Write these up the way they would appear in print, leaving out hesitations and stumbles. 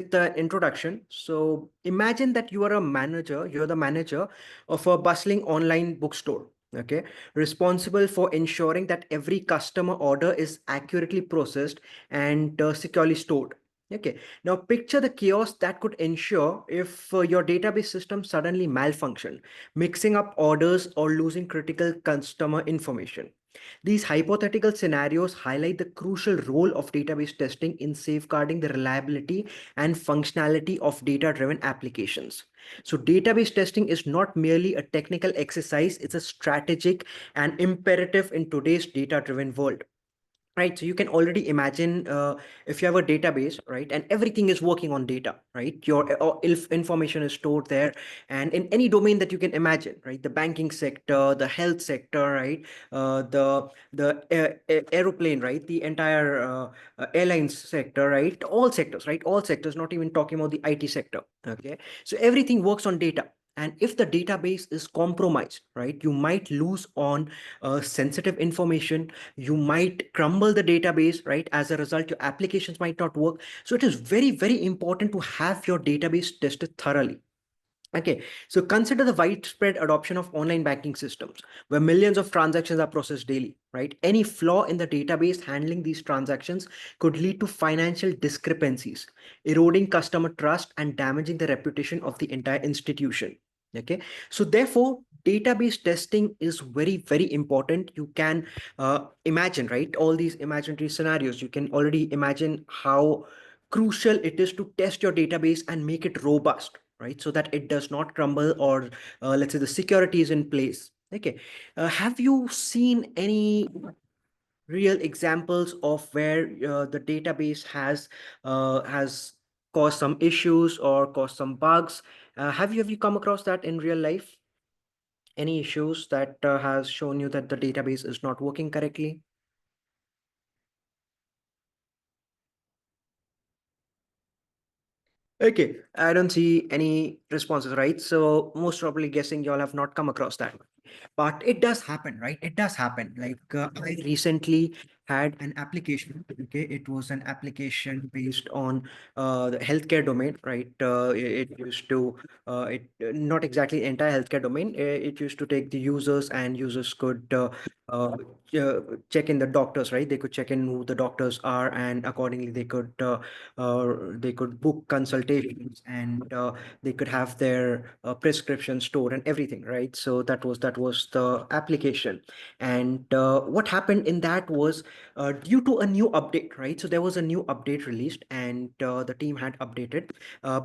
The introduction. So imagine that you are a manager, you're the manager of a bustling online bookstore, okay, responsible for ensuring that every customer order is accurately processed and securely stored. Okay, now picture the chaos that could ensure if your database system suddenly malfunction, mixing up orders or losing critical customer information. These hypothetical scenarios highlight the crucial role of database testing in safeguarding the reliability and functionality of data-driven applications. So database testing is not merely a technical exercise, it's a strategic and imperative in today's data-driven world. Right, so you can already imagine if you have a database, right, and everything is working on data, right, your information is stored there, and in any domain that you can imagine, right, the banking sector, the health sector, right, the aeroplane, right, the entire airlines sector, right, all sectors, right, all sectors, not even talking about the IT sector. Okay, so everything works on data. And if the database is compromised, right, you might lose on sensitive information, you might crumble the database, right? As a result, your applications might not work. So it is very, very important to have your database tested thoroughly. Okay, so consider the widespread adoption of online banking systems where millions of transactions are processed daily, right? Any flaw in the database handling these transactions could lead to financial discrepancies, eroding customer trust and damaging the reputation of the entire institution. Okay, so therefore, database testing is very, very important. You can imagine, right? All these imaginary scenarios, you can already imagine how crucial it is to test your database and make it robust, right, so that it does not crumble, or let's say the security is in place. Okay, have you seen any real examples of where the database has caused some issues or caused some bugs? Have you come across that in real life? Any issues that has shown you that the database is not working correctly? Okay, I don't see any responses, right? So most probably guessing y'all have not come across that. But it does happen, right? It does happen. Like I recently had an application. Okay, it was an application based on the healthcare domain, right? It used to not exactly entire healthcare domain. It used to take the users, and users could uh, check in the doctors, right? They could check in who the doctors are, and accordingly they could book consultations, and they could have their prescription stored and everything, right? So that was the application. And what happened in that was due to a new update, right? So there was a new update released, and the team had updated.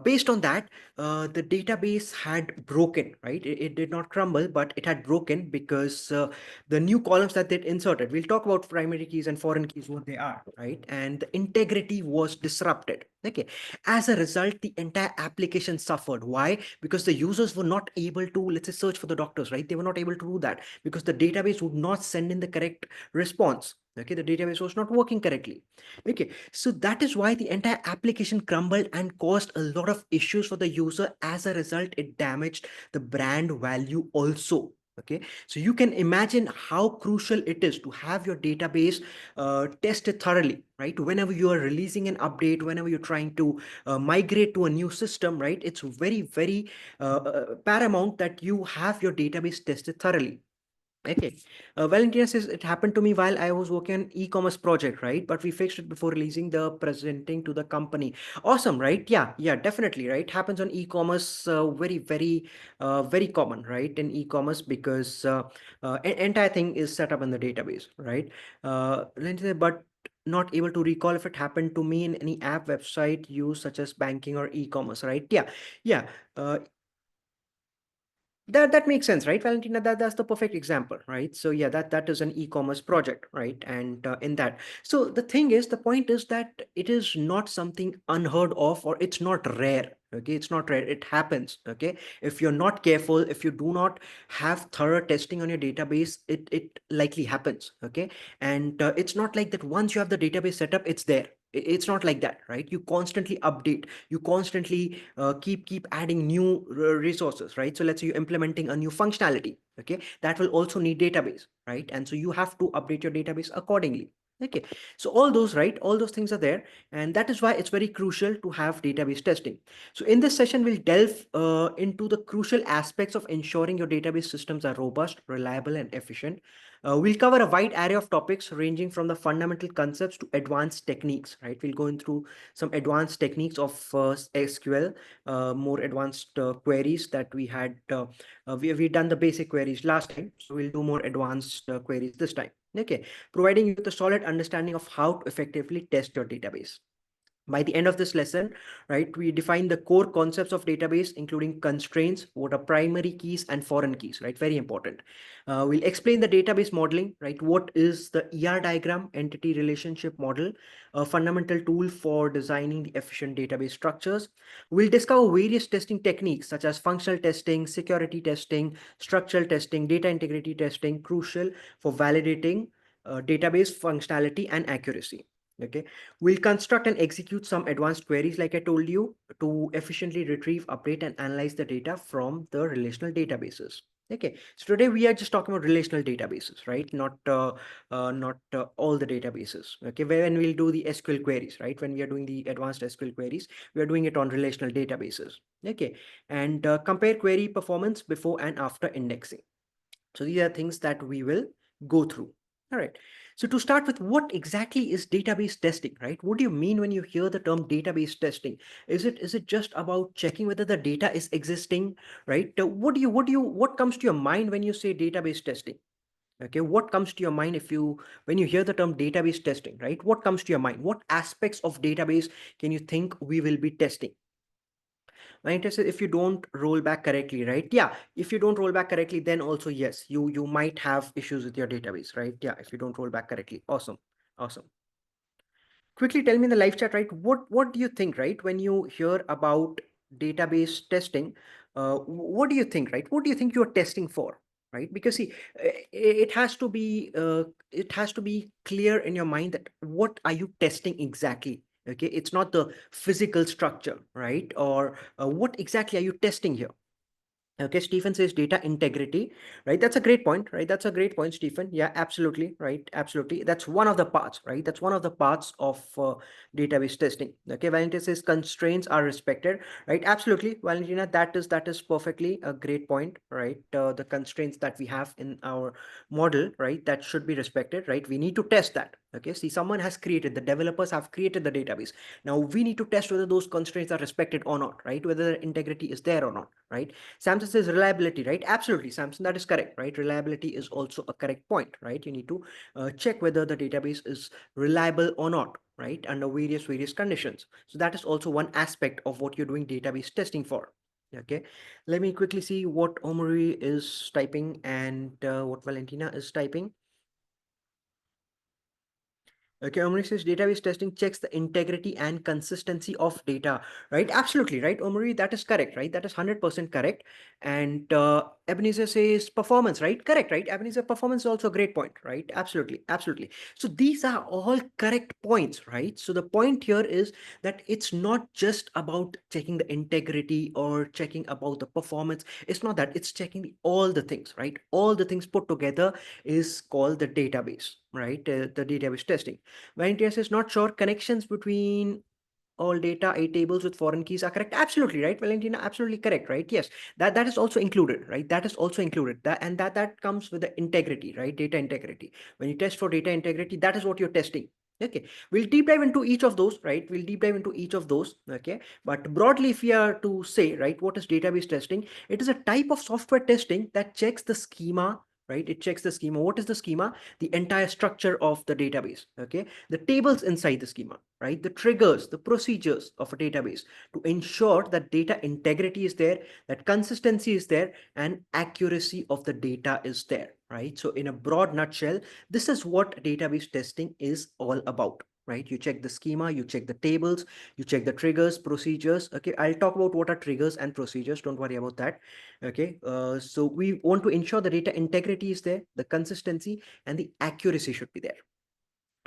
Based on that, the database had broken, right? It did not crumble, but it had broken because the new columns that they'd inserted, we'll talk about primary keys and foreign keys, what they are, right? And the integrity was disrupted. Okay, as a result, the entire application suffered. Why? Because the users were not able to, let's say, search for the doctors, right? They were not able to do that because the database would not send in the correct response. Okay, the database was not working correctly. Okay, so that is why the entire application crumbled and caused a lot of issues for the user. As a result, it damaged the brand value also. Okay, so you can imagine how crucial it is to have your database tested thoroughly, right? Whenever you are releasing an update, whenever you're trying to migrate to a new system, right? It's very, very paramount that you have your database tested thoroughly. Okay. Valentina says it happened to me while I was working on e-commerce project, right? But we fixed it before releasing the presenting to the company. Awesome, right? Yeah, yeah, definitely, right? Happens on e-commerce, very, very, very common, right? In e-commerce because entire thing is set up in the database, right? Valentina, but not able to recall if it happened to me in any app website used such as banking or e-commerce, right? Yeah, yeah. That makes sense, right, Valentina? That's the perfect example, right? So yeah, that is an e-commerce project, right? And in that, so the thing is, the point is that it is not something unheard of, or it's not rare. Okay, it's not rare. It happens. Okay, if you're not careful, if you do not have thorough testing on your database, it likely happens. Okay, and it's not like that. Once you have the database set up, it's there. It's not like that, right? You constantly update, you constantly keep adding new resources, right? So let's say you're implementing a new functionality, okay, that will also need database, right? And so you have to update your database accordingly. Okay, so all those, right, all those things are there, and that is why it's very crucial to have database testing. So in this session, we'll delve into the crucial aspects of ensuring your database systems are robust, reliable, and efficient. We'll cover a wide array of topics ranging from the fundamental concepts to advanced techniques, right? We'll go in through some advanced techniques of SQL, more advanced queries that we had. We done the basic queries last time, so we'll do more advanced queries this time. Okay, providing you with a solid understanding of how to effectively test your database. By the end of this lesson, right, we define the core concepts of database, including constraints, what are primary keys and foreign keys, right? Very important. We'll explain the database modeling, right? What is the ER diagram, entity relationship model, a fundamental tool for designing the efficient database structures. We'll discover various testing techniques such as functional testing, security testing, structural testing, data integrity testing, crucial for validating database functionality and accuracy. Okay, we'll construct and execute some advanced queries, like I told you, to efficiently retrieve, update, and analyze the data from the relational databases. Okay, so today we are just talking about relational databases, right? Not all the databases. Okay, when we'll do the SQL queries, right? When we are doing the advanced SQL queries, we are doing it on relational databases. Okay, and compare query performance before and after indexing. So these are things that we will go through. All right. So to start with, what exactly is database testing, right? What do you mean when you hear the term database testing? Is it just about checking whether the data is existing, right? What comes to your mind when you say database testing? Okay, what comes to your mind when you hear the term database testing, right? What comes to your mind? What aspects of database can you think we will be testing? Right, so if you don't roll back correctly, right? Yeah, if you don't roll back correctly, then also yes, you might have issues with your database, right? Yeah, if you don't roll back correctly. Awesome. Awesome. Quickly tell me in the live chat, right? What do you think, right, when you hear about database testing? What do you think, right? What do you think you're testing for, right? Because see, it has to be clear in your mind that what are you testing exactly. Okay, it's not the physical structure, right? Or what exactly are you testing here? Okay, Stephen says data integrity, right? That's a great point, right? That's a great point, Stephen. Yeah, absolutely, right? Absolutely. That's one of the parts, right? That's one of the parts of database testing. Okay, Valentina says constraints are respected, right? Absolutely, Valentina, that is perfectly a great point, right? The constraints that we have in our model, right? That should be respected, right? We need to test that. Okay, see, someone has created, the developers have created the database. Now we need to test whether those constraints are respected or not, right? Whether the integrity is there or not, right? Samson says reliability, right? Absolutely, Samson, that is correct, right? Reliability is also a correct point, right? You need to check whether the database is reliable or not, right? Under various conditions. So that is also one aspect of what you're doing database testing for. Okay, let me quickly see what Omri is typing and what Valentina is typing. Okay, Omri says database testing checks the integrity and consistency of data, right? Absolutely, right, Omri, that is correct, right? That is 100% correct. And Ebenezer says performance, right? Correct, right? Ebenezer, performance is also a great point, right? Absolutely, absolutely. So these are all correct points, right? So the point here is that it's not just about checking the integrity or checking about the performance. It's not that, it's checking all the things, right? All the things put together is called the database, right? The database testing. When it says not sure connections between all data a tables with foreign keys are correct. Absolutely, right, Valentina, absolutely correct, right? Yes, that is also included, right? That is also included, that comes with the integrity, right? Data integrity. When you test for data integrity, that is what you're testing. Okay, we'll deep dive into each of those, right? We'll deep dive into each of those. Okay, but broadly, if we are to say, right, what is database testing? It is a type of software testing that checks the schema, right? It checks the schema. What is the schema? The entire structure of the database. Okay, the tables inside the schema, right? The triggers, the procedures of a database to ensure that data integrity is there, that consistency is there, and accuracy of the data is there, right? So in a broad nutshell, this is what database testing is all about, right? You check the schema, you check the tables, you check the triggers, procedures. Okay, I'll talk about what are triggers and procedures. Don't worry about that. Okay, so we want to ensure the data integrity is there, the consistency and the accuracy should be there.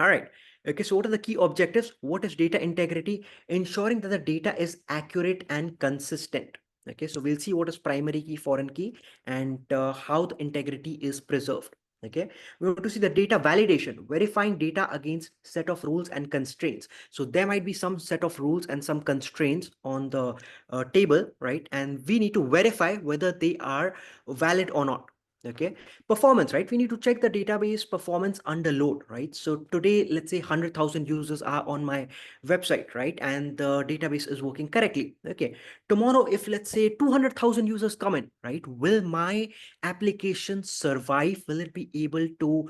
All right. Okay, so what are the key objectives? What is data integrity? Ensuring that the data is accurate and consistent. Okay, so we'll see what is primary key, foreign key, and how the integrity is preserved. Okay, we want to see the data validation, verifying data against set of rules and constraints. So there might be some set of rules and some constraints on the table, right? And we need to verify whether they are valid or not. Okay, performance, right? We need to check the database performance under load, right? So today, let's say 100,000 users are on my website, right? And the database is working correctly. Okay, tomorrow, if let's say 200,000 users come in, right? Will my application survive? Will it be able to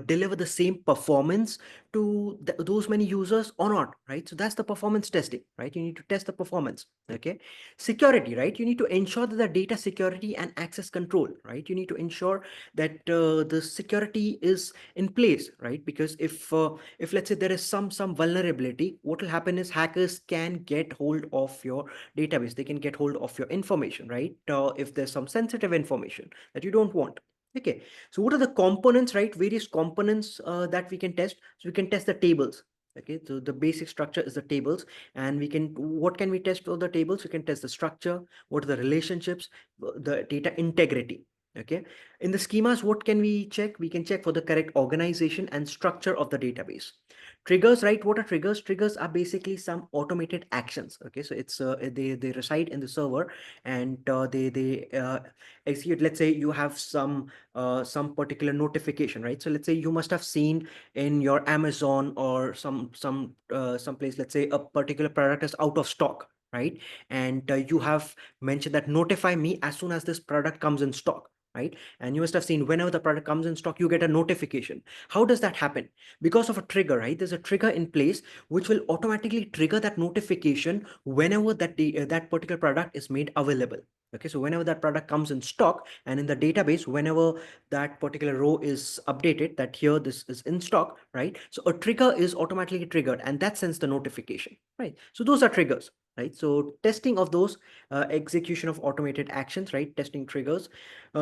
deliver the same performance to those many users or not, right? So that's the performance testing, right? You need to test the performance. Okay, security, right? You need to ensure that the data security and access control, right? You need to ensure that the security is in place, right? Because if let's say there is some vulnerability, what will happen is hackers can get hold of your database. They can get hold of your information, right? If there's some sensitive information that you don't want. Okay, so what are the components, right? Various components that we can test. So we can test the tables. Okay, so the basic structure is the tables, and we can, what can we test for the tables? We can test the structure, what are the relationships, the data integrity. Okay, in the schemas, what can we check? We can check for the correct organization and structure of the database. Triggers, right? What are triggers? Triggers are basically some automated actions. Okay, so it's they reside in the server, and they execute. Let's say you have some particular notification, right? So let's say you must have seen in your Amazon or some place, let's say a particular product is out of stock, right? And you have mentioned that notify me as soon as this product comes in stock, right? And you must have seen whenever the product comes in stock, you get a notification. How does that happen? Because of a trigger, right? There's a trigger in place which will automatically trigger that notification whenever that particular product is made available. Okay, so whenever that product comes in stock, and in the database, whenever that particular row is updated, that here this is in stock, right? So a trigger is automatically triggered, and that sends the notification, right? So those are triggers, right? So testing of those, execution of automated actions, right? Testing triggers.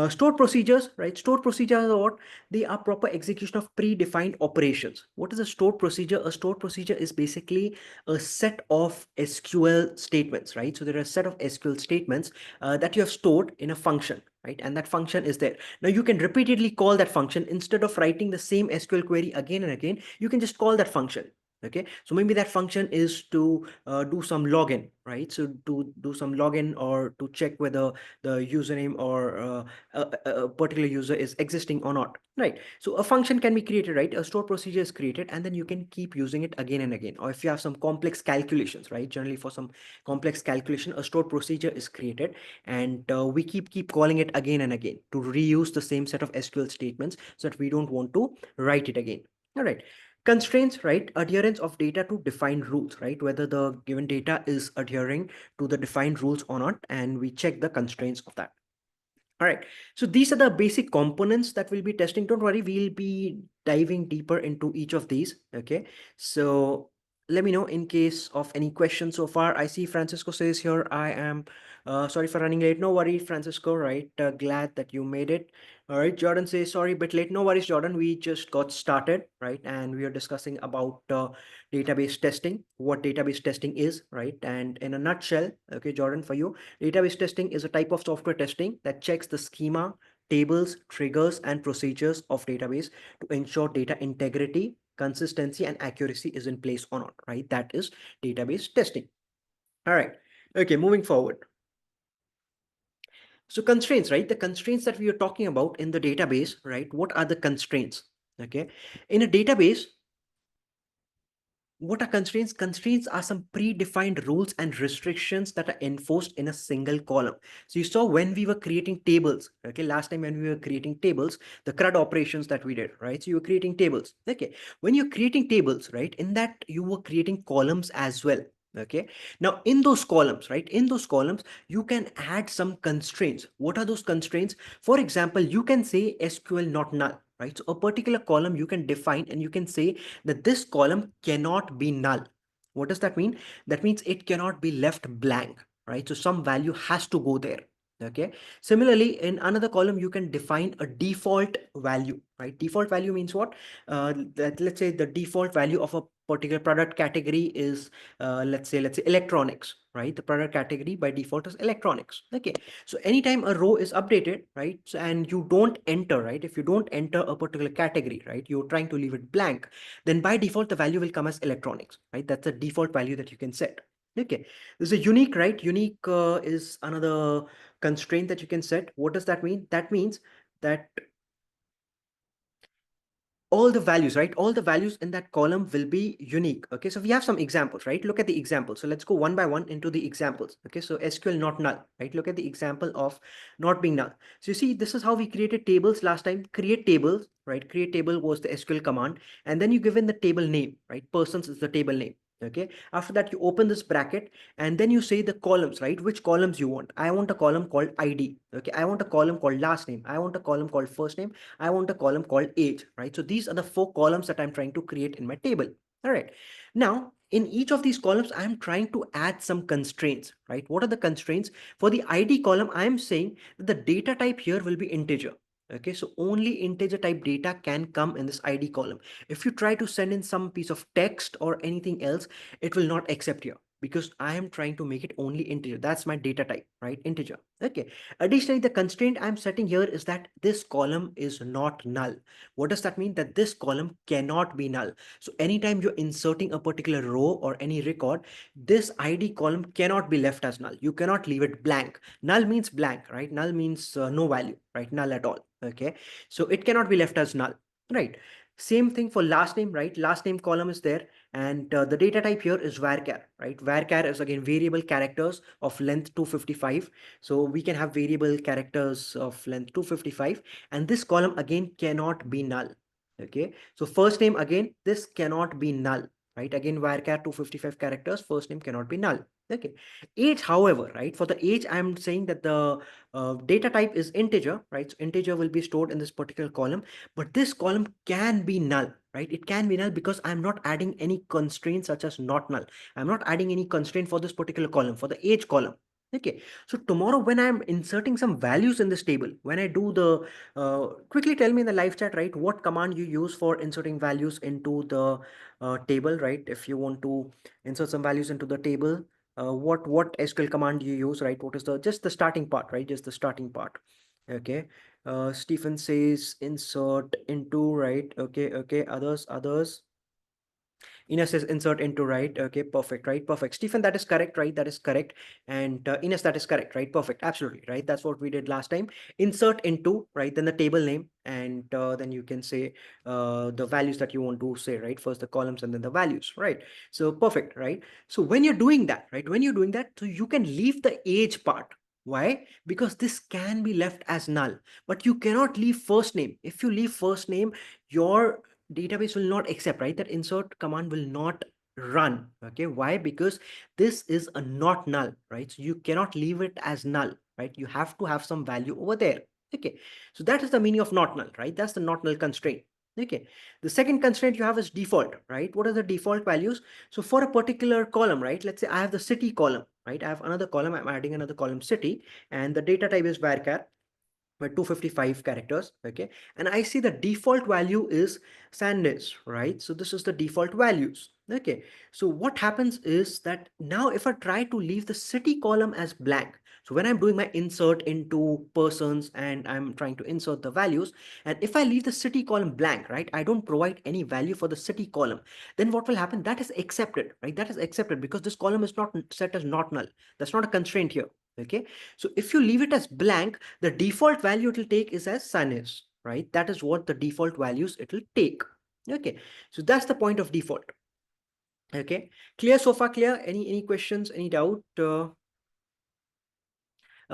Stored procedures, right? Stored procedures are what? They are proper execution of predefined operations. What is a stored procedure? A stored procedure is basically a set of SQL statements, right? So there are a set of SQL statements that you have stored in a function, right? And that function is there. Now you can repeatedly call that function. Instead of writing the same SQL query again and again, you can just call that function. Okay, so maybe that function is to do some login, right? So to do some login or to check whether the username or a particular user is existing or not, right? So a function can be created, right? A stored procedure is created, and then you can keep using it again and again. Or if you have some complex calculations, right? Generally for some complex calculation, a stored procedure is created, and we keep calling it again and again to reuse the same set of SQL statements so that we don't want to write it again. All right. Constraints, right? Adherence of data to defined rules, right? Whether the given data is adhering to the defined rules or not, and we check the constraints of that. All right, so these are the basic components that we'll be testing. Don't worry, we'll be diving deeper into each of these. Okay, so let me know in case of any questions so far. I see Francisco says here, I am sorry for running late. No worry, Francisco, right? Glad that you made it. All right, Jordan says, sorry, bit late. No worries, Jordan. We just got started, right? And we are discussing about database testing, what database testing is, right? And in a nutshell, okay, Jordan, for you, database testing is a type of software testing that checks the schema, tables, triggers, and procedures of database to ensure data integrity, consistency, and accuracy is in place or not, right? That is database testing. All right. Okay, moving forward. So constraints, right? The constraints that we are talking about in the database, right? What are the constraints? Okay. In a database, what are constraints? Constraints are some predefined rules and restrictions that are enforced in a single column. So you saw when we were creating tables, okay, last time when we were creating tables, the CRUD operations that we did, right? So you were creating tables, okay. When you're creating tables, right, in that you were creating columns as well, okay. Now in those columns, right, in those columns, you can add some constraints. What are those constraints? For example, you can say SQL not null, right? So a particular column you can define, and you can say that this column cannot be null. What does that mean? That means it cannot be left blank, right? So some value has to go there. Okay. Similarly, in another column, you can define a default value, right? Default value means what? That let's say the default value of a particular product category is, let's say electronics, right? The product category by default is electronics. Okay. So anytime a row is updated, right? So, and you don't enter, right? If you don't enter a particular category, right? You're trying to leave it blank, then by default, the value will come as electronics, right? That's the default value that you can set. Okay. This is a unique, right? Unique is another constraint that you can set. What does that mean? That means that all the values, right? All the values in that column will be unique. Okay, so we have some examples, right? Look at the example. So let's go one by one into the examples. Okay, so SQL not null, right? Look at the example of not being null. So you see, this is how we created tables last time. Create tables, right? Create table was the SQL command, and then you give in the table name, right? Persons is the table name. Okay, after that you open this bracket and then you say the columns, right? Which columns you want. I want a column called ID. Okay, I want a column called last name. I want a column called first name. I want a column called age, right? So these are the 4 columns that I'm trying to create in my table. All right. Now, in each of these columns, I'm trying to add some constraints, right? What are the constraints? For the ID column, I'm saying that the data type here will be integer. Okay, so only integer type data can come in this ID column. If you try to send in some piece of text or anything else, it will not accept here because I am trying to make it only integer. That's my data type, right? Integer. Okay. Additionally, the constraint I'm setting here is that this column is not null. What does that mean? That this column cannot be null. So anytime you're inserting a particular row or any record, this ID column cannot be left as null. You cannot leave it blank. Null means blank, right? Null means no value, right? Null at all. Okay. So it cannot be left as null, right? Same thing for last name, right? Last name column is there, and the data type here is varchar, right? Varchar is again variable characters of length 255. So we can have variable characters of length 255, and this column again cannot be null. Okay, so first name, again this cannot be null, right? Again varchar 255 characters, first name cannot be null. Okay, age, however, right, for the age I'm saying that the data type is integer, right? So integer will be stored in this particular column, but this column can be null, right? It can be null because I'm not adding any constraints such as not null. I'm not adding any constraint for this particular column, for the age column. Okay, so tomorrow when I'm inserting some values in this table, when I do the quickly tell me in the live chat, right, what command you use for inserting values into the table, right? If you want to insert some values into the table, what SQL command you use, right? What is the just the starting part, right? Just the starting part. Okay. Stephen says insert into, right? Okay, okay. Others. Ines says insert into, right? Okay, perfect, right? Perfect. Stephen, that is correct, right? That is correct. And Ines, that is correct, right? Perfect. Absolutely, right? That's what we did last time. Insert into, right? Then the table name, and then you can say the values that you want to say, right? First the columns and then the values, right? So perfect, right? So when you're doing that, right? When you're doing that, so you can leave the age part. Why? Because this can be left as null, but you cannot leave first name. If you leave first name, your database will not accept, right? That insert command will not run. Okay, why? Because this is a not null, right? So you cannot leave it as null, right? You have to have some value over there. Okay, so that is the meaning of not null, right? That's the not null constraint. Okay, the second constraint you have is default, right? What are the default values? So for a particular column, right, let's say I have the city column, right? I have another column, I'm adding another column city, and the data type is varchar with 255 characters. Okay, and I see the default value is Sanders, right? So this is the default values. Okay, so what happens is that now if I try to leave the city column as blank, so when I'm doing my insert into persons and I'm trying to insert the values, and if I leave the city column blank, right, I don't provide any value for the city column, then what will happen? That is accepted, right? That is accepted because this column is not set as not null. That's not a constraint here. Okay, so if you leave it as blank, the default value it will take is as sun is, right? That is what the default values it will take. Okay, so that's the point of default. Okay, clear so far? Clear? Any questions? Any doubt?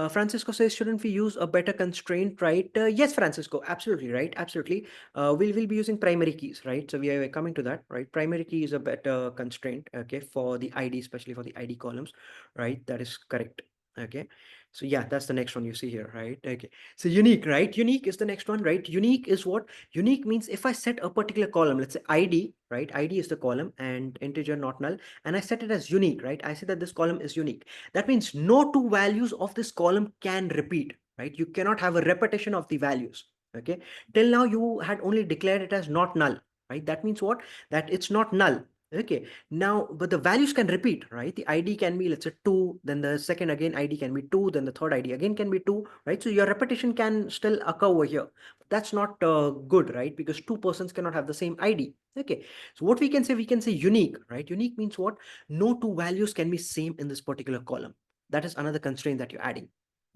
Francisco says, shouldn't we use a better constraint, right? Yes, Francisco, absolutely, right? Absolutely. We'll be using primary keys, right? So we are coming to that, right? Primary key is a better constraint, okay, for the ID, especially for the ID columns, right? That is correct. Okay. So yeah, that's the next one you see here, right? Okay. So unique, right? Unique is the next one, right? Unique is what? Unique means if I set a particular column, let's say ID, right? ID is the column and integer not null, and I set it as unique, right? I say that this column is unique. That means no two values of this column can repeat, right? You cannot have a repetition of the values. Okay. Till now you had only declared it as not null, right? That means what? That it's not null. Okay, now, but the values can repeat, right? The ID can be, let's say, 2, then the second again ID can be 2, then the third ID again can be 2, right? So your repetition can still occur over here. That's not good, right? Because two persons cannot have the same ID. Okay, so what we can say unique, right? Unique means what? No two values can be same in this particular column. That is another constraint that you're adding.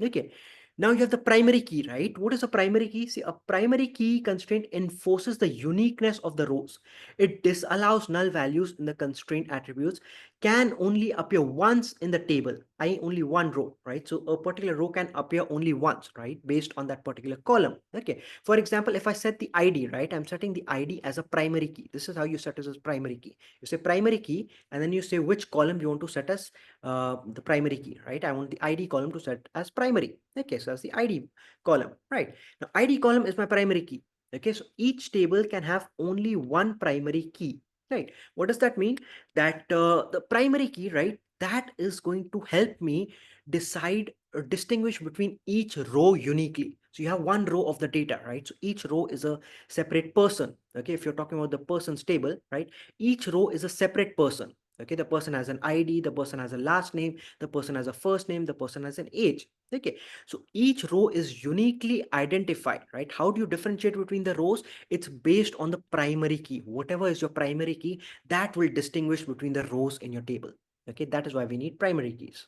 Okay, now you have the primary key, right? What is a primary key? See, a primary key constraint enforces the uniqueness of the rows. It disallows null values in the constraint attributes can only appear once in the table, i.e. only one row, right? So a particular row can appear only once, right? Based on that particular column. Okay. For example, if I set the ID, right? I'm setting the ID as a primary key. This is how you set it as primary key. You say primary key, and then you say which column you want to set as the primary key, right? I want the ID column to set as primary. Okay, so that's the ID column, right? Now ID column is my primary key. Okay, so each table can have only one primary key, right? What does that mean? That the primary key, right? That is going to help me decide or distinguish between each row uniquely. So you have one row of the data, right? So each row is a separate person. Okay, if you're talking about the persons table, right? Each row is a separate person. Okay, the person has an ID, the person has a last name, the person has a first name, the person has an age. Okay, so each row is uniquely identified, right? How do you differentiate between the rows? It's based on the primary key. Whatever is your primary key, that will distinguish between the rows in your table. Okay, that is why we need primary keys.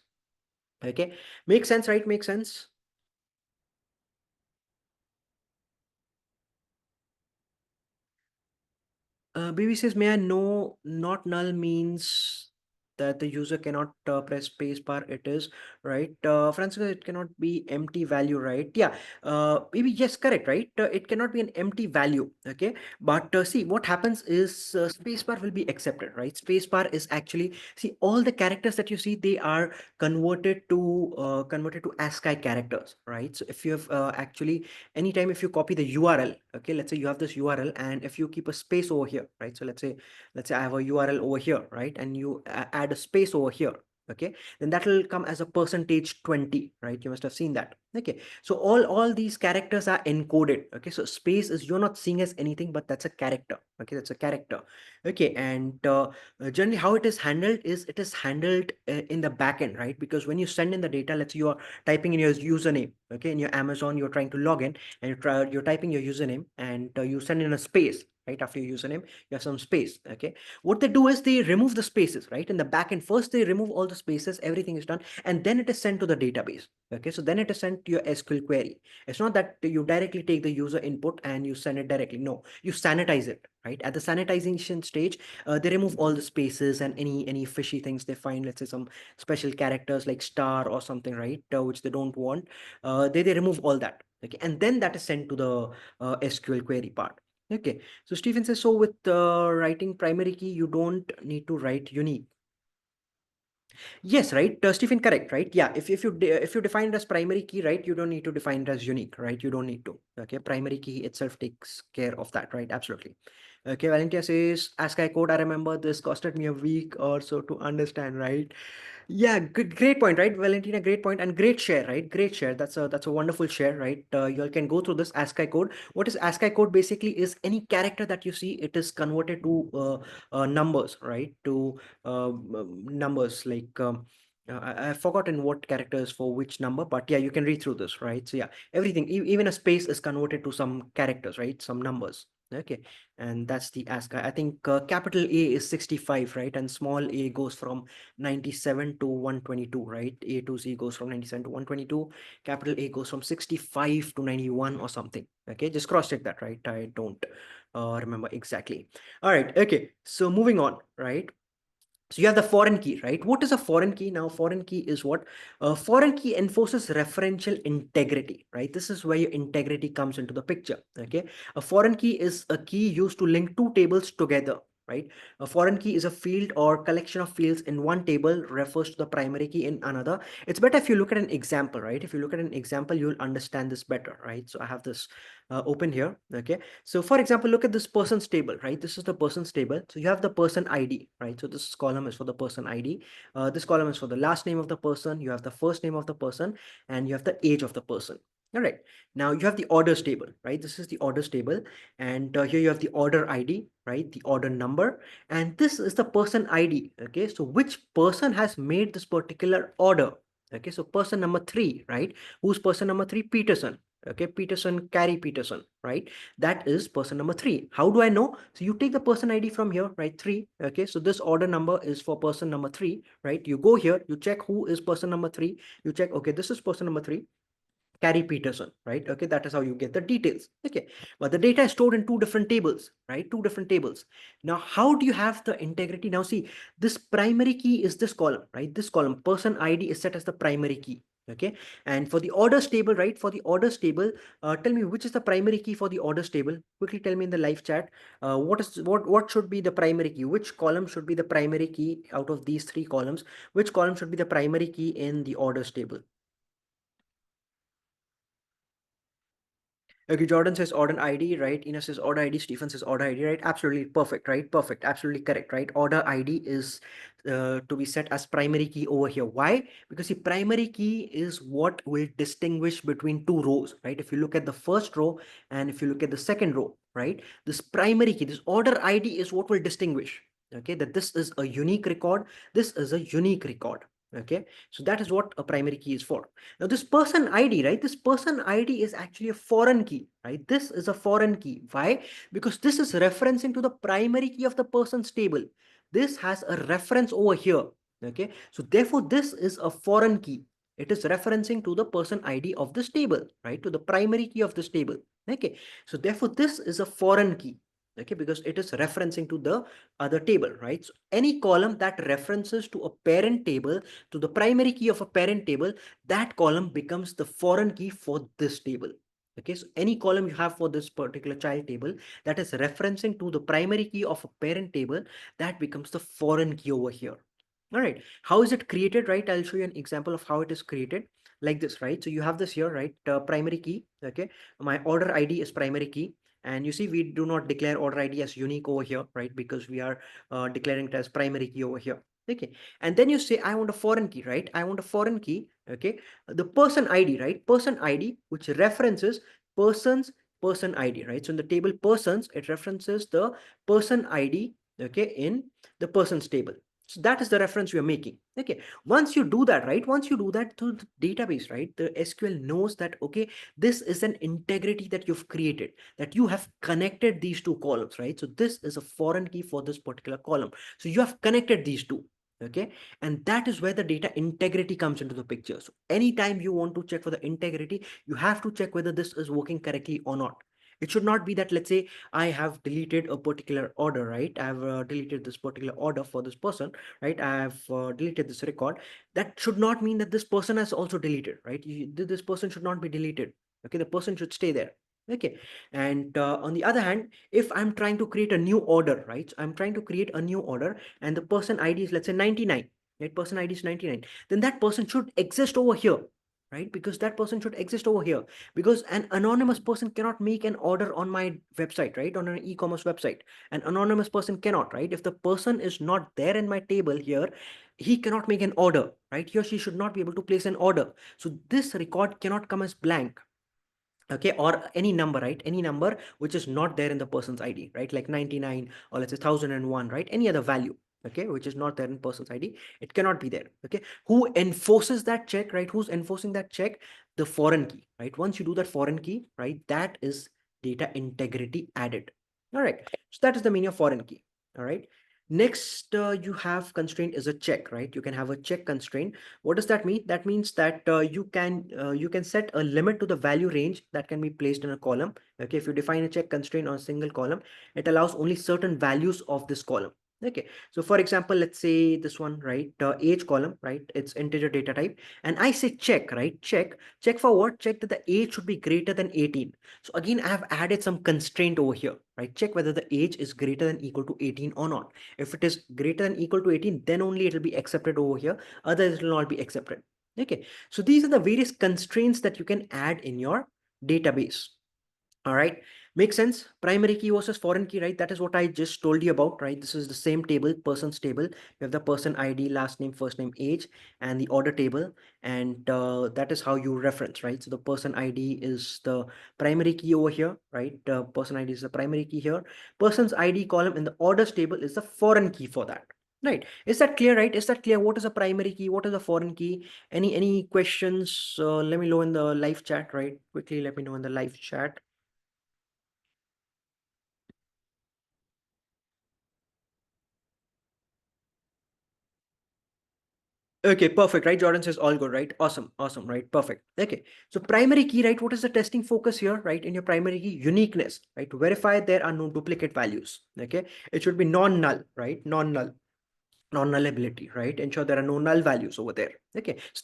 Okay, makes sense, right? Makes sense. BB says, may I know not null means that the user cannot press space bar. It is right. Francisco, it cannot be empty value, right? Yeah. BB, yes, correct, right? It cannot be an empty value. Okay. But see, what happens is space bar will be accepted, right? Space bar is actually, see, all the characters that you see, they are converted to ASCII characters, right? So if you have actually anytime if you copy the URL, okay, let's say you have this URL, and if you keep a space over here, right? So let's say I have a URL over here, right? And you add a space over here, okay, then that will come as a percentage 20, right? You must have seen that. Okay, so all these characters are encoded. Okay, so space is, you're not seeing as anything, but that's a character. Okay, that's a character. Okay, and generally how it is handled is it is handled in the backend, right? Because when you send in the data, let's say you are typing in your username, okay, in your Amazon, you're trying to log in, and you're typing your username, and you send in a space, right? After your username, you have some space. Okay, what they do is they remove the spaces, right? In the backend, first they remove all the spaces, everything is done, and then it is sent to the database. Okay, so then it is sent to your SQL query. It's not that you directly take the user input and you send it directly. No, you sanitize it, right? At the sanitization stage, they remove all the spaces and any fishy things they find. Let's say some special characters like star or something, right? Which they don't want. They remove all that. Okay, and then that is sent to the SQL query part. Okay, so Stephen says, so with writing primary key, you don't need to write unique. Yes, right. Stephen, correct, right? Yeah, if you define it as primary key, right, you don't need to define it as unique, right? You don't need to. Okay, primary key itself takes care of that, right? Absolutely. Okay, Valentia says, ASCII code, I remember this costed me a week or so to understand, right? Yeah, good, great point, right, Valentina? Great point and great share, right? Great share. That's a wonderful share, right? You all can go through this ASCII code. What is ASCII code? Basically, is any character that you see, it is converted to numbers, right? To numbers like I've forgotten what characters for which number, but yeah, you can read through this, right? So yeah, everything, even a space is converted to some characters, right? Some numbers. Okay, and that's the ASCII. I think capital A is 65, right? And small a goes from 97 to 122, right? A to Z goes from 97 to 122. Capital A goes from 65 to 91 or something. Okay, just cross check that, right? I don't remember exactly. All right, okay. So moving on, right? So you have the foreign key, right? What is a foreign key? Now, foreign key is what? Foreign key enforces referential integrity, right? This is where your integrity comes into the picture, okay? A foreign key is a key used to link two tables together, right? A foreign key is a field or collection of fields in one table refers to the primary key in another. It's better if you look at an example, right? If you look at an example, you'll understand this better, right? So I have this open here, okay? So for example, look at this person's table, right? This is the person's table. So you have the person ID, right? So this column is for the person ID. This column is for the last name of the person. You have the first name of the person, and you have the age of the person. All right. Now you have the orders table, right? This is the orders table. And here you have the order ID, right? The order number. And this is the person ID. Okay. So which person has made this particular order? Okay. So person number three, right? Who's person number three? Peterson. Okay. Peterson, Carrie Peterson, right? That is person number three. How do I know? So you take the person ID from here, right? Three. Okay. So this order number is for person number three, right? You go here, you check who is person number three. You check, okay, this is person number three. Carrie Peterson, right? Okay, that is how you get the details. Okay, but the data is stored in two different tables, right? Two different tables. Now, how do you have the integrity? Now, see, this primary key is this column, right? This column, person ID is set as the primary key. Okay, and for the orders table, right? For the orders table, tell me which is the primary key for the orders table. Quickly tell me in the live chat. What should be the primary key? Which column should be the primary key out of these three columns? Which column should be the primary key in the orders table? Okay, Jordan says order ID, right? Ina says order ID. Stephen says order ID, right? Absolutely perfect, right? Perfect, absolutely correct, right? Order ID is to be set as primary key over here. Why? Because the primary key is what will distinguish between two rows, right? If you look at the first row and if you look at the second row, right? This primary key, this order ID is what will distinguish. Okay, that this is a unique record. This is a unique record. Okay, so that is what a primary key is for. Now this person ID, right? This person ID is actually a foreign key, right? This is a foreign key. Why? Because this is referencing to the primary key of the person's table. This has a reference over here. Okay. So therefore, this is a foreign key. It is referencing to the person ID of this table, right? To the primary key of this table. Okay. So therefore, this is a foreign key. Okay, because it is referencing to the other table, right? So any column that references to a parent table, to the primary key of a parent table, that column becomes the foreign key for this table. Okay, so any column you have for this particular child table that is referencing to the primary key of a parent table, that becomes the foreign key over here. All right, how is it created, right? I'll show you an example of how it is created like this, right? So you have this here, right? Primary key. Okay, my order ID is primary key. And you see, we do not declare order ID as unique over here, right? Because we are declaring it as primary key over here. Okay, and then you say I want a foreign key, right? I want a foreign key. Okay, the person ID, right? Person ID, which references person's person ID, right? So in the table persons, it references the person ID, okay, in the person's table. So that is the reference we are making. Okay, once you do that, right? Once you do that to the database, right? The SQL knows that, okay, this is an integrity that you've created, that you have connected these two columns, right? So this is a foreign key for this particular column. So you have connected these two. Okay, and that is where the data integrity comes into the picture. So anytime you want to check for the integrity, you have to check whether this is working correctly or not. It should not be that, let's say, I have deleted a particular order, right? I have deleted this particular order for this person, right? I have deleted this record. That should not mean that this person has also deleted, right? This person should not be deleted. Okay, the person should stay there. Okay, and on the other hand, if I'm trying to create a new order, right? So I'm trying to create a new order and the person ID is, let's say, 99, right? Person ID is 99, then that person should exist over here, right? Because that person should exist over here, because an anonymous person cannot make an order on my website, right? On an e-commerce website, an anonymous person cannot, right? If the person is not there in my table here, he cannot make an order, right? He or she should not be able to place an order. So this record cannot come as blank. Okay, or any number, right? Any number which is not there in the person's ID, right? Like 99, or let's say 1001, right? Any other value, okay, which is not there in person's ID, it cannot be there. Okay, who enforces that check, right? Who's enforcing that check? The foreign key, right? Once you do that foreign key, right, that is data integrity added. All right, so that is the meaning of foreign key. All right, next you have constraint is a check, right? You can have a check constraint. What does that mean? That means that you can set a limit to the value range that can be placed in a column. Okay, if you define a check constraint on a single column, it allows only certain values of this column. Okay, so for example, let's say this one, right? Age column, right? It's integer data type, and I say check, right? Check for what? Check that the age should be greater than 18. So again, I have added some constraint over here, right? Check whether the age is greater than equal to 18 or not. If it is greater than equal to 18, then only it will be accepted over here. Others will not be accepted. Okay, so these are the various constraints that you can add in your database. All right, Makes sense. Primary key versus foreign key, right? That is what I just told you about, right? This is the same table, person's table. You have the person ID, last name, first name, age, and the order table. And that is how you reference, right? So the person ID is the primary key over here, right? Person ID is the primary key here. Person's ID column in the orders table is the foreign key for that. Right. Is that clear, right? Is that clear? What is a primary key? What is a foreign key? Any questions? Let me know in the live chat, right? Quickly, let me know in the live chat. Okay, perfect, right? Jordan says all good, right? Awesome, awesome, right? Perfect. Okay, so primary key, right? What is the testing focus here, right? In your primary key, uniqueness, right? To verify there are no duplicate values. Okay, it should be non-null, right? Non-null, non-nullability, right? Ensure there are no null values over there. Okay, so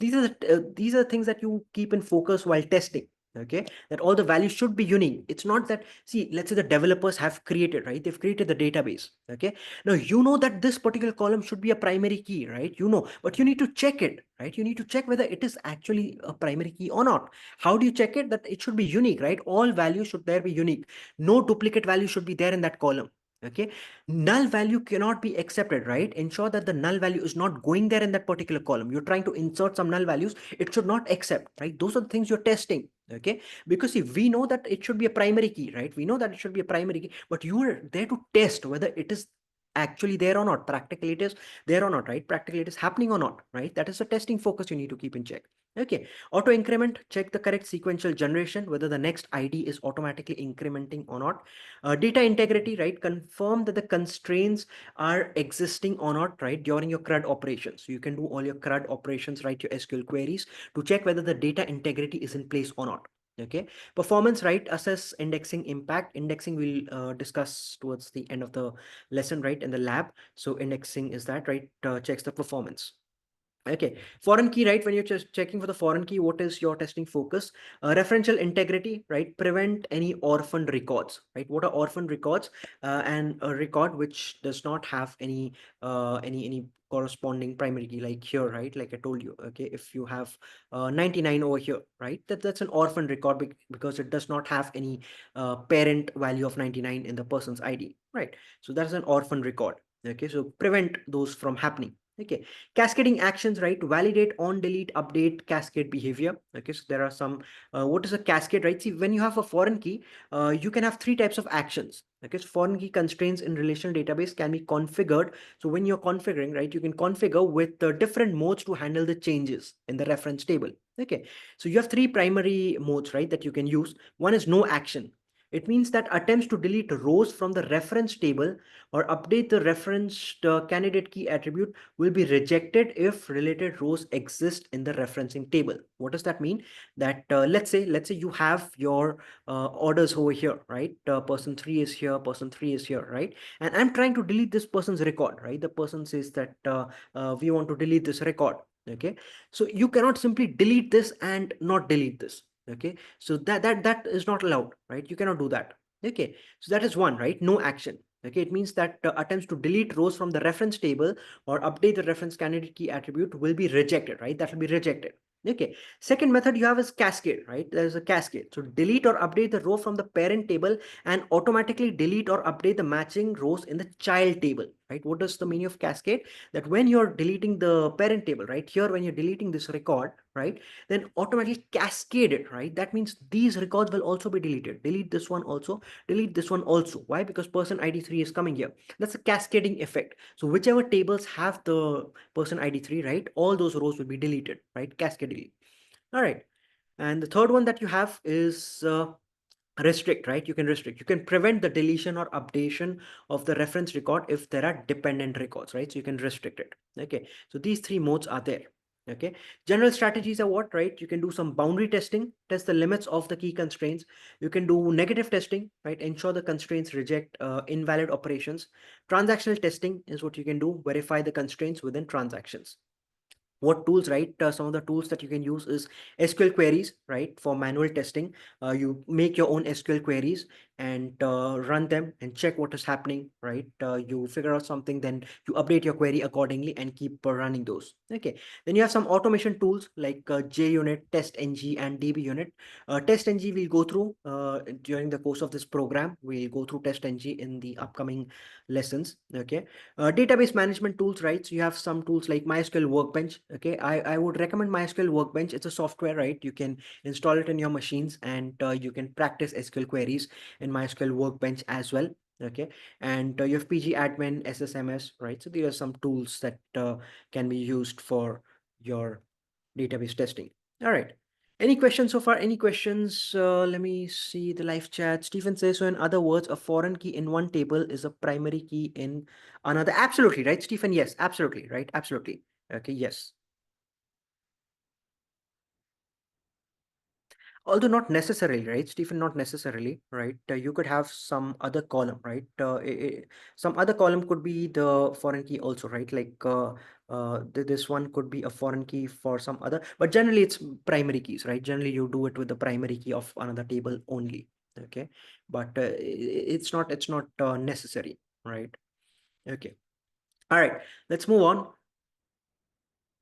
these are things that you keep in focus while testing. Okay, that all the values should be unique. It's not that, see, let's say the developers have created, right? They've created the database. Okay, now you know that this particular column should be a primary key, right? You know, but you need to check it, right? You need to check whether it is actually a primary key or not. How do you check it? That it should be unique, right? All values should there be unique. No duplicate value should be there in that column. Okay, null value cannot be accepted, right? Ensure that the null value is not going there in that particular column. You're trying to insert some null values, it should not accept, right? Those are the things you're testing. Okay, because see, we know that it should be a primary key, right? We know that it should be a primary key, but you are there to test whether it is actually there or not. Practically it is there or not, right? Practically it is happening or not, right? That is the testing focus you need to keep in check. Okay, auto increment, check the correct sequential generation, whether the next ID is automatically incrementing or not. Data integrity, right? Confirm that the constraints are existing or not, right? During your CRUD operations. So you can do all your CRUD operations, write your SQL queries to check whether the data integrity is in place or not. Okay, performance, right? Assess indexing impact. Indexing we'll discuss towards the end of the lesson, right? In the lab. So indexing is that, right? Checks the performance. Okay, foreign key, right? When you're just checking for the foreign key, what is your testing focus? Referential integrity, right? Prevent any orphan records, right? What are orphan records? And a record which does not have any corresponding primary key, like here, right? Like I told you, okay, if you have 99 over here, right? That's an orphan record because it does not have any parent value of 99 in the person's ID, right? So that's an orphan record. Okay, so prevent those from happening. Okay, cascading actions, right? Validate, on, delete, update, cascade behavior. Okay, so there are some, what is a cascade, right? See, when you have a foreign key, you can have three types of actions. Okay, so foreign key constraints in relational database can be configured. So when you're configuring, right, you can configure with the different modes to handle the changes in the reference table. Okay, so you have three primary modes, right, that you can use. One is no action. It means that attempts to delete rows from the reference table or update the referenced candidate key attribute will be rejected if related rows exist in the referencing table. What does that mean? That let's say you have your orders over here, right? Person 3 is here, person 3 is here, right? And I'm trying to delete this person's record, right? The person says that we want to delete this record. Okay, so you cannot simply delete this and not delete this. Okay, so that is not allowed, right? You cannot do that. Okay, so that is one, right? No action. Okay, it means that attempts to delete rows from the reference table or update the reference candidate key attribute will be rejected, right? That will be rejected. Okay, second method you have is cascade, right? There's a cascade. So delete or update the row from the parent table and automatically delete or update the matching rows in the child table, right? What does the meaning of cascade? That when you're deleting the parent table, right here, when you're deleting this record, right, then automatically cascade it, right? That means these records will also be deleted. Delete this one also, delete this one also. Why? Because person ID 3 is coming here. That's a cascading effect. So whichever tables have the person ID 3, right, all those rows will be deleted, right? Cascading. All right. And the third one that you have is restrict, right? You can restrict, you can prevent the deletion or updation of the reference record if there are dependent records, right? So you can restrict it. Okay, so these three modes are there. Okay, general strategies are what, right? You can do some boundary testing, test the limits of the key constraints. You can do negative testing, right? Ensure the constraints reject invalid operations. Transactional testing is what you can do, verify the constraints within transactions. What tools, right? Some of the tools that you can use is SQL queries, right? For manual testing, you make your own SQL queries. and run them and check what is happening, right? You figure out something, then you update your query accordingly and keep running those. Okay. Then you have some automation tools like JUnit, TestNG, and DBUnit. TestNG we'll go through during the course of this program. We'll go through TestNG in the upcoming lessons. Okay. Database management tools, right? So you have some tools like MySQL Workbench. Okay. I would recommend MySQL Workbench. It's a software, right? You can install it in your machines, and you can practice SQL queries in MySQL Workbench as well. Okay. And you have PG admin, SSMS, right? So these are some tools that can be used for your database testing. All right. Any questions so far? Any questions? Let me see the live chat. Stephen says, so in other words, a foreign key in one table is a primary key in another. Absolutely, right, Stephen? Yes, absolutely, right? Absolutely. Okay, yes. Although not necessarily, right, Stephen? Not necessarily, right? You could have some other column, right? Some other column could be the foreign key also, right? Like this one could be a foreign key for some other, but generally it's primary keys, right? Generally you do it with the primary key of another table only. Okay, but it's not necessary, right? Okay, all right. Let's move on.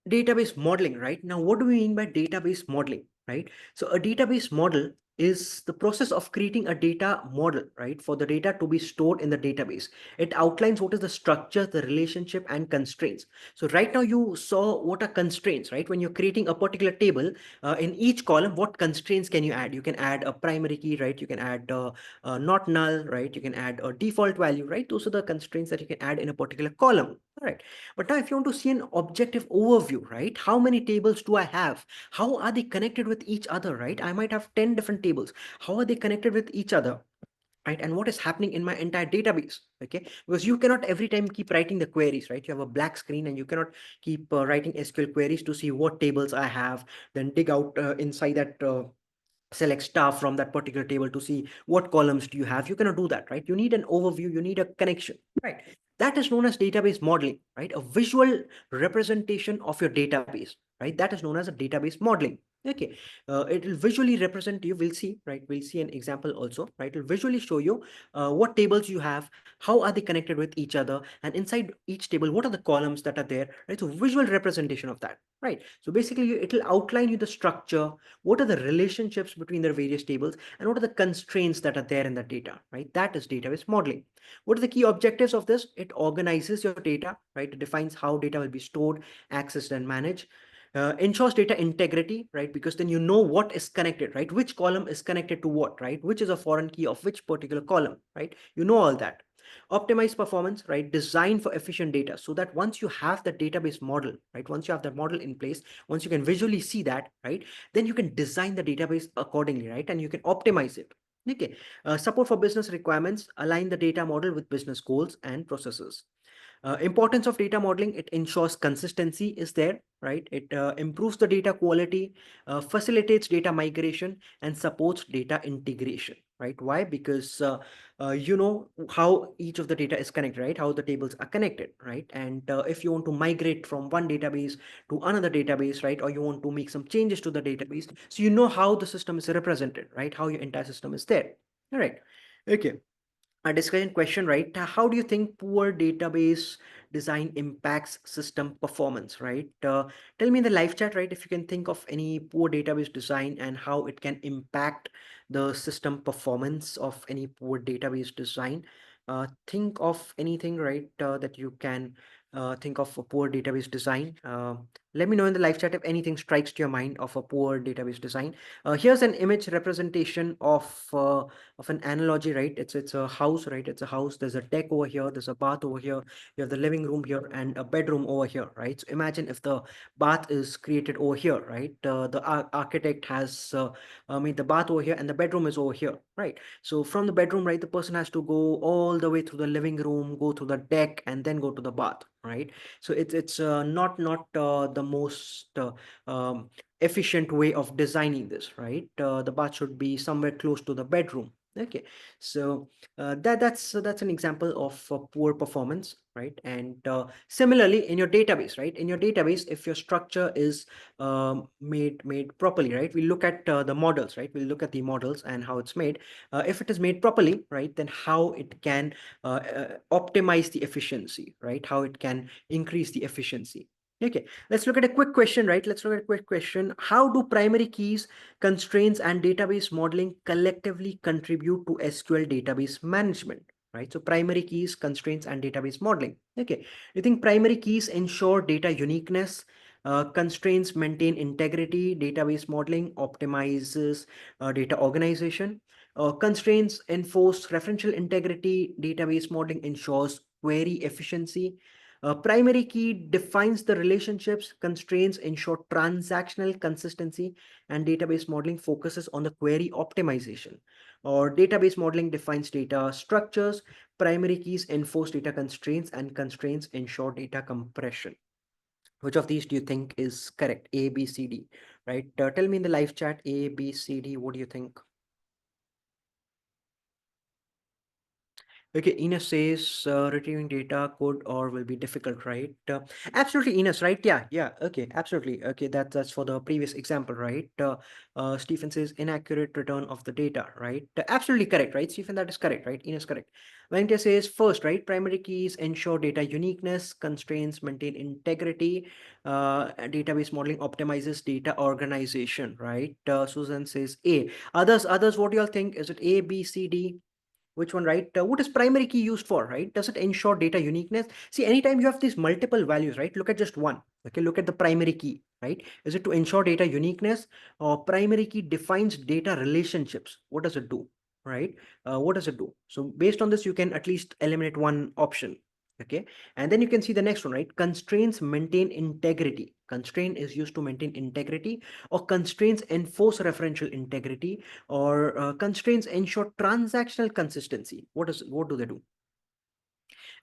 Database modeling, right? Now, what do we mean by database modeling, right? So a database model is the process of creating a data model, right, for the data to be stored in the database. It outlines what is the structure, the relationship, and constraints. So right now you saw what are constraints, right? When you're creating a particular table, in each column, what constraints can you add? You can add a primary key, right? You can add not null, right? You can add a default value, right? Those are the constraints that you can add in a particular column. All right. But now if you want to see an objective overview, right? How many tables do I have? How are they connected with each other, right? I might have 10 different tables. How are they connected with each other? Right, and what is happening in my entire database? Okay, because you cannot every time keep writing the queries, right? You have a black screen and you cannot keep writing SQL queries to see what tables I have, then dig out inside that select star from that particular table to see what columns do you have. You cannot do that, right? You need an overview, you need a connection, right? That is known as database modeling, right? A visual representation of your database, right? That is known as a database modeling. Okay, it will visually represent you. We'll see, right? We'll see an example also, right? It will visually show you what tables you have, how are they connected with each other, and inside each table, what are the columns that are there, right? So visual representation of that, right? So basically, it will outline you the structure, what are the relationships between the various tables, and what are the constraints that are there in the data, right? That is database modeling. What are the key objectives of this? It organizes your data, right? It defines how data will be stored, accessed, and managed. Ensures data integrity, right? Because then you know what is connected, right? Which column is connected to what, right? Which is a foreign key of which particular column, right? You know all that. Optimize performance, right? Design for efficient data, so that once you have the database model, right? Once you have the model in place, once you can visually see that, right? Then you can design the database accordingly, right? And you can optimize it. Okay. Support for business requirements, align the data model with business goals and processes. Importance of data modeling, it ensures consistency is there, right? It improves the data quality, facilitates data migration, and supports data integration, right? Why? Because you know how each of the data is connected, right? How the tables are connected, right? And if you want to migrate from one database to another database, right? Or you want to make some changes to the database, so you know how the system is represented, right? How your entire system is there. All right. Okay. A discussion question, right? How do you think poor database design impacts system performance, right? Tell me in the live chat, right, if you can think of any poor database design and how it can impact the system performance of any poor database design. Think of anything, right, that you can think of a poor database design. Let me know in the live chat if anything strikes to your mind of a poor database design. Here's an image representation of an analogy, right? It's a house, right? It's a house. There's a deck over here. There's a bath over here. You have the living room here and a bedroom over here, right? So imagine if the bath is created over here, right? The architect has made the bath over here and the bedroom is over here, right? So from the bedroom, right, the person has to go all the way through the living room, go through the deck, and then go to the bath, right? So it's not the most efficient way of designing this, right? The bath should be somewhere close to the bedroom, Okay, so that's an example of poor performance, right? And similarly, in your database, right? In your database, if your structure is made properly, right? We look at the models, right? We look at the models and how it's made. If it is made properly, right, then how it can optimize the efficiency, right? How it can increase the efficiency. Okay, let's look at a quick question, right? Let's look at a quick question. How do primary keys, constraints, and database modeling collectively contribute to SQL database management, right? So primary keys, constraints, and database modeling. Okay, you think primary keys ensure data uniqueness, constraints maintain integrity, database modeling optimizes data organization, constraints enforce referential integrity, database modeling ensures query efficiency. Primary key defines the relationships, constraints ensure transactional consistency, and database modeling focuses on the query optimization. Or database modeling defines data structures, primary keys enforce data constraints, and constraints ensure data compression. Which of these do you think is correct? A, B, C, D, right? Tell me in the live chat, A, B, C, D, what do you think? Okay, Ines says retrieving data could or will be difficult, right? Absolutely, Ines, right? Yeah, yeah. Okay, absolutely. Okay, that's for the previous example, right? Stephen says inaccurate return of the data, right? Absolutely correct, right? Stephen, that is correct, right? Ines, correct. Venkat says first, right? Primary keys ensure data uniqueness, constraints maintain integrity, database modeling optimizes data organization, right? Susan says A. Others, what do y'all think? Is it A, B, C, D? Which one, right? What is primary key used for, right? Does it ensure data uniqueness? See, anytime you have these multiple values, right? Look at just one. Okay, look at the primary key, right? Is it to ensure data uniqueness, or primary key defines data relationships? What does it do, right? What does it do? So based on this, you can at least eliminate one option. Okay, and then you can see the next one, right? Constraints maintain integrity. Constraint is used to maintain integrity, or constraints enforce referential integrity, or constraints ensure transactional consistency. What do they do?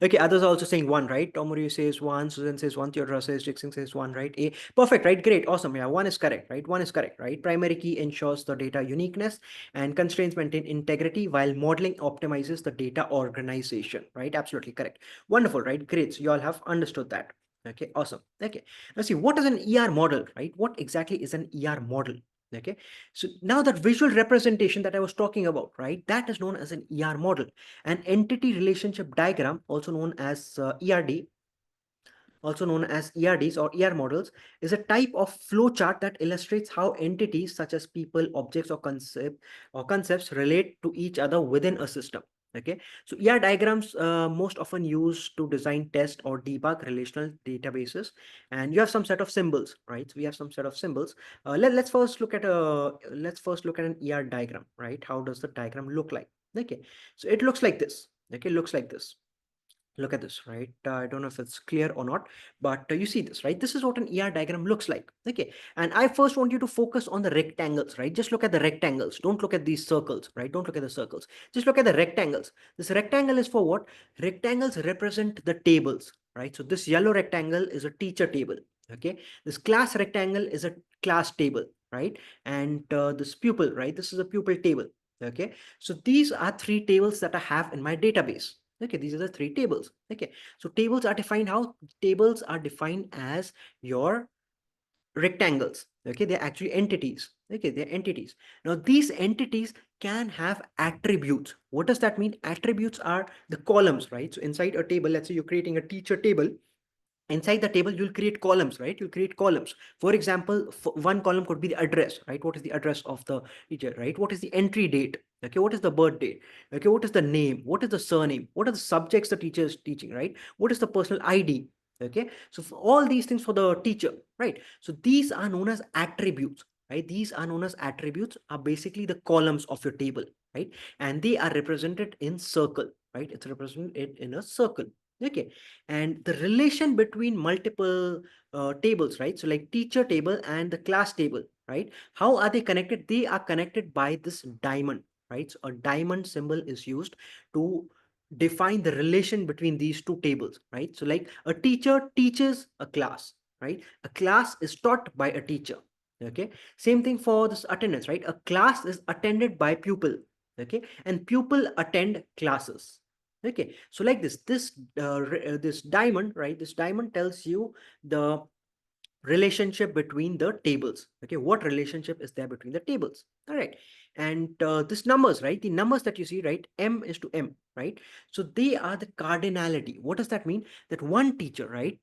Okay, others are also saying one, right? Tomori says one, Susan says one, Theodora says, Dixon says one, right? A, perfect, right? Great, awesome. Yeah, one is correct, right? One is correct, right? Primary key ensures the data uniqueness, and constraints maintain integrity, while modeling optimizes the data organization, right? Absolutely correct. Wonderful, right? Great. So you all have understood that. Okay, awesome. Okay, now see, what is an ER model, right? What exactly is an ER model? Okay, so now that visual representation that I was talking about, right? That is known as an ER model. An entity relationship diagram, also known as ERD, also known as ERDs or ER models, is a type of flowchart that illustrates how entities such as people, objects, or concepts relate to each other within a system. Okay, so ER diagrams most often used to design, test, or debug relational databases, and you have some set of symbols, right? So we have some set of symbols. Let's first look at an ER diagram, right? How does the diagram look like? Okay, so it looks like this. Okay, looks like this. Look at this, right? I don't know if it's clear or not, but you see this, right? This is what an ER diagram looks like. Okay, and I first want you to focus on the rectangles, right? Just look at the rectangles. Don't look at these circles, right? Don't look at the circles. Just look at the rectangles. This rectangle is for what? Rectangles represent the tables, right? So this yellow rectangle is a teacher table. Okay, this class rectangle is a class table, right? And this pupil, right? This is a pupil table. Okay, so these are three tables that I have in my database. Okay, these are the three tables. Okay, so tables are defined how? Tables are defined as your rectangles. Okay, they're actually entities. Okay, they're entities. Now, these entities can have attributes. What does that mean? Attributes are the columns, right? So inside a table, let's say you're creating a teacher table. Inside the table, you'll create columns, right? You'll create columns. For example, one column could be the address, right? What is the address of the teacher, right? What is the entry date? Okay, what is the birth date? Okay, what is the name? What is the surname? What are the subjects the teacher is teaching, right? What is the personal ID? Okay, so for all these things for the teacher, right? So these are known as attributes, right? These are known as attributes, are basically the columns of your table, right? And they are represented in circle, right? It's represented in a circle. Okay, and the relation between multiple tables, right? So like teacher table and the class table, right? How are they connected? They are connected by this diamond, right? So a diamond symbol is used to define the relation between these two tables, right? So like a teacher teaches a class, right? A class is taught by a teacher. Okay, same thing for this attendance, right? A class is attended by pupil. okay, and pupil attend classes. Okay, so like this diamond, right? This diamond tells you the relationship between the tables. Okay, what relationship is there between the tables? All right, and this numbers, right? The numbers that you see, right? M is to M, right? So they are the cardinality. What does that mean? That one teacher, right?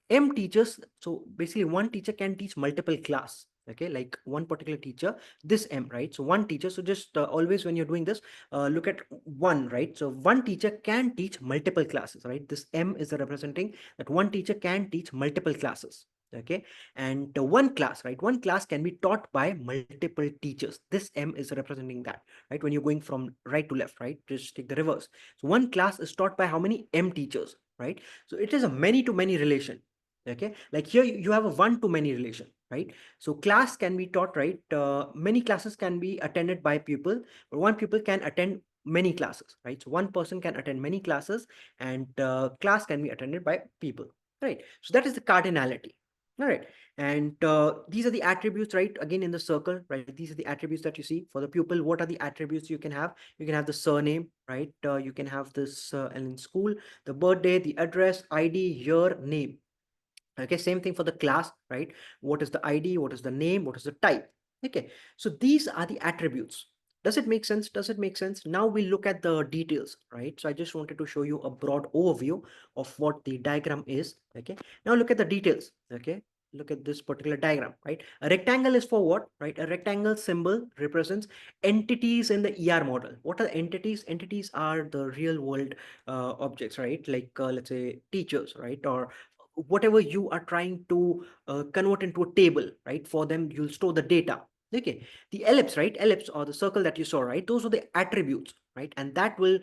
M teachers. So basically, one teacher can teach multiple class. Okay, like one particular teacher, this M, right? So one teacher. So just always when you're doing this, look at one, right? So one teacher can teach multiple classes, right? This M is representing that one teacher can teach multiple classes. Okay, and one class, right? One class can be taught by multiple teachers. This M is representing that, right? When you're going from right to left, right? Just take the reverse. So one class is taught by how many M teachers, right? So it is a many to many relation. Okay, like here you have a one to many relation, right? So class can be taught, right? Many classes can be attended by pupil, but one pupil can attend many classes, right? So one person can attend many classes, and class can be attended by people, right? So that is the cardinality. All right, and these are the attributes, right? Again in the circle, right? These are the attributes that you see for the pupil. What are the attributes you can have? You can have the surname, right? You can have this and in school, the birthday, the address, ID, year, name. Okay, same thing for the class, right? What is the ID? What is the name? What is the type? Okay, so these are the attributes. Does it make sense? Does it make sense? Now we look at the details, right? So I just wanted to show you a broad overview of what the diagram is. Okay, now look at the details. Okay, look at this particular diagram, right? A rectangle is for what, right? A rectangle symbol represents entities in the ER model. What are the entities? Entities are the real world objects, right? Like let's say teachers, right? Or whatever you are trying to convert into a table, right? For them, you'll store the data. Okay, the ellipse, right? Ellipse or the circle that you saw, right? Those are the attributes, right? And that will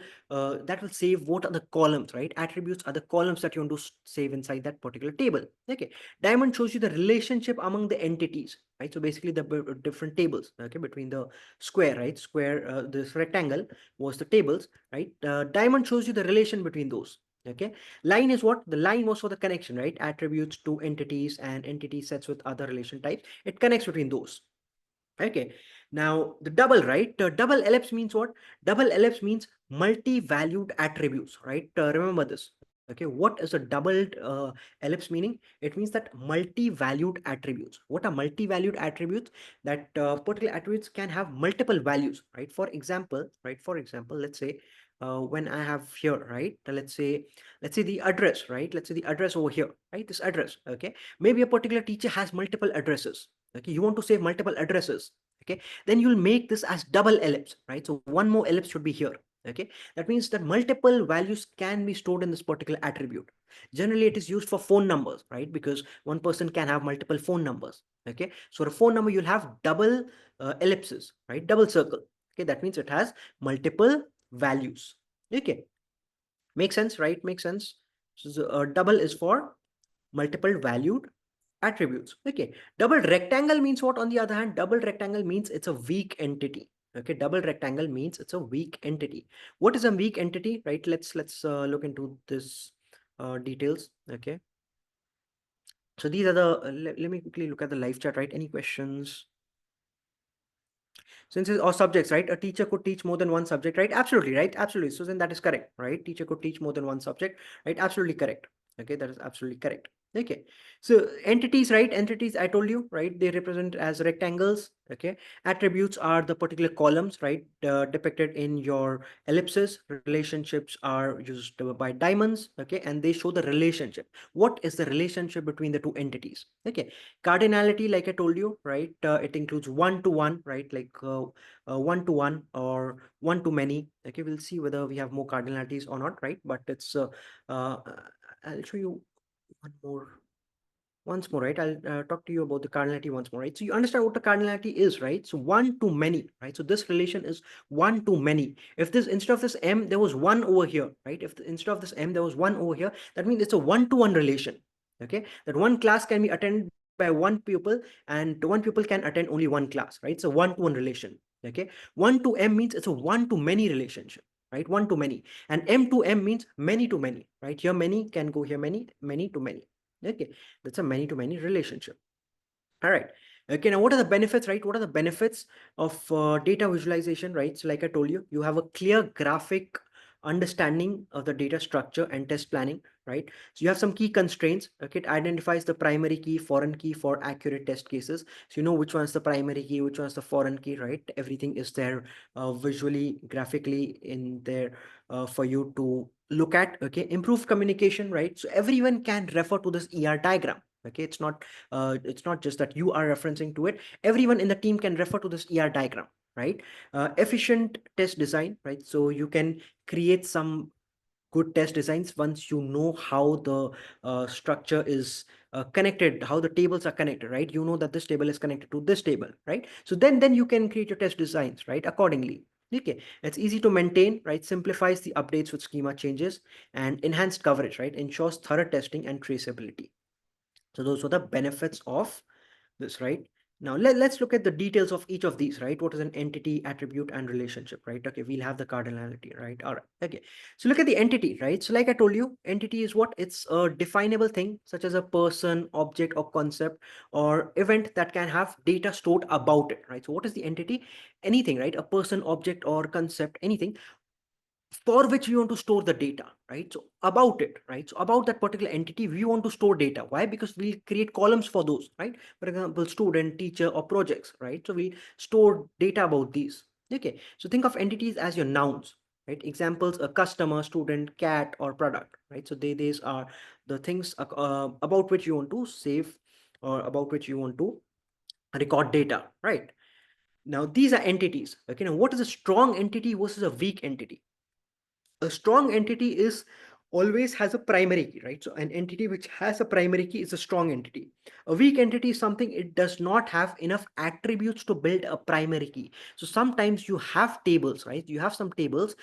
save what are the columns, right? Attributes are the columns that you want to save inside that particular table. Okay, diamond shows you the relationship among the entities, right? So basically the different tables, okay, between the square, right? Square, this rectangle was the tables, right? Diamond shows you the relation between those. Okay, line is what? The line was for the connection, right? Attributes to entities and entity sets with other relation types. It connects between those. Okay, now the double, right? Double ellipse means what? Double ellipse means multi-valued attributes, right? Remember this. Okay, what is a doubled ellipse meaning? It means that multi-valued attributes. What are multi-valued attributes? That particular attributes can have multiple values, right? For example, right? For example, let's say when I have here, right? Let's say the address, right? Let's say the address over here, right? This address, okay? Maybe a particular teacher has multiple addresses. Okay, you want to save multiple addresses. Okay, then you'll make this as double ellipse, right? So one more ellipse should be here. Okay, that means that multiple values can be stored in this particular attribute. Generally it is used for phone numbers, right? Because one person can have multiple phone numbers. Okay, so a phone number, you'll have double ellipses, right? Double circle. Okay, that means it has multiple values. Okay, make sense, right? Make sense. So double is for multiple valued attributes. Okay, double rectangle means what? On the other hand, double rectangle means it's a weak entity. Okay, double rectangle means it's a weak entity. What is a weak entity, right? Let's look into this details. Okay, so these are the let me quickly look at the live chat, right? Any questions? Since it's or subjects, right? A teacher could teach more than one subject, right? Absolutely, right? Absolutely. Susan, that is correct, right? Teacher could teach more than one subject, right? Absolutely correct. Okay, that is absolutely correct. Okay, so entities, right? Entities, I told you, right? They represent as rectangles. Okay, attributes are the particular columns, right? Depicted in your ellipses. Relationships are used by diamonds. Okay, and they show the relationship. What is the relationship between the two entities? Okay, cardinality, like I told you, right? It includes one to one, right? Like one to one or one to many. Okay, we'll see whether we have more cardinalities or not, right? But it's uh, I'll show you one more once more, right? I'll talk to you about the cardinality once more, right? So you understand what the cardinality is, right? So one to many, right? So this relation is one to many. If this instead of this m there was one over here, right? If instead of this m there was one over here, that means it's a one-to-one relation. Okay, that one class can be attended by one pupil, and one pupil can attend only one class, right? So one-to-one relation. Okay, one to m means it's a one-to-many relationship, right? One to many, and m to m means many to many, right? Here many can go here many, many to many. Okay, that's a many to many relationship. All right. Okay, now what are the benefits, right? What are the benefits of data visualization, right? So like I told you, you have a clear graphic understanding of the data structure and test planning, right? So you have some key constraints. Okay, it identifies the primary key, foreign key for accurate test cases. So you know which one's the primary key, which one's the foreign key, right? Everything is there visually, graphically in there for you to look at. Okay, improve communication, right? So everyone can refer to this diagram. Okay, it's not just that you are referencing to it. Everyone in the team can refer to this diagram, right? Efficient test design, right? So you can create some good test designs once you know how the structure is connected, how the tables are connected, right? You know that this table is connected to this table, right? So then you can create your test designs, right, accordingly. Okay, it's easy to maintain, right? Simplifies the updates with schema changes, and enhanced coverage, right? Ensures thorough testing and traceability. So those were the benefits of this, right? Now let's look at the details of each of these, right? What is an entity, attribute, and relationship, right? Okay, we'll have the cardinality, right? All right, okay. So look at the entity, right? So like I told you, entity is what? It's a definable thing such as a person, object, or concept or event that can have data stored about it, right? So what is the entity? Anything, right? A person, object, or concept, anything for which we want to store the data, right? So about it, right? So about that particular entity, we want to store data. Why? Because we'll create columns for those, right? For example, student, teacher, or projects, right? So we store data about these. Okay, so think of entities as your nouns, right? Examples: a customer, student, cat, or product, right? So these are the things about which you want to save or about which you want to record data, right? Now these are entities. Okay, now what is a strong entity versus a weak entity? A strong entity is always has a primary key, right? So an entity which has a primary key is a strong entity. A weak entity is something it does not have enough attributes to build a primary key. So sometimes you have tables, right? You have some tables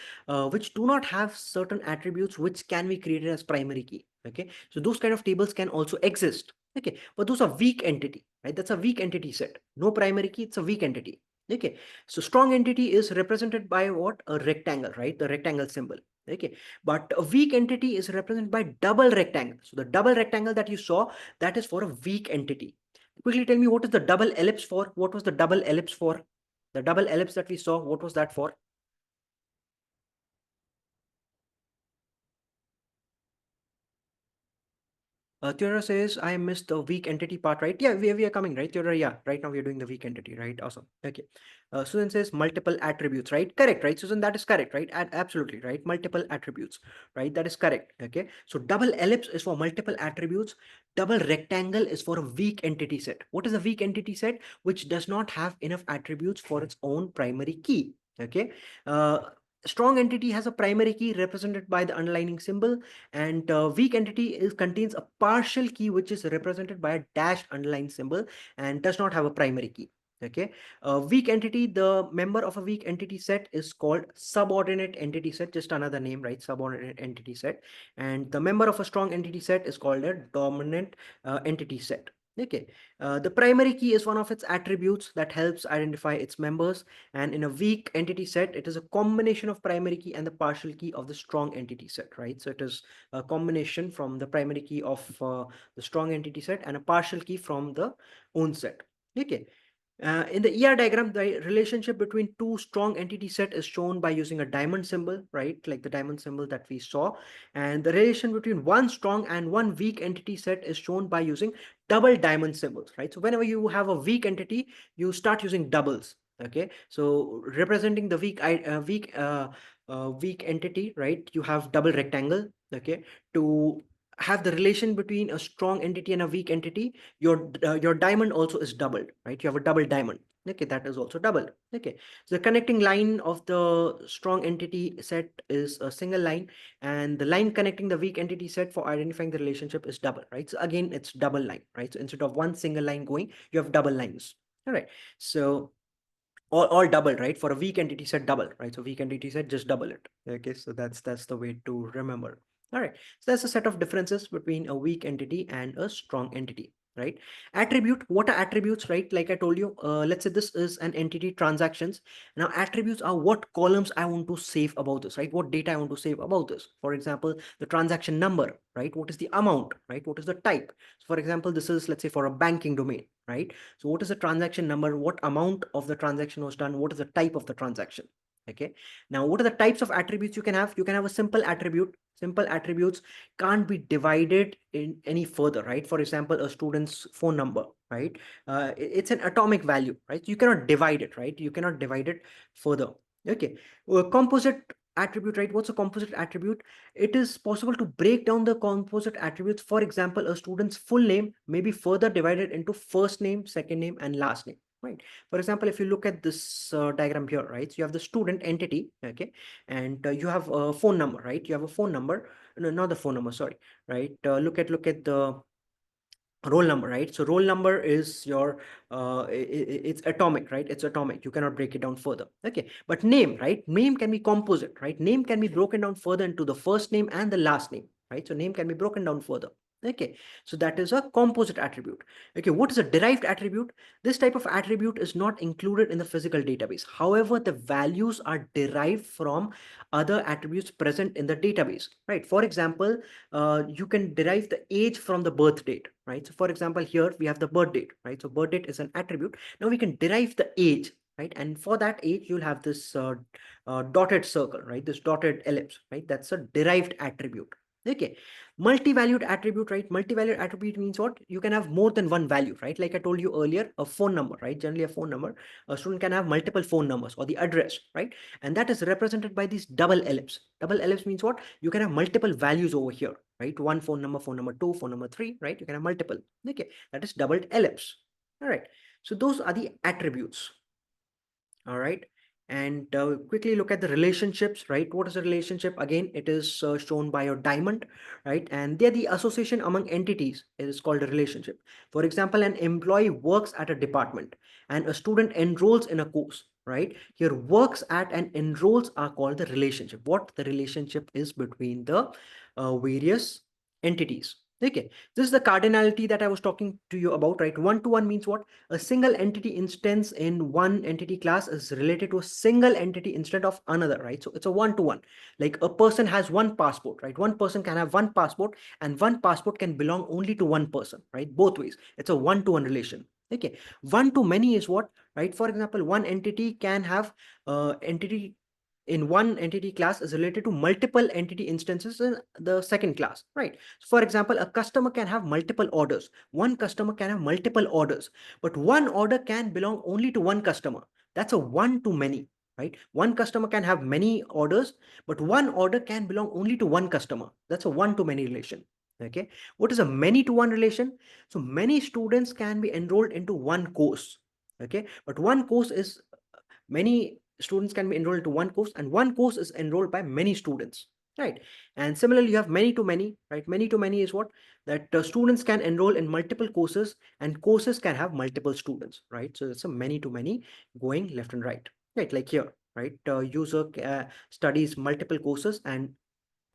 which do not have certain attributes which can be created as primary key. Okay, so those kind of tables can also exist. Okay, but those are weak entity, right? That's a weak entity set. No primary key, it's a weak entity. Okay, so strong entity is represented by what? A rectangle, right? The rectangle symbol. Okay, but a weak entity is represented by double rectangle. So the double rectangle that you saw, that is for a weak entity. Quickly tell me, what is the double ellipse for? What was the double ellipse for? The double ellipse that we saw, what was that for? Theodora says, I missed the weak entity part, right? Yeah, we are coming, right? Theodora, yeah, right now we are doing the weak entity, right? Awesome. Okay. Susan says multiple attributes, right? Correct, right? Susan, that is correct, right? Absolutely, right? Multiple attributes, right? That is correct. Okay. So double ellipse is for multiple attributes. Double rectangle is for a weak entity set. What is a weak entity set? Which does not have enough attributes for its own primary key. Okay. Uh, Strong entity has a primary key represented by the underlining symbol, and weak entity contains a partial key which is represented by a dash underline symbol and does not have a primary key. Okay, weak entity, the member of a weak entity set is called subordinate entity set, just another name, right? Subordinate entity set. And the member of a strong entity set is called a dominant entity set. Okay, the primary key is one of its attributes that helps identify its members, and in a weak entity set, it is a combination of primary key and the partial key of the strong entity set, right? So it is a combination from the primary key of the strong entity set and a partial key from the own set. Okay. In the diagram, the relationship between two strong entity set is shown by using a diamond symbol, right? Like the diamond symbol that we saw. And the relation between one strong and one weak entity set is shown by using double diamond symbols, right? So whenever you have a weak entity, you start using doubles. Okay, so representing the weak entity, right? You have double rectangle. Okay, to have the relation between a strong entity and a weak entity, your diamond also is doubled, right? You have a double diamond. Okay, that is also doubled. Okay, so the connecting line of the strong entity set is a single line, and the line connecting the weak entity set for identifying the relationship is double, right? So again, it's double line, right? So instead of one single line going, you have double lines. All right, so all double, right? For a weak entity set, double, right? So weak entity set, just double it. Okay, so that's the way to remember. All right, so that's a set of differences between a weak entity and a strong entity. right? Attribute, what are attributes, right? Like I told you, let's say this is an entity transactions. Now attributes are what columns I want to save about this, right? What data I want to save about this. For example, the transaction number, right? What is the amount, right? What is the type? So for example, this is, let's say, for a banking domain, right? So what is the transaction number? What amount of the transaction was done? What is the type of the transaction? Okay. Now, what are the types of attributes you can have? You can have a simple attribute. Simple attributes can't be divided in any further, right? For example, a student's phone number, right? It's an atomic value, right? You cannot divide it, right? You cannot divide it further. Okay. Composite attribute, right? What's a composite attribute? It is possible to break down the composite attributes. For example, a student's full name may be further divided into first name, second name, and last name, right? For example, if you look at this diagram here, right? So you have the student entity, okay, and you have a phone number, right? You have a phone number, no, not the phone number, sorry, right? Look at the roll number, right? So roll number is your it's atomic, right? It's atomic, you cannot break it down further. Okay, but name, right? Name can be composite, right? Name can be broken down further into the first name and the last name, right? So name can be broken down further. Okay, so that is a composite attribute. Okay, what is a derived attribute? This type of attribute is not included in the physical database. However, the values are derived from other attributes present in the database, right? For example, you can derive the age from the birth date, right? So for example, here we have the birth date, right? So birth date is an attribute. Now we can derive the age, right? And for that age, you'll have this dotted circle, right? This dotted ellipse, right? That's a derived attribute. Okay, multi-valued attribute, right? Multi-valued attribute means what? You can have more than one value, right? Like I told you earlier, a phone number, right? Generally a phone number, a student can have multiple phone numbers or the address, right? And that is represented by this double ellipse. Double ellipse means what? You can have multiple values over here, right? One phone number two, phone number three, right? You can have multiple. Okay, that is doubled ellipse. All right, so those are the attributes. All right, and quickly look at the relationships, right? What is a relationship? Again, it is shown by your diamond, right? And they're the association among entities. It is called a relationship. For example, an employee works at a department and a student enrolls in a course, right? Here works at and enrolls are called the relationship. What the relationship is between the various entities. Okay, this is the cardinality that I was talking to you about, right? One-to-one means what? A single entity instance in one entity class is related to a single entity instead of another, right? So it's a one-to-one. Like a person has one passport, right? One person can have one passport and one passport can belong only to one person, right? Both ways. It's a one-to-one relation. Okay, one to many is what, right? For example, one entity can have entity in one entity class is related to multiple entity instances in the second class, right? So for example, a customer can have multiple orders. One customer can have multiple orders, but one order can belong only to one customer. That's a one to many, right? One customer can have many orders, but one order can belong only to one customer. That's a one to many relation. Okay, what is a many to one relation? So many students can be enrolled into one course. Okay, but one course is many students can be enrolled into one course and one course is enrolled by many students, right? And similarly, you have many to many, right? Many to many is what? That students can enroll in multiple courses and courses can have multiple students, right? So it's a many to many going left and right, right? Like here, right? User studies multiple courses and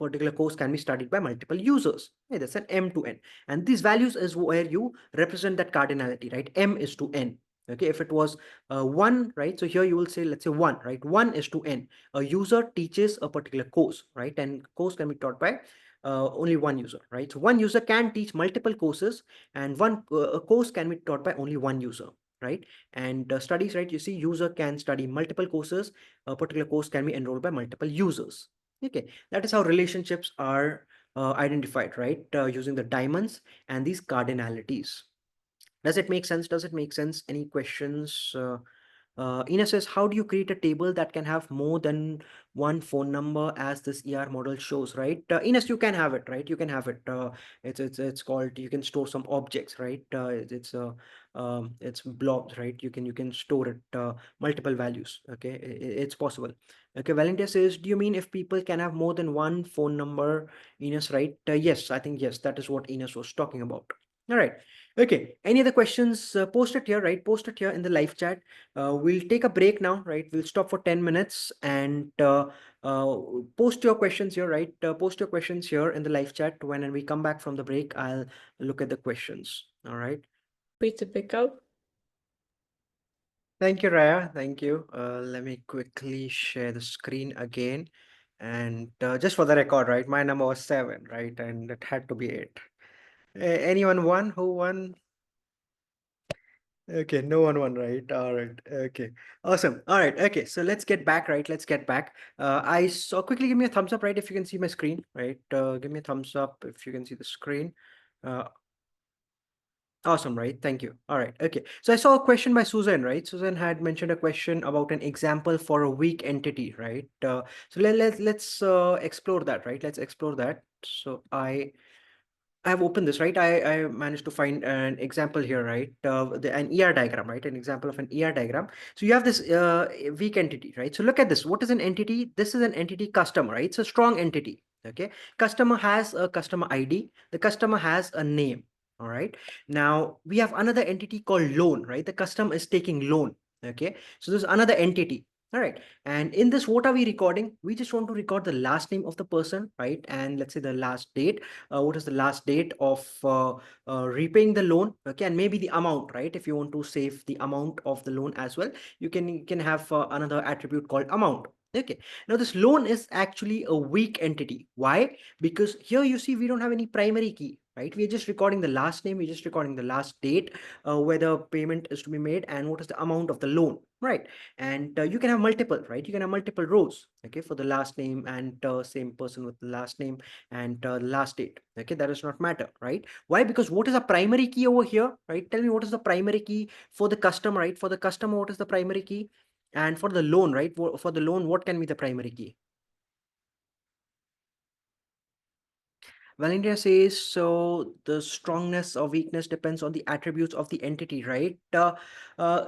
particular course can be studied by multiple users. Okay, that's an M to N. And these values is where you represent that cardinality, right? M is to N. Okay, if it was 1, right? So here you will say, let's say 1, right? 1 is to N. A user teaches a particular course, right? And course can be taught by only one user, right? So one user can teach multiple courses and one a course can be taught by only one user, right? And studies, right? You see, user can study multiple courses. A particular course can be enrolled by multiple users. Okay, that is how relationships are identified, right? Using the diamonds and these cardinalities. Does it make sense? Does it make sense? Any questions? Ina says, how do you create a table that can have more than one phone number as this ER model shows, right? Ines, you can have it, right? You can have it. It's called, you can store some objects, right? It's blobs, right? You can store it, multiple values. Okay, it's possible. Okay, Valentia says, do you mean if people can have more than one phone number? Ines, right? Yes, I think yes, that is what Ines was talking about. All right. Okay. Any other questions? Post it here, right? Post it here in the live chat. We'll take a break now, right? We'll stop for 10 minutes and uh, post your questions here, right? Post your questions here in the live chat. When we come back from the break, I'll look at the questions. All right. happy to pick up. Thank you, Raya. Thank you. Let me quickly share the screen again. And just for the record, right? My number was 7, right? And it had to be 8. Anyone won? Who won? Okay, no one won, right? All right. Okay. Awesome. All right. Okay. So let's get back, right? Let's get back. I saw quickly give me a thumbs up, right? If you can see my screen, right? Give me a thumbs up if you can see the screen. Uh, Awesome, right? Thank you. All right. Okay. So I saw a question by Susan, right? Susan had mentioned a question about an example for a weak entity, right? So let's explore that, right? Let's explore that. So I have opened this, right? I managed to find an example here, right? An ER diagram, right? An example of an ER diagram. So you have this weak entity, right? So look at this. What is an entity? This is an entity customer, right? It's a strong entity. Okay. Customer has a customer ID. The customer has a name. All right. Now we have another entity called loan, right? The customer is taking loan. Okay. So there's another entity. All right. And in this, what are we recording? We just want to record the last name of the person, right? And let's say the last date. What is the last date of repaying the loan, okay, and maybe the amount, right? If you want to save the amount of the loan as well, you can have another attribute called amount. Okay, now this loan is actually a weak entity. Why? Because here you see we don't have any primary key, right? We're just recording the last name, we're just recording the last date, where the payment is to be made, and what is the amount of the loan, right? And you can have multiple, right? You can have multiple rows, okay, for the last name, and same person with the last name and last date. Okay, that does not matter, right? Why? Because what is the primary key over here, right? Tell me what is the primary key for the customer, right? For the customer, what is the primary key? And for the loan, right? For the loan, what can be the primary key? Valentina says, so the strongness or weakness depends on the attributes of the entity, right?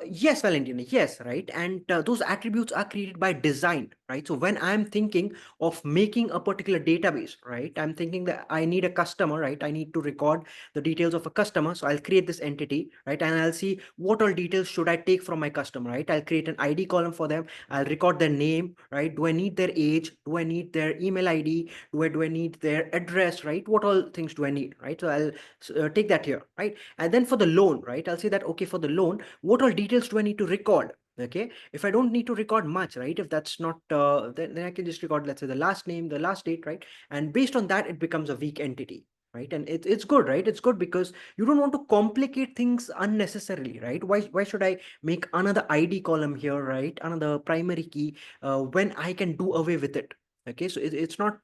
Yes, Valentina, yes, right? And those attributes are created by design, right? So when I'm thinking of making a particular database, right? I'm thinking that I need a customer, right? I need to record the details of a customer. So I'll create this entity, right? And I'll see what all details should I take from my customer, right? I'll create an ID column for them. I'll record their name, right? Do I need their age? Do I need their email ID? Where do I need their address, right? What all things do I need, right? So I'll take that here, right? And then for the loan, right, I'll say that, okay, for the loan, what all details do I need to record? Okay, if I don't need to record much, right, if that's not then I can just record, let's say, the last name, the last date, right? And based on that, it becomes a weak entity, right? And it's good, right? It's good because you don't want to complicate things unnecessarily, right? Why should I make another ID column here, right? Another primary key when I can do away with it. Okay, so it's not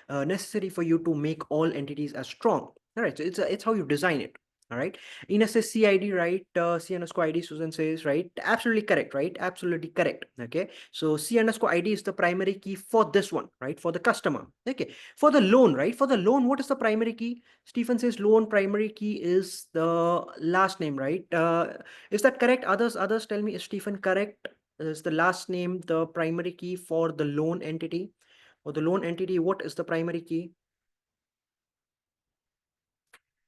necessary for you to make all entities as strong. All right, so it's how you design it. All right, Ina says CID, right? C underscore ID, Susan says, right? Absolutely correct, right? Absolutely correct. Okay, so C underscore ID is the primary key for this one, right? For the customer. Okay, for the loan, right? For the loan, what is the primary key? Stephen says loan primary key is the last name, right? Is that correct? Others tell me, is Stephen correct? Is the last name the primary key for the loan entity? For the loan entity, what is the primary key?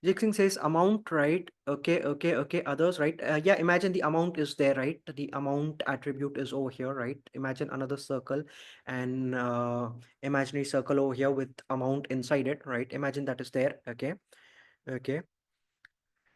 Jixing says amount, right? Okay, okay, okay. Others, right? Yeah, imagine the amount is there, right? The amount attribute is over here, right? Imagine another circle and imaginary circle over here with amount inside it, right? Imagine that is there. Okay, okay.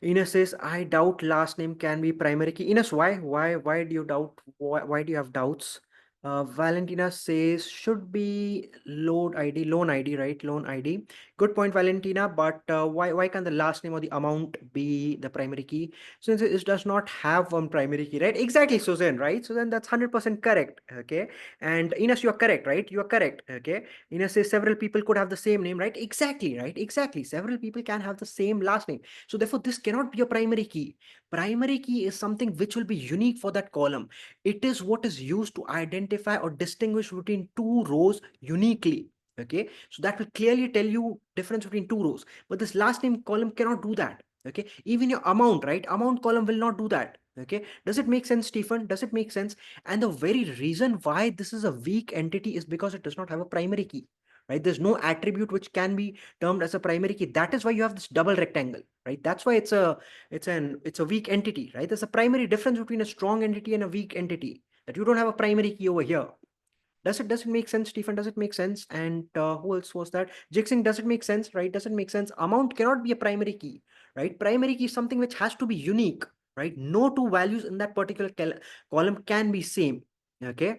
Ines says, I doubt last name can be primary key. Ines, why? Why do you doubt? Why do you have doubts? Valentina says, should be loan ID, right? Loan ID. Good point, Valentina. But why can the last name or the amount be the primary key? Since it does not have one primary key, right? Exactly, Susan, right? So then that's 100% correct. Okay. And Ines, you are correct, right? You are correct. Okay. Ines says several people could have the same name, right? Exactly, right? Exactly. Several people can have the same last name. So therefore, this cannot be a primary key. Primary key is something which will be unique for that column. It is what is used to identify or distinguish between two rows uniquely. Okay, so that will clearly tell you difference between two rows. But this last name column cannot do that. Okay, even your amount, right? Amount column will not do that. Okay, does it make sense, Stephen? Does it make sense? And the very reason why this is a weak entity is because it does not have a primary key, right? There's no attribute which can be termed as a primary key. That is why you have this double rectangle, right? That's why it's a weak entity, right? There's a primary difference between a strong entity and a weak entity, that you don't have a primary key over here. Does it make sense, Stephen? Does it make sense? And who else was that? Jixing, does it make sense, right? Does it make sense? Amount cannot be a primary key, right? Primary key is something which has to be unique, right? No two values in that particular column can be same. Okay.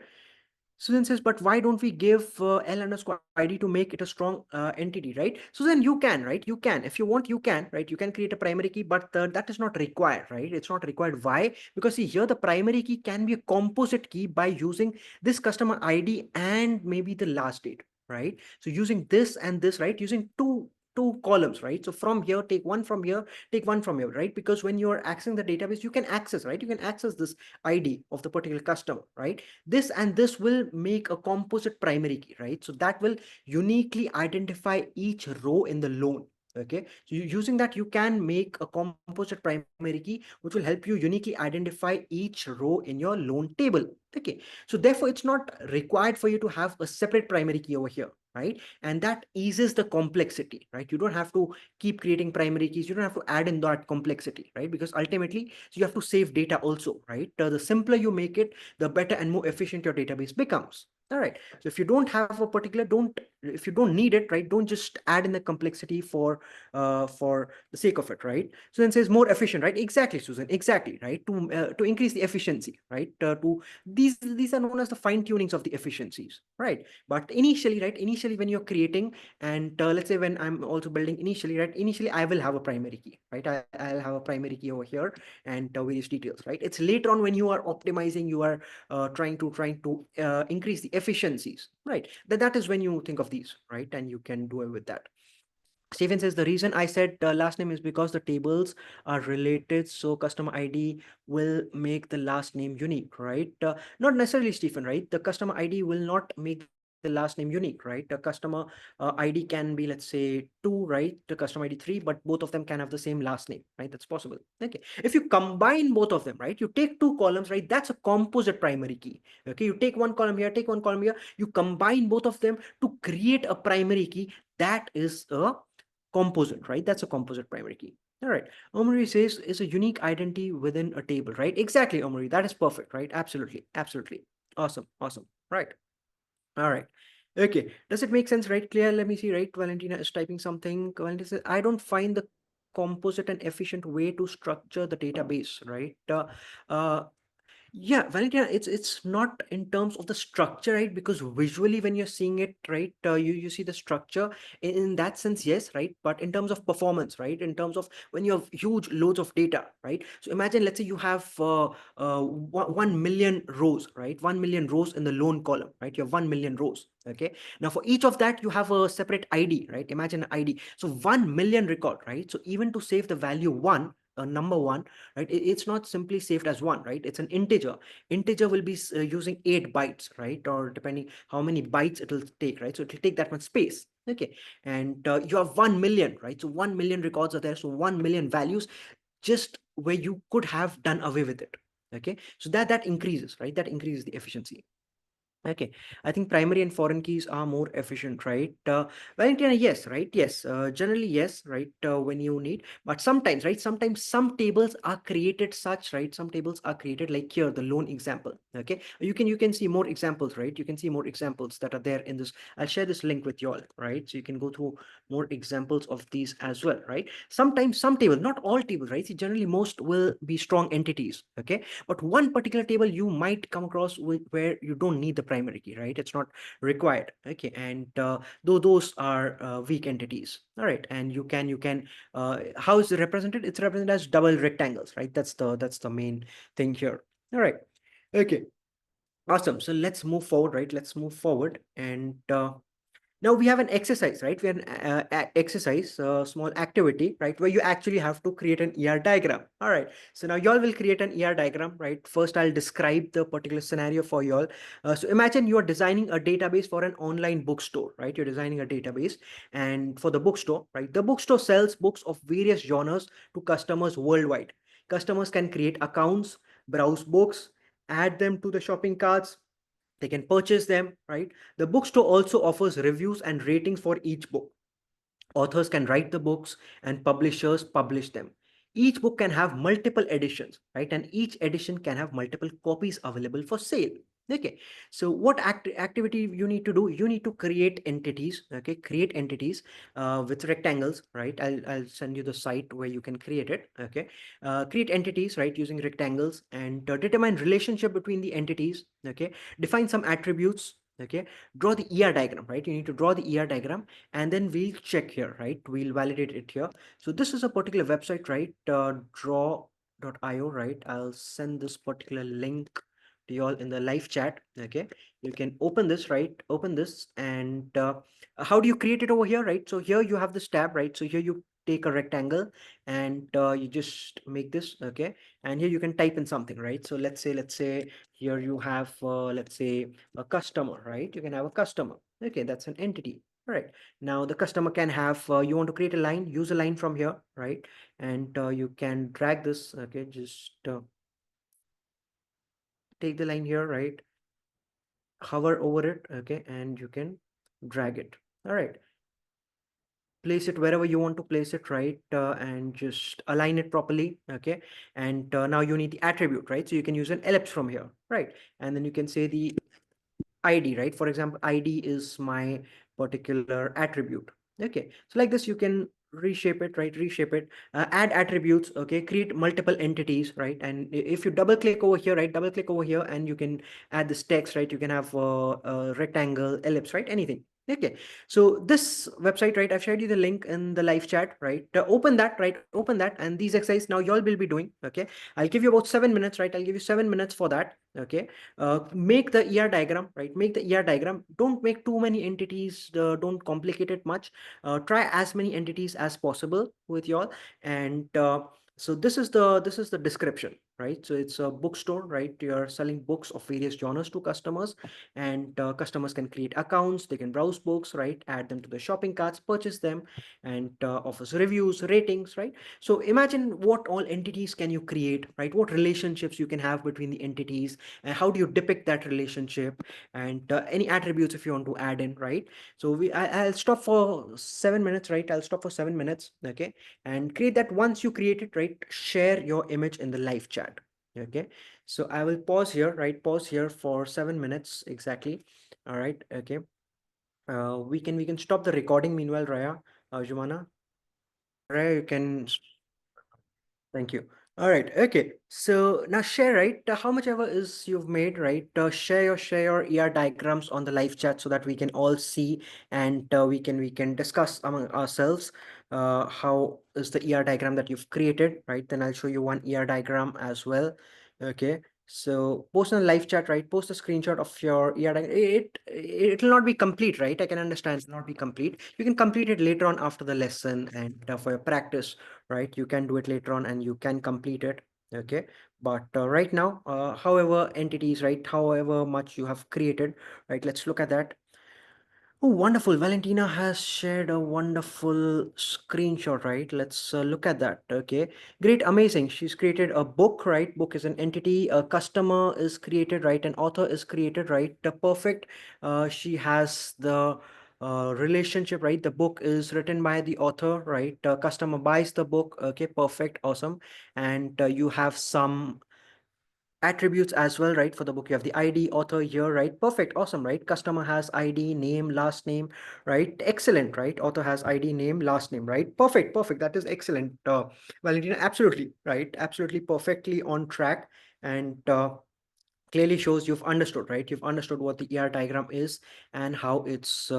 Susan says, but why don't we give L underscore ID to make it a strong entity, right? Susan, you can, right? You can. If you want, you can, right? You can create a primary key, but that is not required, right? It's not required. Why? Because see, here the primary key can be a composite key by using this customer ID and maybe the last date, right? So using this and this, right? Using two columns, right? So from here, take one from here, take one from here, right? Because when you're accessing the database, you can access, right? You can access this ID of the particular customer, right? This and this will make a composite primary key, right? So that will uniquely identify each row in the loan. Okay, so using that, you can make a composite primary key, which will help you uniquely identify each row in your loan table. Okay, so therefore it's not required for you to have a separate primary key over here, right? And that eases the complexity, right? You don't have to keep creating primary keys. You don't have to add in that complexity, right? Because ultimately, so you have to save data also, right? The simpler you make it, the better and more efficient your database becomes. All right. So if you don't have a particular, if you don't need it, right, don't just add in the complexity for the sake of it, right? So then says more efficient, right? Exactly, Susan. Exactly, right? To increase the efficiency, right? To these are known as the fine tunings of the efficiencies, right? But initially, right? Initially, when you're creating, and let's say when I'm also building initially, right? Initially, I will have a primary key, right? I'll have a primary key over here and various details, right? It's later on when you are optimizing, you are trying to increase the efficiencies, right? That is when you think of these, right? And you can do it with that. Steven says the reason I said last name is because the tables are related, so customer ID will make the last name unique, right? Not necessarily, Stephen, right? The customer ID will not make the last name unique, right? The customer ID can be, let's say, two, right? The customer ID three, but both of them can have the same last name, right? That's possible. Okay. If you combine both of them, right? You take two columns, right? That's a composite primary key. Okay. You take one column here, take one column here. You combine both of them to create a primary key. That is a composite, right? That's a composite primary key. All right. Omri says is a unique identity within a table, right? Exactly, Omri. That is perfect, right? Absolutely. Absolutely. Awesome. Awesome. Right. All right. Okay. Does it make sense, right? Clear? Let me see, right? Valentina is typing something. Valentina says, I don't find the composite and efficient way to structure the database, right? Uh, yeah, Valentina, it's not in terms of the structure, right? Because visually, when you're seeing it, right, you see the structure in that sense, yes, right. But in terms of performance, right, in terms of when you have huge loads of data, right. So imagine, let's say you have 1 million rows, right, 1 million rows in the loan column, right. You have 1 million rows. Okay. Now for each of that, you have a separate ID, right? Imagine an ID. So 1 million record, right? So even to save the value one, number one, right? It's not simply saved as one, right? It's an integer. Integer will be using 8 bytes, right? Or depending how many bytes it will take, right? So it will take that much space. Okay. And you have 1 million, right? So 1 million records are there. So 1 million values just where you could have done away with it. Okay. So that increases, right? That increases the efficiency. Okay, I think primary and foreign keys are more efficient, right? Valentina, yes, right? Yes, generally, yes, right? When you need, but sometimes, right? Sometimes some tables are created such, right? Some tables are created like here, the loan example. Okay, you can see more examples, right? You can see more examples that are there in this. I'll share this link with you all, right? So you can go through more examples of these as well, right? Sometimes some tables, not all tables, right? See, generally, most will be strong entities. Okay, but one particular table you might come across with where you don't need the primary key, right? It's not required. Okay, and though those are weak entities. All right, and how is it represented? It's represented as double rectangles, right? That's the main thing here. All right. Okay. Awesome. So let's move forward, right? Let's move forward and now we have an exercise, right? We have an exercise, small activity, right? Where you actually have to create an ER diagram. All right. So now y'all will create an ER diagram, right? First, I'll describe the particular scenario for y'all. So imagine you are designing a database for an online bookstore, right? You're designing a database, and for the bookstore, right? The bookstore sells books of various genres to customers worldwide. Customers can create accounts, browse books, add them to the shopping carts, they can purchase them, right? The bookstore also offers reviews and ratings for each book. Authors can write the books and publishers publish them. Each book can have multiple editions, right? And each edition can have multiple copies available for sale. Okay, so what activity you need to do? You need to create entities. Okay, create entities with rectangles, right? I'll send you the site where you can create it. Okay, create entities, right, using rectangles, and determine relationship between the entities. Okay, define some attributes. Okay, draw the ER diagram, right? You need to draw the ER diagram, and then we'll check here, right? We'll validate it here. So this is a particular website, right? Draw.io, right? I'll send this particular link to you all in the live chat. Okay, you can open this, right? Open this, and how do you create it over here, right? So here you have this tab, right? So here you take a rectangle, and you just make this. Okay, and here you can type in something, right? So let's say here you have let's say a customer, right? You can have a customer. Okay, that's an entity. All right, now the customer can have you want to create a line, use a line from here, right? And you can drag this. Okay, just take the line here, right? Hover over it. Okay, and you can drag it. All right, place it wherever you want to place it, right? And just align it properly. Okay, and now you need the attribute, right? So you can use an ellipse from here, right? And then you can say the ID, right? For example, ID is my particular attribute. Okay, so like this you can reshape it, right? Reshape it, add attributes. Okay, create multiple entities, right? And if you double click over here, right, double click over here, and you can add this text, right? You can have a rectangle, ellipse, right? Anything. Okay, so this website, right, I've shared you the link in the live chat, right? Open that, right? Open that, and these exercises now y'all will be doing. Okay, I'll give you about 7 minutes, right? I'll give you 7 minutes for that. Okay, make the ER diagram, right? Make the ER diagram. Don't make too many entities. Don't complicate it much. Try as many entities as possible with y'all. And so this is the description, right? So it's a bookstore, right? You're selling books of various genres to customers, and customers can create accounts. They can browse books, right? Add them to the shopping carts, purchase them, and offers reviews, ratings, right? So imagine what all entities can you create, right? What relationships you can have between the entities, and how do you depict that relationship, and any attributes if you want to add in, right? So I'll stop for 7 minutes, right? I'll stop for 7 minutes. Okay, and create that. Once you create it, right, share your image in the live chat. Okay, so I will pause here, right? Pause here for 7 minutes exactly. All right. Okay, we can stop the recording meanwhile, Raya. Jumana, Raya, you can. Thank you. All right. Okay. So now share, right? How much ever is you've made, right? Share your ER diagrams on the live chat so that we can all see, and we can discuss among ourselves how is the ER diagram that you've created, right? Then I'll show you one ER diagram as well. Okay. So post in the live chat, right? Post a screenshot of your ER diagram. It will not be complete, right? I can understand it will not be complete. You can complete it later on after the lesson, and for your practice, right? You can do it later on and you can complete it. Okay, but right now, however entities, right, however much you have created, right, let's look at that. Oh, wonderful. Valentina has shared a wonderful screenshot, right? Let's look at that. Okay, great, amazing. She's created a book, right? Book is an entity. A customer is created, right? An author is created, right? Perfect. She has the relationship, right? The book is written by the author, right? Customer buys the book. Okay, perfect, awesome. And you have some attributes as well, right? For the book, you have the ID, author, year, right? Perfect, awesome, right? Customer has ID, name, last name, right? Excellent, right? Author has ID, name, last name, right? Perfect, perfect. That is excellent. Valentina, absolutely, right? Absolutely perfectly on track. And clearly shows you've understood, right? You've understood what the ER diagram is and how it's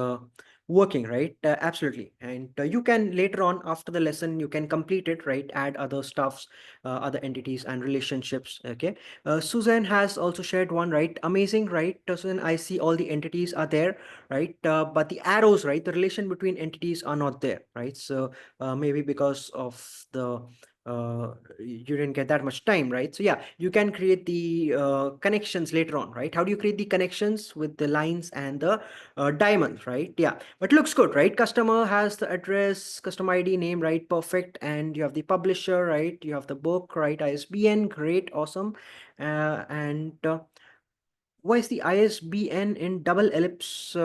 working, right? Absolutely. And you can later on after the lesson, you can complete it, right? Add other stuffs, other entities and relationships. Okay. Susan has also shared one, right? Amazing, right? Susan, I see all the entities are there, right? But the arrows, right? The relation between entities are not there, right? So maybe because of the you didn't get that much time, right? So yeah, you can create the connections later on, right? How do you create the connections with the lines and the diamonds, right? Yeah, but looks good, right? Customer has the address, customer ID, name, right? Perfect. And you have the publisher, right? You have the book, right? ISBN, great, awesome. And why is the ISBN in double ellipse?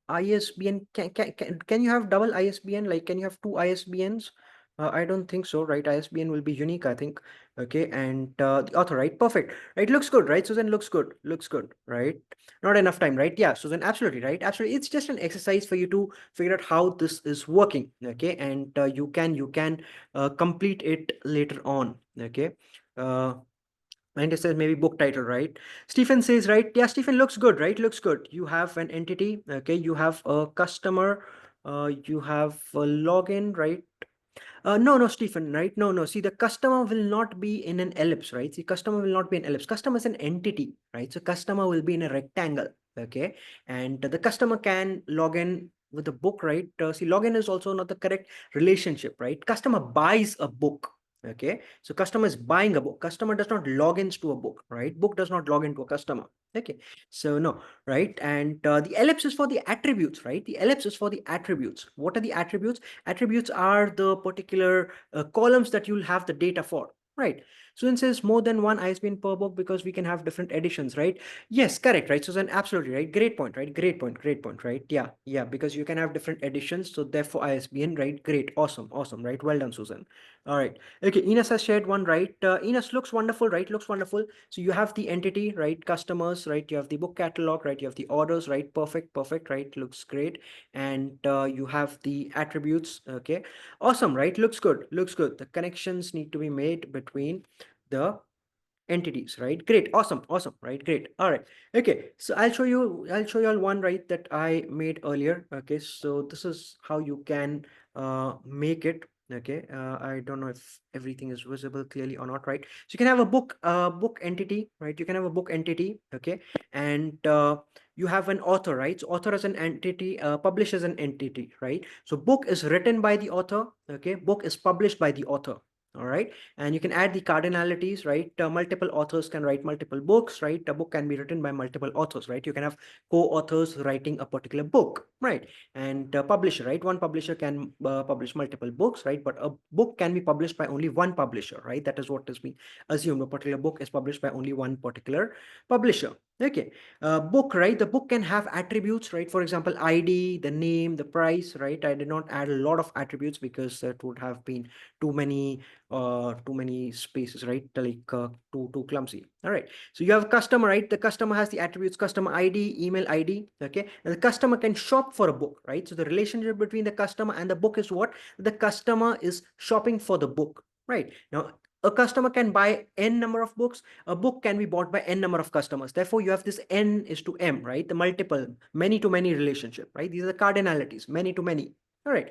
ISBN, can you have double ISBN? Like, can you have two ISBNs? I don't think so, right? ISBN will be unique, I think. Okay, and the author, right? Perfect, right? Looks good, right? Susan, looks good, right? Not enough time, right? Yeah, Susan, absolutely, right? Absolutely, it's just an exercise for you to figure out how this is working, okay? And you can complete it later on, okay? Uh, and it says maybe book title, right? Stephen says, right? Yeah, Stephen, looks good, right? Looks good. You have an entity, okay? You have a customer, you have a login, right? No, Stephen, right? No. See, the customer will not be in an ellipse, right? See, customer will not be an ellipse. Customer is an entity, right? So customer will be in a rectangle, okay? And the customer can log in with a book, right? See, login is also not the correct relationship, right? Customer buys a book, okay? So customer is buying a book. Customer does not log into a book, right? Book does not log into a customer, okay? So no, right? And the ellipse is for the attributes, right? The ellipse is for the attributes. What are the attributes? Attributes are the particular columns that you'll have the data for, right? Susan says more than one ISBN per book because we can have different editions, right? Yes, correct, right? Susan, absolutely right. Great point, right? Great point, right? Yeah, because you can have different editions, so therefore ISBN, right? Great, awesome, right? Well done, Susan. All right. Okay, Ines has shared one, right? Ines, looks wonderful, right? Looks wonderful. So you have the entity, right? Customers, right? You have the book catalog, right? You have the orders, right? Perfect, right? Looks great. And you have the attributes, okay? Awesome, right? Looks good. The connections need to be made between the entities, right? Great, awesome, right? Great. All right. Okay, so I'll show you all one, right, that I made earlier. Okay, so this is how you can make it. Okay, I don't know if everything is visible clearly or not, right? So you can have a book entity, right? You can have a book entity, okay? And you have an author, right? So author is an entity, publish is an entity, right? So book is written by the author, okay? Book is published by the author. All right, and you can add the cardinalities, right? Multiple authors can write multiple books, right? A book can be written by multiple authors, right? You can have co-authors writing a particular book, right? And publisher, right? One publisher can publish multiple books, right? But a book can be published by only one publisher, right? That is what is being assumed. A particular book is published by only one particular publisher. Okay, book, right? The book can have attributes, right? For example, ID, the name, the price, right? I did not add a lot of attributes because that would have been too many spaces, right? Like too clumsy. All right, so you have customer, right? The customer has the attributes customer ID, email ID, okay? And the customer can shop for a book, right? So the relationship between the customer and the book is what? The customer is shopping for the book, right? Now a customer can buy n number of books. A book can be bought by n number of customers. Therefore you have this n is to m, right? The multiple many to many relationship, right? These are the cardinalities, many to many. All right,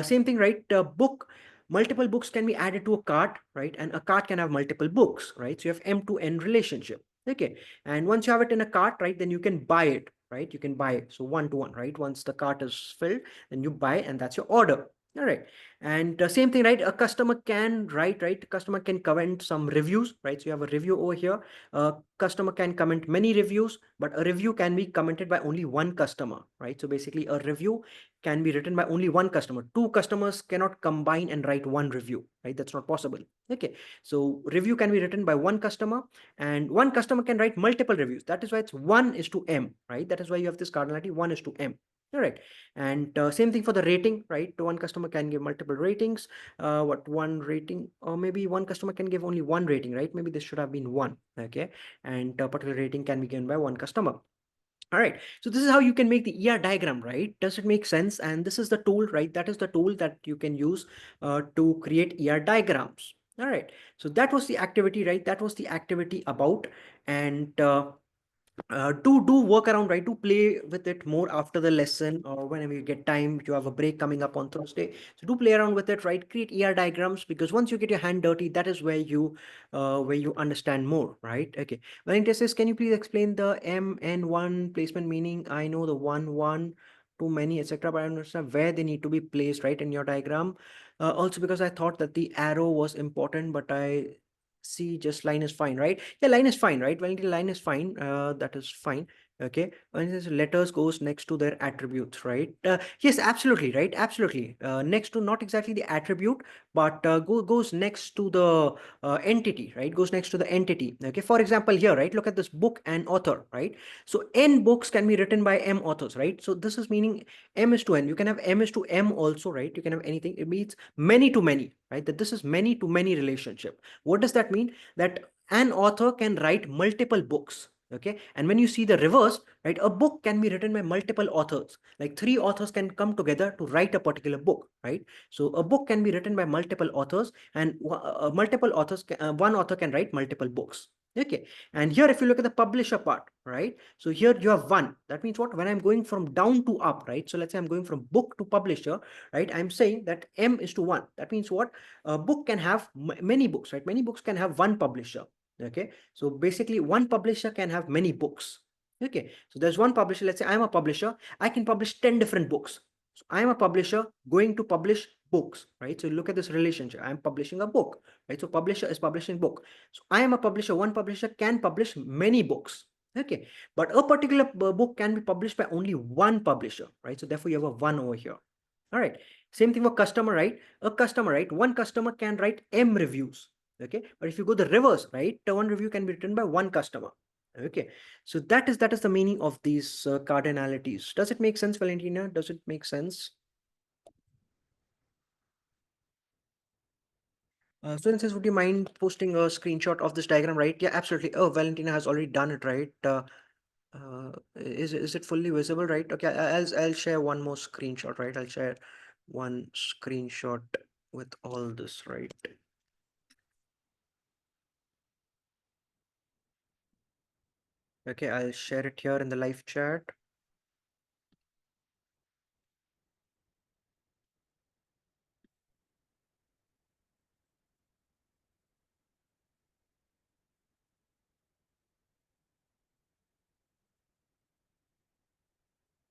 same thing, right? Book, multiple books can be added to a cart, right? And a cart can have multiple books, right? So you have m to n relationship, okay? And once you have it in a cart, right, then you can buy it, right? You can buy it, so one to one, right? Once the cart is filled, then you buy, and that's your order. All right, and same thing, right? A customer can write, right? Customer can comment some reviews, right? So you have a review over here. Customer can comment many reviews, but a review can be commented by only one customer, right? So basically a review can be written by only one customer. Two customers cannot combine and write one review, right? That's not possible. Okay, so review can be written by one customer, and one customer can write multiple reviews. That is why it's 1 is to m, right? That is why you have this cardinality 1 is to m. All right, and same thing for the rating, right? One customer can give multiple ratings. What one rating, or maybe one customer can give only one rating, right? Maybe this should have been 1, okay? And a particular rating can be given by one customer. All right, so this is how you can make the ER diagram, right? Does it make sense? And this is the tool, right? That is the tool that you can use to create ER diagrams. All right, so that was the activity, right? That was the activity about, and do work around, right? To play with it more after the lesson, or whenever you get time. You have a break coming up on Thursday, so do play around with it, right? Create ER diagrams, because once you get your hand dirty, that is where you understand more, right? Okay, Valentina says, can you please explain the mn1 placement meaning? I know the one too many, etc., but I don't understand where they need to be placed, right, in your diagram. Also because I thought that the arrow was important, but I see just line is fine, right? Yeah, line is fine, right? Valentine, line is fine. That is fine. Okay, and this letters goes next to their attributes, right? Yes, absolutely, right? Absolutely. Next to, not exactly the attribute, but goes next to the entity, right? Goes next to the entity. Okay, for example, here, right? Look at this book and author, right? So n books can be written by m authors, right? So this is meaning m is to n. You can have m is to m also, right? You can have anything. It means many to many, right? That this is many to many relationship. What does that mean? That an author can write multiple books. Okay, and when you see the reverse, right, a book can be written by multiple authors, like three authors can come together to write a particular book, right? So a book can be written by multiple authors, and multiple authors one author can write multiple books. Okay, and here if you look at the publisher part, right, so here you have one. That means what? When I'm going from down to up, right, so let's say I'm going from book to publisher, right, I'm saying that m is to 1. That means what? A book can have many books, right? Many books can have one publisher. Okay, so basically one publisher can have many books. Okay, so there's one publisher. Let's say I'm a publisher, I can publish 10 different books. So I'm a publisher going to publish books, right? So look at this relationship. I'm publishing a book, right? So publisher is publishing book. So I am a publisher. One publisher can publish many books. Okay, but a particular book can be published by only one publisher, right? So therefore you have a one over here. All right, same thing for customer, right? A customer, right? One customer can write m reviews. Okay, but if you go the reverse, right, one review can be written by one customer. Okay, so that is the meaning of these cardinalities. Does it make sense, Valentina? Does it make sense? So would you mind posting a screenshot of this diagram, right? Yeah, absolutely. Oh, Valentina has already done it, right? Is it fully visible, right? Okay, I'll share one more screenshot, right? I'll share one screenshot with all this, right? Okay, I'll share it here in the live chat.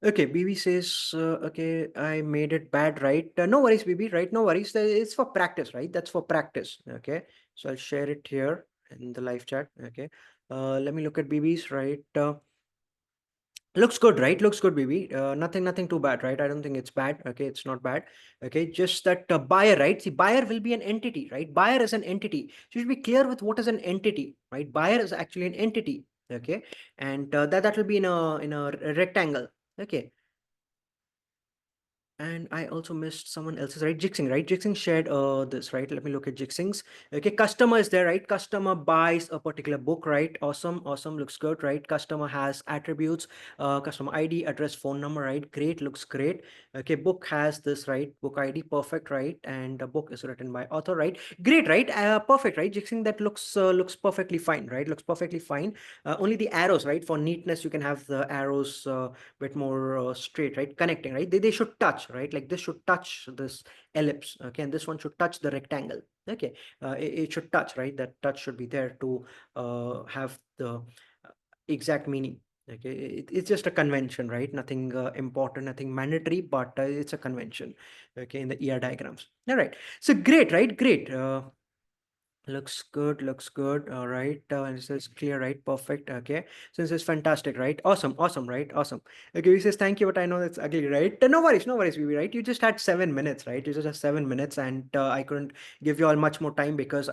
Okay, BB says, okay, I made it bad, right? No worries, BB, right? No worries. It's for practice, right? That's for practice. Okay, so I'll share it here in the live chat. Okay, let me look at BB's, right? Looks good, right? Looks good, BB. Nothing too bad, right? I don't think it's bad. Okay, it's not bad. Okay, just that buyer, right? See, buyer will be an entity, right? Buyer is an entity. So you should be clear with what is an entity, right? Buyer is actually an entity. Okay, and that will be in a rectangle. Okay, and I also missed someone else's, right? Jixing, right? Jixing shared this, right? Let me look at Jixing's. Okay, customer is there, right? Customer buys a particular book, right? Awesome, awesome, looks good, right? Customer has attributes, customer ID, address, phone number, right? Great, looks great. Okay, book has this, right? Book ID, perfect, right? And the book is written by author, right? Great, right? Perfect, right? Jixing, that looks perfectly fine, right? Looks perfectly fine. Only the arrows, right? For neatness, you can have the arrows bit more straight, right? Connecting, right? They should touch, right? Like this should touch this ellipse, okay? And this one should touch the rectangle, okay? It should touch, right? That touch should be there to have the exact meaning. Okay, it's just a convention, right? Nothing important, nothing mandatory, but it's a convention, okay, in the ER diagrams. All right, so great, right? Great. Looks good, looks good. All right. And it says clear, right? Perfect. Okay. So this is fantastic, right? Awesome, awesome, right? Awesome. Okay, he says thank you, but I know that's ugly, right? No worries, Vivi, right? You just had 7 minutes, right? You just had 7 minutes, and I couldn't give you all much more time because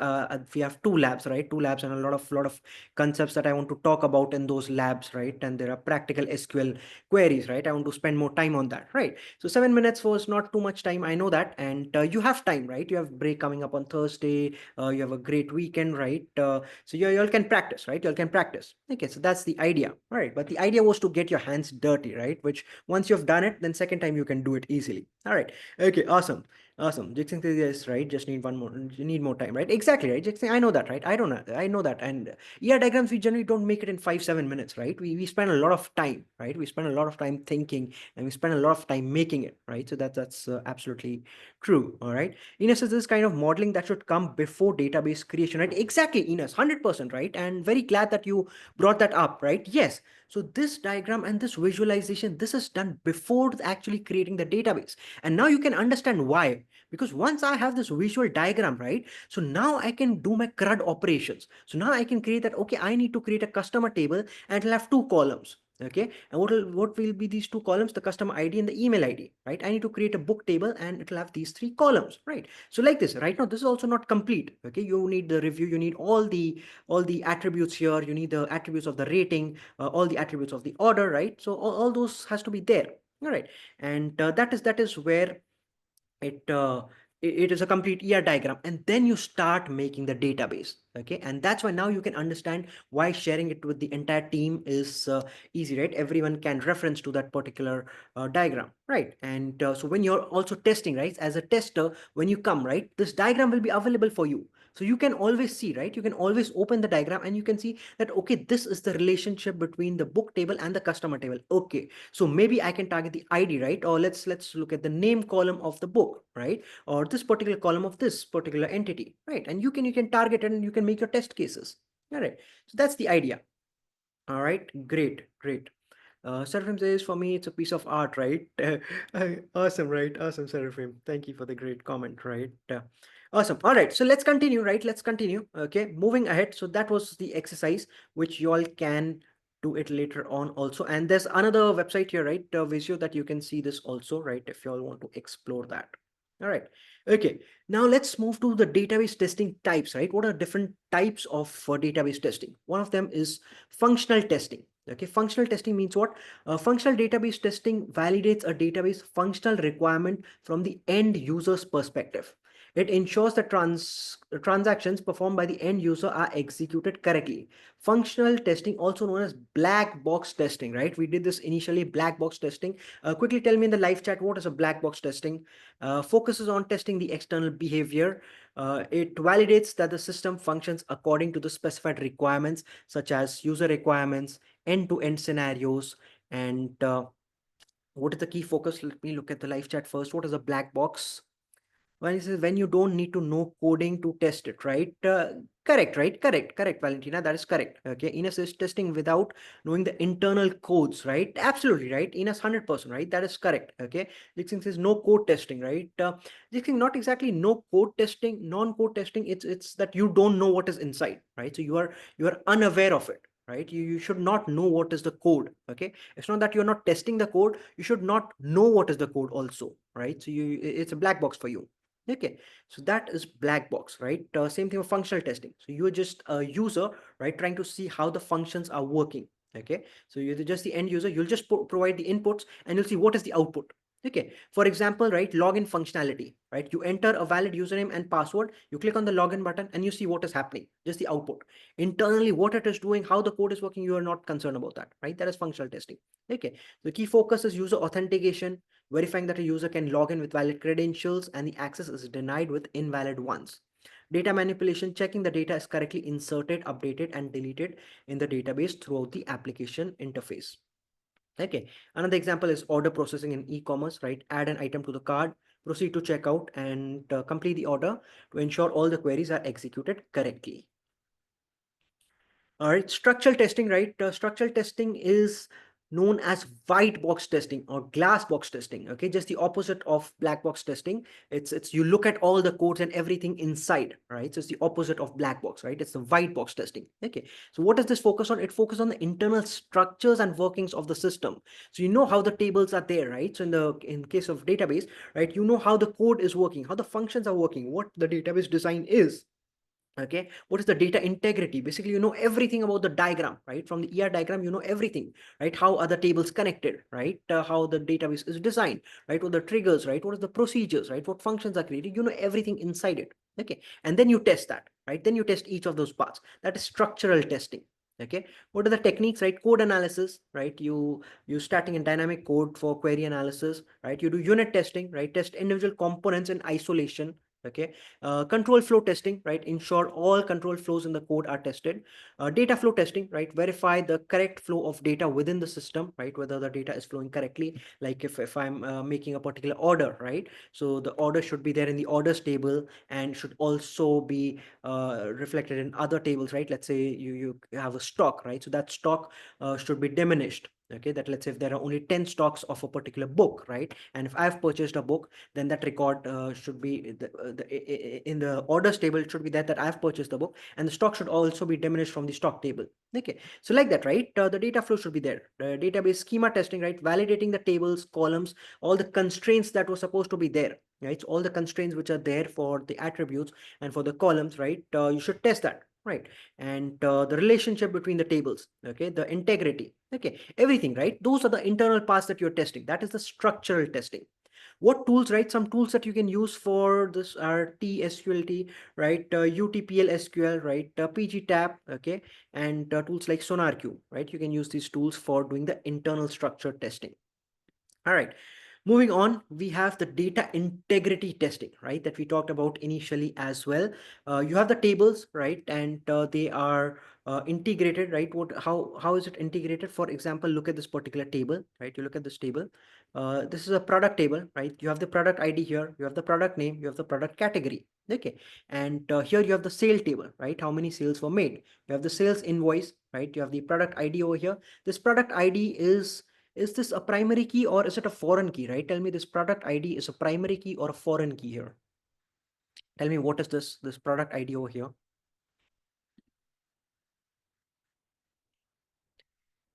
we have two labs, right? Two labs and a lot of concepts that I want to talk about in those labs, right? And there are practical SQL queries, right? I want to spend more time on that, right? So 7 minutes was not too much time. I know that, and you have time, right? You have break coming up on Thursday. You have a great weekend, right? So you all can practice, right? You all can practice. Okay, so that's the idea, all right? But the idea was to get your hands dirty, right? Which once you've done it, then second time you can do it easily. All right. Okay, awesome. Awesome. Jixing says yes, right? Just need one more. You need more time, right? Exactly, right? Jixing, I know that, right? I don't know. I know that. And yeah, diagrams we generally don't make it in 5-7 minutes, right? We spend a lot of time, right? We spend a lot of time thinking, and we spend a lot of time making it, right? So that's absolutely true. All right. Ines says this kind of modeling that should come before database creation, right? Exactly, Ines, 100%, right? And very glad that you brought that up, right? Yes. So this diagram and this visualization, this is done before actually creating the database. And now you can understand why. Because once I have this visual diagram, right? So now I can do my CRUD operations. So now I can create that, okay, I need to create a customer table and it'll have two columns. Okay, and what will be these two columns? The customer ID and the email ID, right? I need to create a book table and it'll have these three columns, right? So like this, right now, this is also not complete. Okay, you need the review, you need all the attributes here, you need the attributes of the rating, all the attributes of the order, right? So all those has to be there. All right, and that is where it it is a complete ER diagram, and then you start making the database. Okay, and that's why now you can understand why sharing it with the entire team is easy, right? Everyone can reference to that particular diagram, right? And so when you're also testing, right, as a tester, when you come, right, this diagram will be available for you. So you can always see, right, you can always open the diagram and you can see that, okay, this is the relationship between the book table and the customer table. Okay, so maybe I can target the ID, right? Or let's look at the name column of the book, right? Or this particular column of this particular entity, right? And you can target it and you can make your test cases. All right, so that's the idea. All right, great. Seraphim says, for me, it's a piece of art, right? Awesome, right? Awesome, Seraphim. Thank you for the great comment, right? Awesome. All right, so let's continue, right? Let's continue. Okay, moving ahead. So that was the exercise, which you all can do it later on also. And there's another website here, right? Visio, that you can see this also, right? If you all want to explore that. All right. Okay. Now let's move to the database testing types, right? What are different types of database testing? One of them is functional testing. Okay, functional testing means what? Functional database testing validates a database functional requirement from the end user's perspective. It ensures that transactions performed by the end user are executed correctly. Functional testing, also known as black box testing, right? We did this initially, black box testing. Quickly tell me in the live chat, what is a black box testing? Focuses on testing the external behavior. It validates that the system functions according to the specified requirements, such as user requirements, end-to-end scenarios, and what is the key focus? Let me look at the live chat first. What is a black box? When it says when you don't need to know coding to test it, right? Correct, right? Correct, Valentina. That is correct. Okay, Ines is testing without knowing the internal codes, right? Absolutely right. Ines 100%, right? That is correct. Okay, Dixon says no code testing, right? Dixon, not exactly no code testing, non-code testing. It's that you don't know what is inside, right? So you are unaware of it, right? You should not know what is the code. Okay, it's not that you're not testing the code, you should not know what is the code also, right? So it's a black box for you. Okay, so that is black box, right? Same thing with functional testing. So you're just a user, right, trying to see how the functions are working. Okay, so you're just the end user. You'll just provide the inputs and you'll see what is the output. Okay, for example, right, login functionality, right? You enter a valid username and password, you click on the login button and you see what is happening, just the output. Internally, what it is doing, how the code is working, you are not concerned about that, right? That is functional testing. Okay, the key focus is user authentication, verifying that a user can log in with valid credentials and the access is denied with invalid ones. Data manipulation, checking the data is correctly inserted, updated, and deleted in the database throughout the application interface. Okay, another example is order processing in e-commerce, right? Add an item to the cart, proceed to checkout, and complete the order to ensure all the queries are executed correctly. All right, structural testing, right? Structural testing is known as white box testing or glass box testing. Okay, just the opposite of black box testing. It's you look at all the codes and everything inside, right? So it's the opposite of black box, right? It's the white box testing. Okay, so what does this focus on? It focuses on the internal structures and workings of the system. So you know how the tables are there, right? So in case of database, right, you know how the code is working, how the functions are working, what the database design is. Okay, what is the data integrity? Basically, you know everything about the diagram, right? From the ER diagram, you know everything, right? How are the tables connected, right? How the database is designed, right? What are the triggers, right? What are the procedures, right? What functions are created? You know everything inside it. Okay, and then you test that, right? Then you test each of those parts. That is structural testing. Okay, what are the techniques, right? Code analysis, right? You starting in dynamic code for query analysis, right? You do unit testing, right? Test individual components in isolation. Okay, control flow testing, right? Ensure all control flows in the code are tested. Data flow testing, right? Verify the correct flow of data within the system, right? Whether the data is flowing correctly. Like if I'm making a particular order, right? So the order should be there in the orders table and should also be reflected in other tables, right? Let's say you have a stock, right? So that stock should be diminished. Okay, that let's say if there are only 10 stocks of a particular book, right, and if I've purchased a book, then that record should be in the orders table. It should be that I've purchased the book, and the stock should also be diminished from the stock table. Okay, so like that, right, the data flow should be there. Database schema testing, right, validating the tables, columns, all the constraints that were supposed to be there, right, so all the constraints which are there for the attributes and for the columns, right, you should test that, right, and the relationship between the tables, okay, the integrity, okay, everything, right, those are the internal parts that you're testing. That is the structural testing. What tools, right, some tools that you can use for this are tsqlt, right, utpl sql, right, pgtab, okay, and tools like sonarq, right, you can use these tools for doing the internal structure testing. All right, moving on, we have the data integrity testing, right, that we talked about initially as well. You have the tables, right, and they are integrated, right? How is it integrated? For example, look at this particular table, right? You look at this table. This is a product table, right? You have the product ID here, you have the product name, you have the product category, okay, and here you have the sale table, right? How many sales were made? You have the sales invoice, right? You have the product ID over here. This product ID is this a primary key or is it a foreign key, right? Tell me, this product ID is a primary key or a foreign key here? Tell me, what is this product ID over here?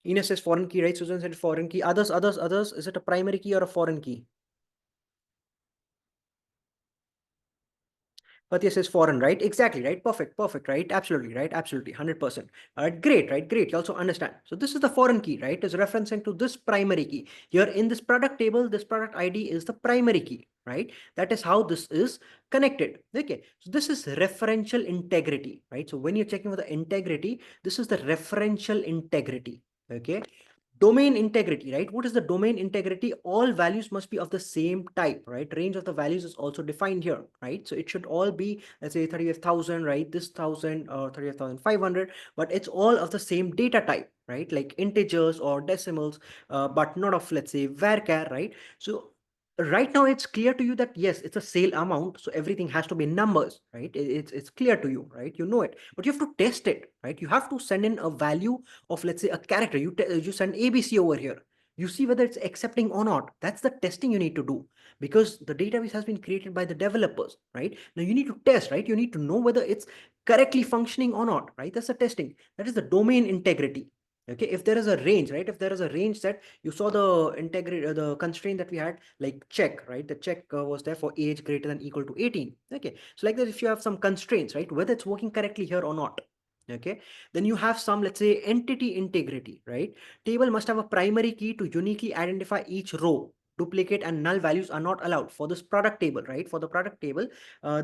Ines says foreign key, right? Susan said foreign key. Others. Is it a primary key or a foreign key? But yes, is foreign, right? Exactly, right? Perfect, right? Absolutely, right? Absolutely, 100%. All right, great, right? Great. You also understand. So this is the foreign key, right? Is referencing to this primary key. Here in this product table, this product ID is the primary key, right? That is how this is connected. Okay, so this is referential integrity, right? So when you're checking for the integrity, this is the referential integrity. Okay, domain integrity, right? What is the domain integrity? All values must be of the same type, right? Range of the values is also defined here, right? So it should all be, let's say 35,000, right? This 1,000 or 35,500, but it's all of the same data type, right? Like integers or decimals, but not of, let's say, varchar, right? So right now it's clear to you that yes, it's a sale amount, so everything has to be numbers, right? It's clear to you, right? You know it, but you have to test it, right? You have to send in a value of, let's say, a character. You send abc over here, you see whether it's accepting or not. That's the testing you need to do, because the database has been created by the developers, right? Now you need to test, right? You need to know whether it's correctly functioning or not, right? That's the testing. That is the domain integrity. Okay, if there is a range, right, if there is a range that you saw the integrity, the constraint that we had, like check, right, the check was there for age greater than equal to 18. Okay, so like that, if you have some constraints, right, whether it's working correctly here or not. Okay, then you have some, let's say, entity integrity, right? Table must have a primary key to uniquely identify each row. Duplicate and null values are not allowed for this product table, right? For the product table,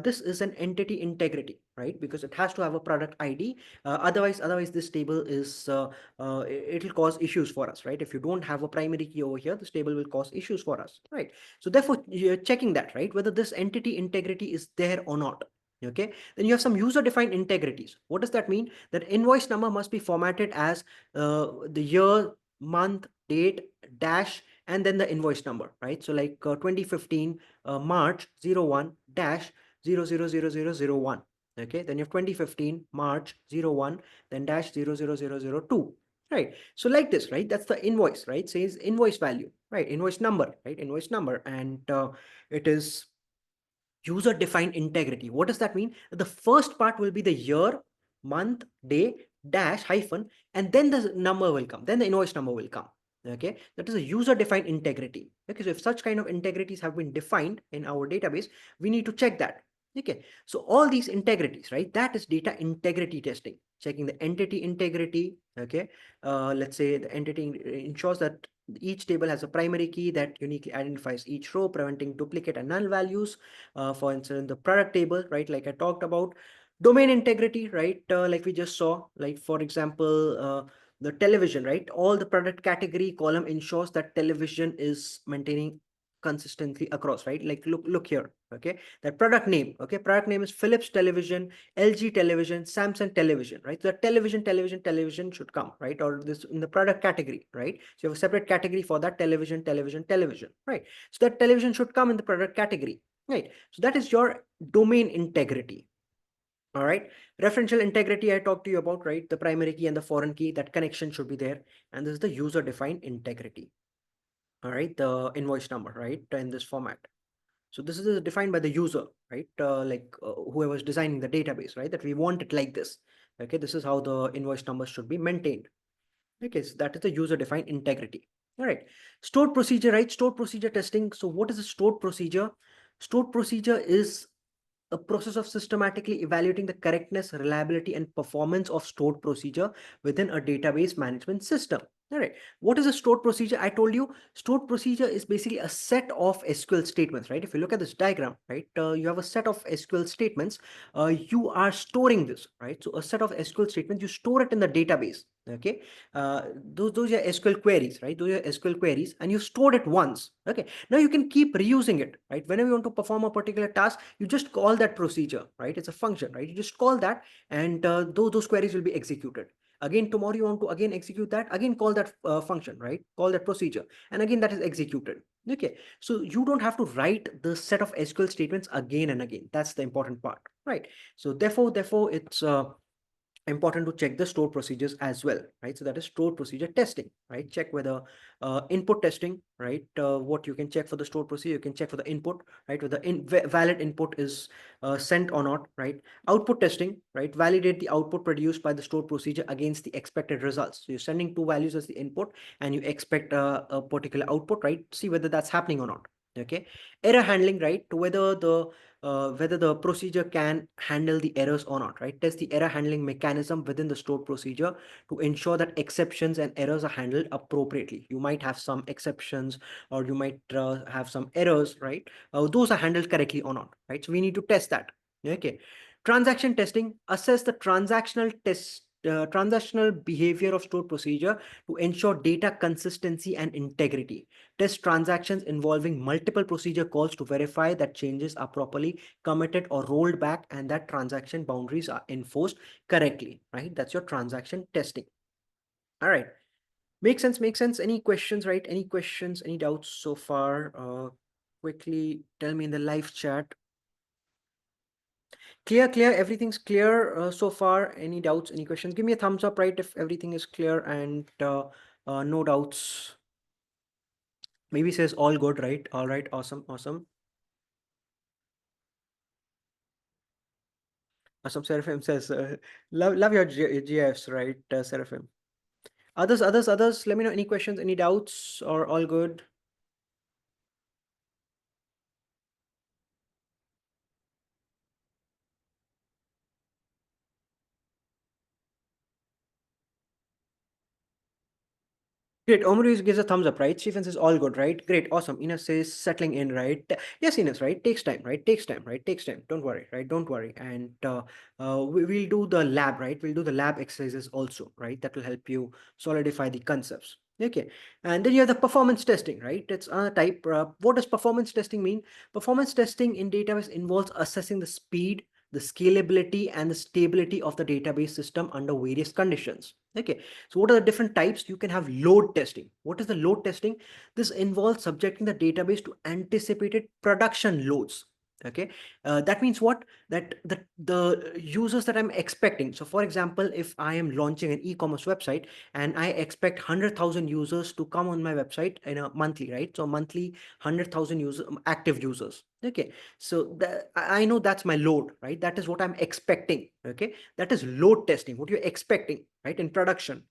this is an entity integrity, right? Because it has to have a product ID. Otherwise this table is it'll cause issues for us, right? If you don't have a primary key over here, this table will cause issues for us, right? So therefore, you're checking that, right, whether this entity integrity is there or not. Okay, then you have some user defined integrities. What does that mean? That invoice number must be formatted as the year, month, date, dash, and then the invoice number, right? So like 2015 March 01 dash 000001. Okay, then you have 2015 March 01, then dash 000002. Right, so like this, right? That's the invoice, right? Says invoice value, right? Invoice number, right? Invoice number, and it is user defined integrity. What does that mean? The first part will be the year, month, day, dash, hyphen, and then the number will come, then the invoice number will come. Okay, that is a user defined integrity. Okay, so if such kind of integrities have been defined in our database, we need to check that. Okay, so all these integrities, right, that is data integrity testing, checking the entity integrity. Okay, let's say the entity ensures that each table has a primary key that uniquely identifies each row, preventing duplicate and null values. For instance, the product table, right, like I talked about. Domain integrity, right, like we just saw, like for example, the television, right, all the product category column ensures that television is maintaining consistently across, right? Like look here. Okay, that product name, okay, product name is Philips television, LG television, Samsung television, right? So the television should come, right? Or this in the product category, right? So you have a separate category for that television, right? So that television should come in the product category, right? So that is your domain integrity. All right. Referential integrity I talked to you about, right? The primary key and the foreign key, that connection should be there. And this is the user defined integrity. All right. The invoice number, right? In this format. So this is defined by the user, right? Whoever is designing the database, right? That we want it like this. Okay. This is how the invoice number should be maintained. Okay. So that is the user defined integrity. All right. Stored procedure, right? Stored procedure testing. So what is a stored procedure? Stored procedure is a process of systematically evaluating the correctness, reliability, and performance of stored procedure within a database management system. All right. What is a stored procedure? I told you stored procedure is basically a set of SQL statements, right? If you look at this diagram, right, you have a set of SQL statements. You are storing this, right? So a set of SQL statements, you store it in the database. Okay. Those are SQL queries, right? Those are SQL queries, and you stored it once. Okay. Now you can keep reusing it, right? Whenever you want to perform a particular task, you just call that procedure, right? It's a function, right? You just call that, and those queries will be executed. Again, tomorrow you want to again execute that, again call that function, right? Call that procedure, and again that is executed. Okay, so you don't have to write the set of SQL statements again and again. That's the important part, right? So therefore, it's important to check the stored procedures as well, right? So that is stored procedure testing, right? Check whether input testing, right? What you can check for the stored procedure, you can check for the input, right? Whether valid input is sent or not, right? Output testing, right? Validate the output produced by the stored procedure against the expected results. So you're sending two values as the input and you expect a particular output, right? See whether that's happening or not. Okay. Error handling, right? To whether the procedure can handle the errors or not, right? Test the error handling mechanism within the stored procedure to ensure that exceptions and errors are handled appropriately. You might have some exceptions or you might have some errors, right? Those are handled correctly or not, right? So we need to test that. Okay. Transaction testing, assess the transactional behavior of stored procedure to ensure data consistency and integrity. Test transactions involving multiple procedure calls to verify that changes are properly committed or rolled back and that transaction boundaries are enforced correctly, right? That's your transaction testing. All right. Makes sense, makes sense. Any questions, right? Any questions, any doubts so far? Quickly tell me in the live chat. Clear, everything's clear so far. Any doubts, any questions? Give me a thumbs up, right? If everything is clear and no doubts. Maybe says all good, right? All right, awesome, awesome. Awesome, Seraphim says, love your GFs, right, Seraphim? Others, let me know any questions, any doubts, or all good? Great. Omri gives a thumbs up, right? Stephen says all good, right? Great. Awesome. Ines says settling in, right? Yes, Ines, right? Takes time, right? Takes time, right? Takes time. Don't worry, right? Don't worry. And we'll do the lab, right? We'll do the lab exercises also, right? That will help you solidify the concepts. Okay. And then you have the performance testing, right? It's a type. What does performance testing mean? Performance testing in database involves assessing the speed, the scalability, and the stability of the database system under various conditions. Okay. So what are the different types? You can have load testing. What is the load testing? This involves subjecting the database to anticipated production loads. Okay, that means what? That the users that I'm expecting. So for example, if I am launching an e-commerce website and I expect 100,000 users to come on my website in a monthly, right? So monthly 100,000 active users. Okay, so I know that's my load, right? That is what I'm expecting. Okay, that is load testing, what you're expecting, right, in production.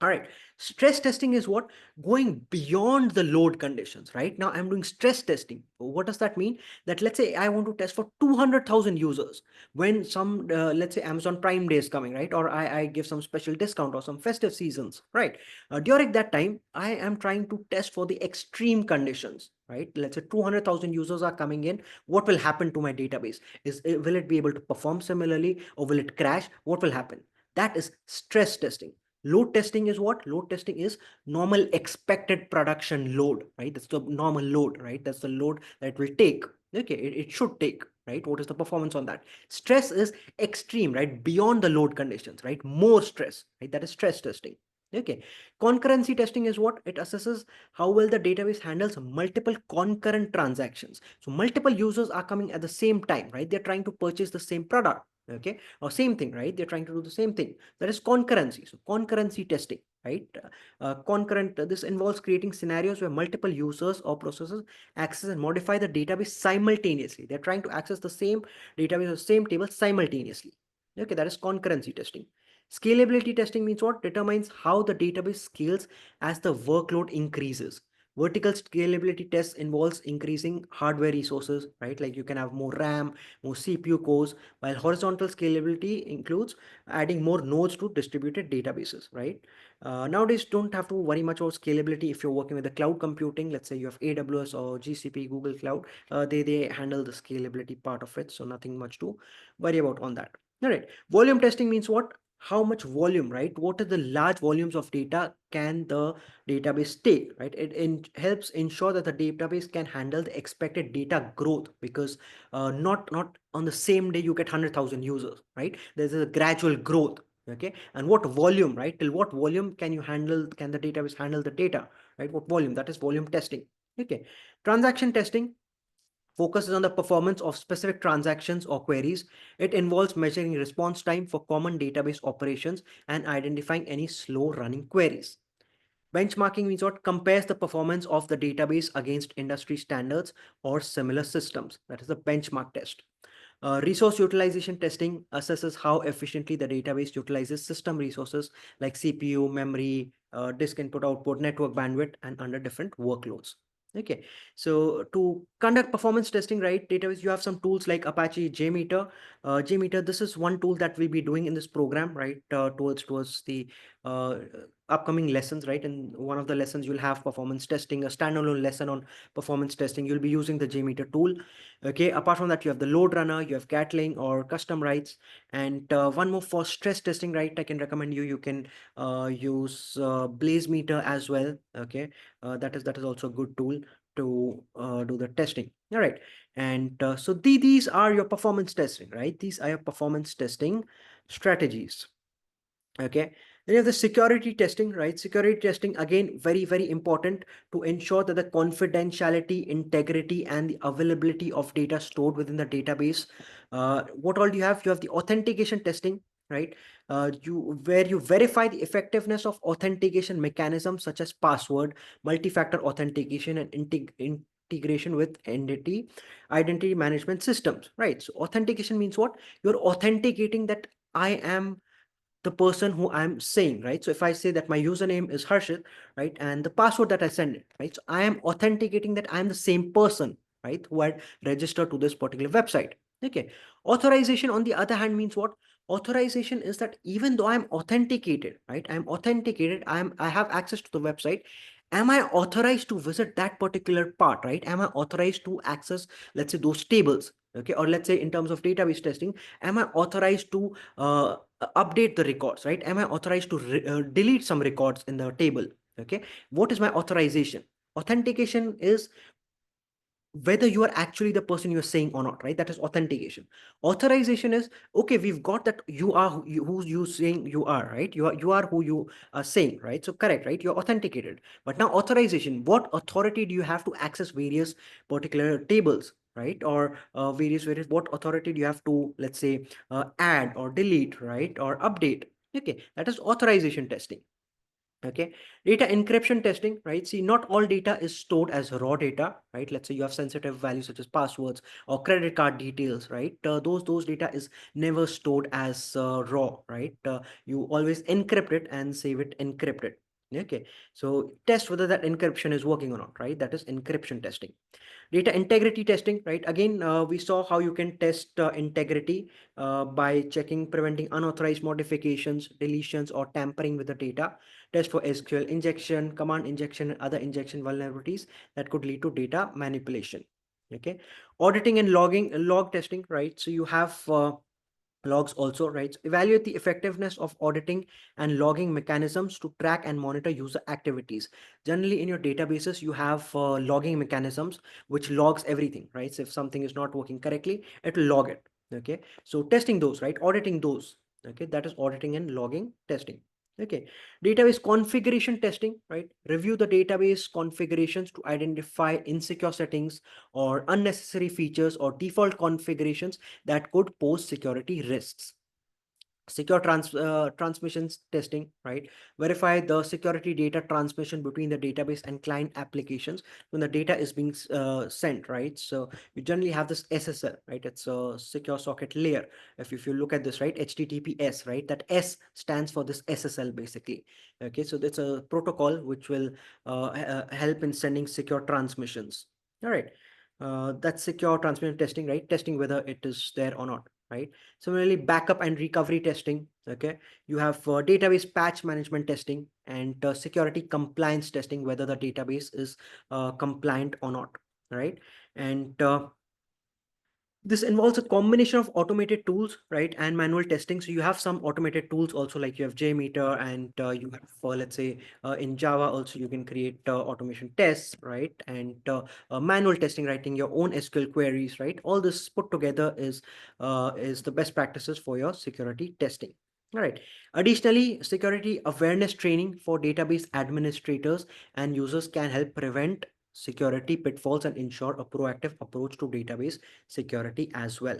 All right. Stress testing is what? Going beyond the load conditions, right? Now I'm doing stress testing. What does that mean? That let's say I want to test for 200,000 users when some, let's say Amazon Prime Day is coming, right? Or I give some special discount or some festive seasons, right? During that time, I am trying to test for the extreme conditions, right? Let's say 200,000 users are coming in. What will happen to my database? Will it be able to perform similarly or will it crash? What will happen? That is stress testing. Load testing is what? Load testing is normal expected production load, right? That's the normal load, right? That's the load that will take. Okay, it should take, right? What is the performance on that? Stress is extreme, right? Beyond the load conditions, right? More stress, right? That is stress testing. Okay. Concurrency testing is what? It assesses how well the database handles multiple concurrent transactions. So multiple users are coming at the same time, right? They're trying to purchase the same product. Okay, or same thing, right? They're trying to do the same thing. That is concurrency. So concurrency testing, right? This involves creating scenarios where multiple users or processes access and modify the database simultaneously. They're trying to access the same database or same table simultaneously. Okay, that is concurrency testing. Scalability testing means what? Determines how the database scales as the workload increases. Vertical scalability tests involves increasing hardware resources, right? Like you can have more RAM, more CPU cores, while horizontal scalability includes adding more nodes to distributed databases, right? Nowadays, don't have to worry much about scalability if you're working with the cloud computing. Let's say you have AWS or GCP, Google Cloud. They handle the scalability part of it, so nothing much to worry about on that. All right. Volume testing means what? How much volume, right? What are the large volumes of data can the database take, right? Helps ensure that the database can handle the expected data growth, because not on the same day you get 100,000 users, right? There's a gradual growth. Okay, and what volume, right? Till what volume can you handle, can the database handle the data, right? What volume? That is volume testing. Okay, transaction testing focuses on the performance of specific transactions or queries. It involves measuring response time for common database operations and identifying any slow running queries. Benchmarking means what? Compares the performance of the database against industry standards or similar systems. That is the benchmark test. Resource utilization testing assesses how efficiently the database utilizes system resources like CPU, memory, disk input output, network bandwidth, and under different workloads. Okay, so to conduct performance testing, right, database, you have some tools like Apache JMeter. JMeter, this is one tool that we'll be doing in this program, right, towards the uh, upcoming lessons, right? In one of the lessons, you'll have performance testing, a standalone lesson on performance testing. You'll be using the JMeter tool. Okay, apart from that, you have the load runner, you have Gatling or custom writes, and one more for stress testing, right? I can recommend you can use Blaze Meter as well. Okay, that is also a good tool to do the testing. All right, and so these are your performance testing, right? These are your performance testing strategies. Okay, then you have the security testing, right? Security testing, again, very important to ensure that the confidentiality, integrity, and the availability of data stored within the database. What all do you have? You have the authentication testing, right? Where you verify the effectiveness of authentication mechanisms such as password, multi-factor authentication, and integration with identity management systems, right? So authentication means what? You're authenticating that I am the person who I'm saying, right? So if I say that my username is Harshit, right, and the password that I send it, right, so I am authenticating that I'm the same person, right, who had registered to this particular website. Okay, authorization on the other hand means what? Authorization is that even though I'm authenticated, right, I have access to the website, am I authorized to visit that particular part, right? Am I authorized to access, let's say, those tables? Okay, or let's say in terms of database testing, am I authorized to update the records, right? Am I authorized to delete some records in the table? Okay, what is my authorization? Authentication is whether you are actually the person you're saying or not, right? That is authentication. Authorization is, okay, we've got that you are who you saying you are, right? You are who you are saying, right? So correct, right? You're authenticated. But now authorization, what authority do you have to access various particular tables, right? Or various what authority do you have to, let's say, add or delete, right? Or update? Okay, that is authorization testing. Okay, data encryption testing, right? See, not all data is stored as raw data, right? Let's say you have sensitive values such as passwords or credit card details, right? Those data is never stored as raw, right? You always encrypt it and save it encrypted. Okay, so test whether that encryption is working or not, right? That is encryption testing. Data integrity testing, right? Again, we saw how you can test integrity by checking, preventing unauthorized modifications, deletions, or tampering with the data. Test for SQL injection, command injection, and other injection vulnerabilities that could lead to data manipulation. Okay, auditing and logging, log testing, right? So you have logs also, right? So evaluate the effectiveness of auditing and logging mechanisms to track and monitor user activities. Generally in your databases you have logging mechanisms which logs everything, right? So if something is not working correctly, it will log it. Okay, so testing those, right? Auditing those. Okay, that is auditing and logging testing. Okay, database configuration testing, right? Review the database configurations to identify insecure settings or unnecessary features or default configurations that could pose security risks. Secure transmissions testing, right? Verify the security data transmission between the database and client applications when the data is being sent, right? So you generally have this SSL, right? It's a secure socket layer. If you look at this, right, HTTPS, right, that S stands for this SSL basically. Okay, so that's a protocol which will help in sending secure transmissions. All right, that's secure transmission testing, right? Testing whether it is there or not, right? Similarly, backup and recovery testing. Okay, you have database patch management testing and security compliance testing, whether the database is compliant or not, right? And this involves a combination of automated tools, right, and manual testing. So you have some automated tools also, like you have JMeter, and you have, let's say, in Java also you can create automation tests, right, and manual testing, writing your own SQL queries, right. All this put together is the best practices for your security testing. All right. Additionally, security awareness training for database administrators and users can help prevent security pitfalls and ensure a proactive approach to database security as well.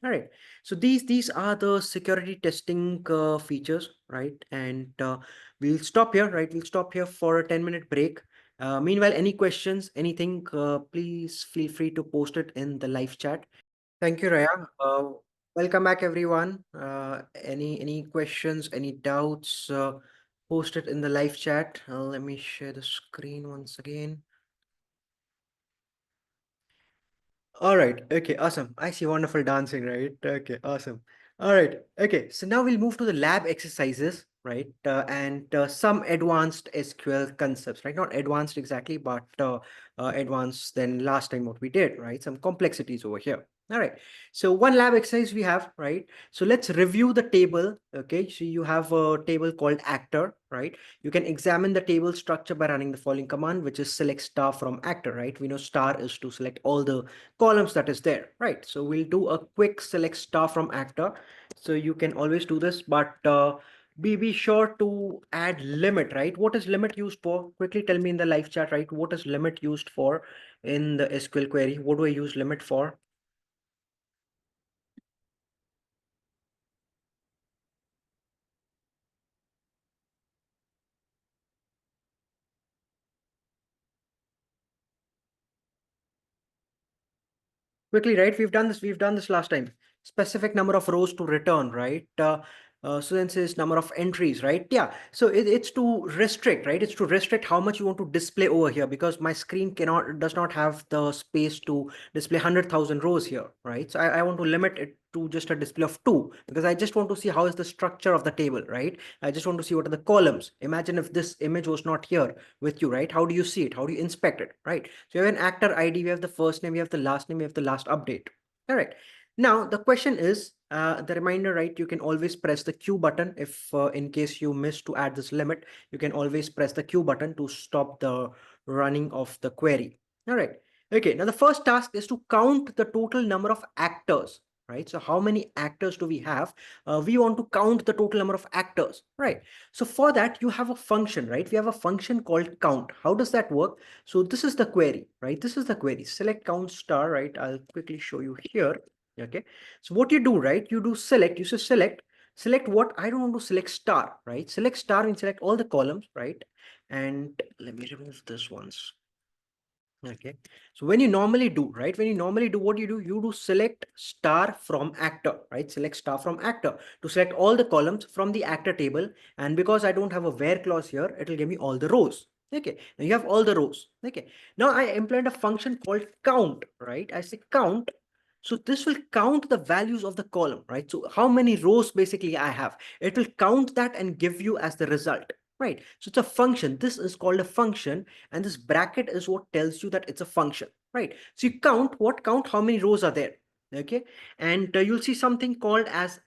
All right. So these are the security testing features, right? And we'll stop here, right? We'll stop here for a 10-minute break. Meanwhile, any questions, anything, please feel free to post it in the live chat. Thank you, Raya. Welcome back, everyone. Any questions, any doubts? Post it in the live chat. Let me share the screen once again. All right. Okay. Awesome. I see wonderful dancing, right? Okay. Awesome. All right. Okay. So now we'll move to the lab exercises, right? And some advanced SQL concepts, right? Not advanced exactly, but advanced than last time what we did, right? Some complexities over here. All right. So one lab exercise we have, right? So let's review the table. Okay. So you have a table called actor, right? You can examine the table structure by running the following command, which is select star from actor, right? We know star is to select all the columns that is there, right? So we'll do a quick select star from actor. So you can always do this, but be sure to add limit, right? What is limit used for? Quickly tell me in the live chat, right? What is limit used for in the SQL query? What do I use limit for? Quickly, right? We've done this last time. Specific number of rows to return, right? So then says number of entries, right? Yeah. So it's to restrict, right? It's to restrict how much you want to display over here, because my screen does not have the space to display 100,000 rows here, right? So I want to limit it to just a display of two, because I just want to see how is the structure of the table, right? I just want to see what are the columns. Imagine if this image was not here with you, right? How do you see it? How do you inspect it, right? So you have an actor ID, we have the first name, we have the last name, we have the last update. All right. Now the question is, the reminder, right? You can always press the Q button if in case you miss to add this limit, you can always press the Q button to stop the running of the query. All right. Okay. Now the first task is to count the total number of actors, right? So how many actors do we have? We want to count the total number of actors, right? So for that, you have a function, right? We have a function called count. How does that work? So this is the query, right? This is the query. Select count star, right? I'll quickly show you here. Okay. So what you do, right? You do select, you say select what? I don't want to select star, right? Select star and select all the columns, right? And let me remove this once. Okay. So when you normally do, right? When you normally do, what you do select star from actor, right? Select star from actor to select all the columns from the actor table. And because I don't have a where clause here, it will give me all the rows. Okay. Now you have all the rows. Okay. Now I implement a function called count, right? I say count. So this will count the values of the column, right? So how many rows basically I have, it will count that and give you as the result, right? So it's a function. This is called a function, and this bracket is what tells you that it's a function, right? So you count how many rows are there, okay? And you'll see something called as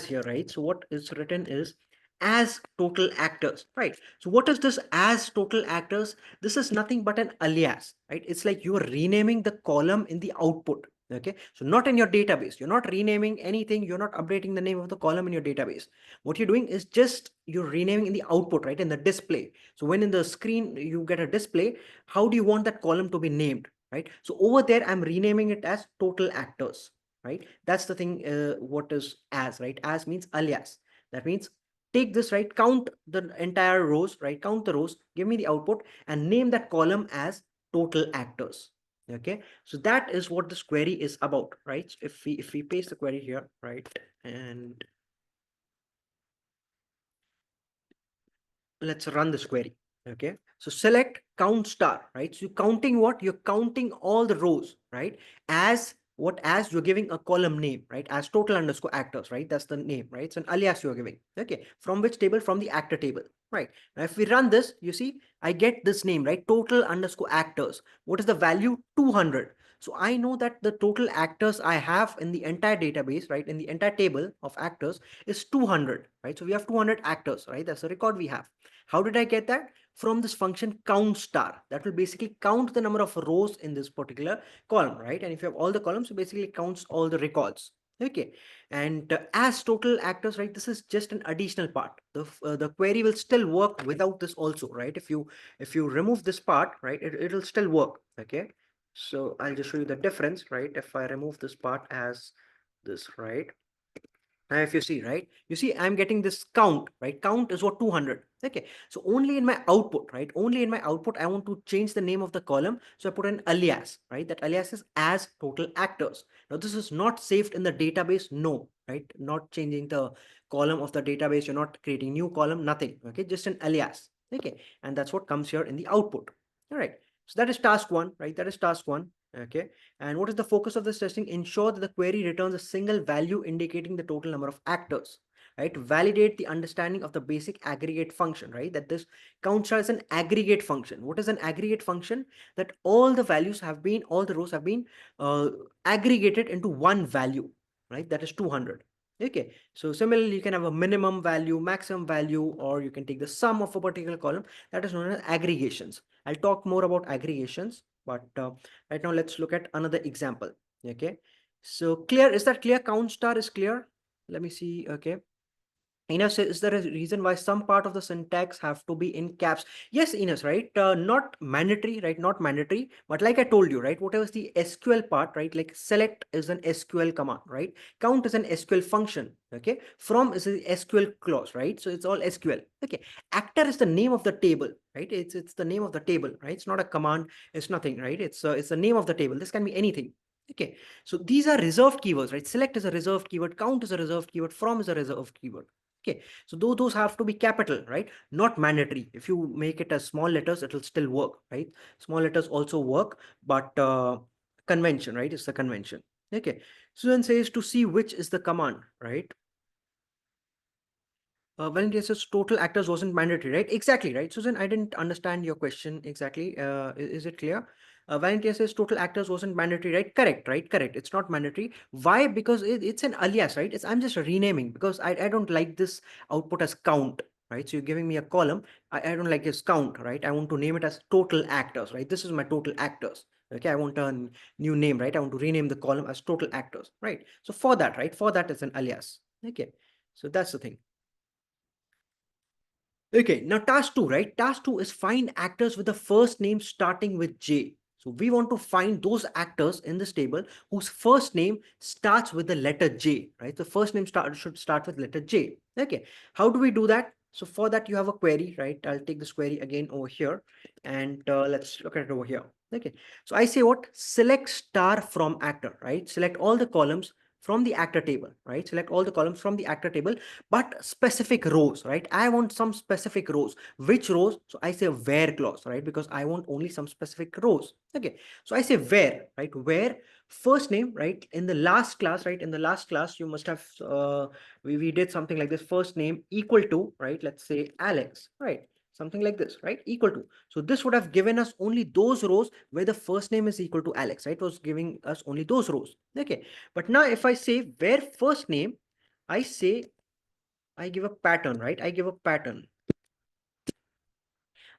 here, right? So what is written is as total actors, right? So what is this as total actors? This is nothing but an alias, right? It's like you are renaming the column in the output, Okay, so not in your database. You're not renaming anything. You're not updating the name of the column in your database. What you're doing is just you're renaming in the output, right? In the display. So when in the screen you get a display, how do you want that column to be named, right? So over there, I'm renaming it as total actors, right? That's the thing. What is as, right? As means alias. That means take this, right? Count the entire rows, right? Count the rows, give me the output and name that column as total actors. Okay, so that is what this query is about, right? So if we paste the query here, right, and let's run this query. Okay, so select count star, right? So you're counting what? You're counting all the rows, right? As what? As you're giving a column name, right? As total underscore actors, right? That's the name, right? It's an alias you're giving. Okay, from which table? From the actor table, right? Now if we run this, you see I get this name, right? Total underscore actors. What is the value? 200. So I know that the total actors I have in the entire database, right, in the entire table of actors is 200, right? So we have 200 actors, right? That's the record we have. How did I get that? From this function count star. That will basically count the number of rows in this particular column, right? And if you have all the columns, it basically counts all the records. Okay, and as total actors, right, this is just an additional part. The query will still work without this also, right? If you remove this part, right, it'll still work. Okay, so I'll just show you the difference, right? If I remove this part as this, right? Now, if you see, right, you see, I'm getting this count, right? Count is what 200. Okay. So only in my output, right? Only in my output, I want to change the name of the column. So I put an alias, right? That alias is as total actors. Now, this is not saved in the database. No, right? Not changing the column of the database. You're not creating new column, nothing. Okay. Just an alias. Okay. And that's what comes here in the output. All right. So that is task one, right? That is task one. Okay. And what is the focus of this testing? Ensure that the query returns a single value indicating the total number of actors, right? Validate the understanding of the basic aggregate function, right? That this count star is an aggregate function. What is an aggregate function? That all the values have been, all the rows have been aggregated into one value, right? That is 200. Okay, so similarly, you can have a minimum value, maximum value, or you can take the sum of a particular column. That is known as aggregations. I'll talk more about aggregations, but right now, let's look at another example. Okay. So clear, is that clear? Count star is clear. Let me see. Okay. Ines, is there a reason why some part of the syntax have to be in caps? Yes, Ines, right? Not mandatory, right? Not mandatory. But like I told you, right? Whatever is the SQL part, right? Like select is an SQL command, right? Count is an SQL function. Okay. From is an SQL clause, right? So it's all SQL. Okay. Actor is the name of the table, right? It's the name of the table, right? It's not a command. It's nothing, right? It's the name of the table. This can be anything. Okay. So these are reserved keywords, right? Select is a reserved keyword. Count is a reserved keyword. From is a reserved keyword. Okay, so those have to be capital, right? Not mandatory. If you make it as small letters, it will still work, right? Small letters also work, but convention, right? It's the convention. Okay, Susan says to see which is the command, right? Valentina says total actors wasn't mandatory, right? Exactly, right? Susan, I didn't understand your question exactly. Is it clear? Valentina says total actors wasn't mandatory, right? Correct, right? Correct. It's not mandatory. Why? Because it's an alias, right? I'm just renaming because I don't like this output as count, right? So you're giving me a column. I don't like this count, right? I want to name it as total actors, right? This is my total actors. Okay, I want a new name, right? I want to rename the column as total actors, right? So for that, right? For that, it's an alias. Okay, so that's the thing. Okay, now task two, right? Task two is find actors with the first name starting with J. So we want to find those actors in this table whose first name starts with the letter J, right? The first name should start with letter J. Okay, how do we do that? So for that, you have a query, right? I'll take this query again over here and let's look at it over here. Okay, so I say what? Select star from actor, right? Select all the columns from the actor table, right? Select all the columns from the actor table but specific rows, right? I want some specific rows. Which rows? So I say where clause, right? Because I want only some specific rows. Okay, so I say where, right? Where first name, right? In the last class, right? In the last class, you must have we did something like this: first name equal to, right? Let's say Alex, right? Something like this, right? Equal to. So this would have given us only those rows where the first name is equal to Alex, right? It was giving us only those rows. Okay, but now if I say where first name, I say I give a pattern, right? I give a pattern.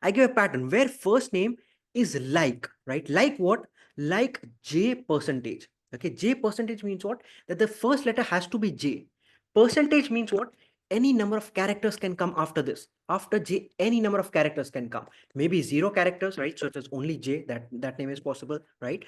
I give a pattern where first name is like, right? Like what? Like J percentage. Okay, J percentage means what? That the first letter has to be J. Percentage means what? Any number of characters can come after this. After J, any number of characters can come. Maybe 0 characters, right? So it is only J, that name is possible, right?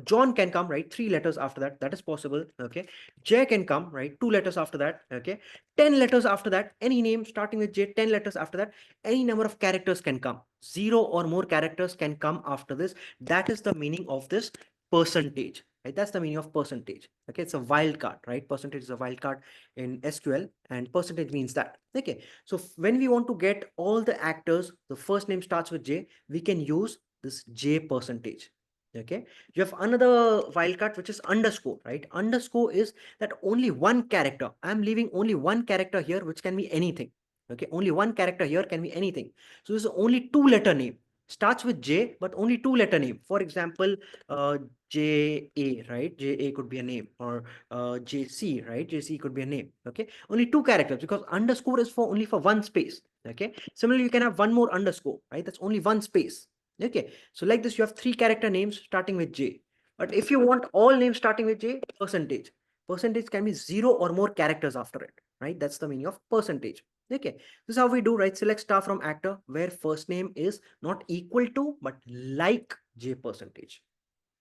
John can come, right? 3 letters after that, that is possible. Okay. J can come, right? 2 letters after that. Okay. 10 letters after that, any name starting with J, 10 letters after that, any number of characters can come. 0 or more characters can come after this. That is the meaning of this percentage, right? That's the meaning of percentage. Okay, it's a wildcard, right? Percentage is a wildcard in SQL, and percentage means that. Okay, so when we want to get all the actors, the first name starts with J, we can use this J percentage. Okay, you have another wildcard which is underscore, right? Underscore is that only one character. I'm leaving only one character here, which can be anything. Okay, only one character here can be anything. So this is only 2 letter name. Starts with J, but only 2 letter name. For example, JA, right? JA could be a name, or JC, right? JC could be a name. Okay, only 2 characters, because underscore is for only for one space. Okay, similarly, you can have one more underscore, right? That's only one space. Okay, so like this, you have 3 character names starting with J. But if you want all names starting with J, percentage. Percentage can be 0 or more characters after it, right? That's the meaning of percentage. Okay, this is how we do, right? Select star from actor where first name is not equal to but like J percentage.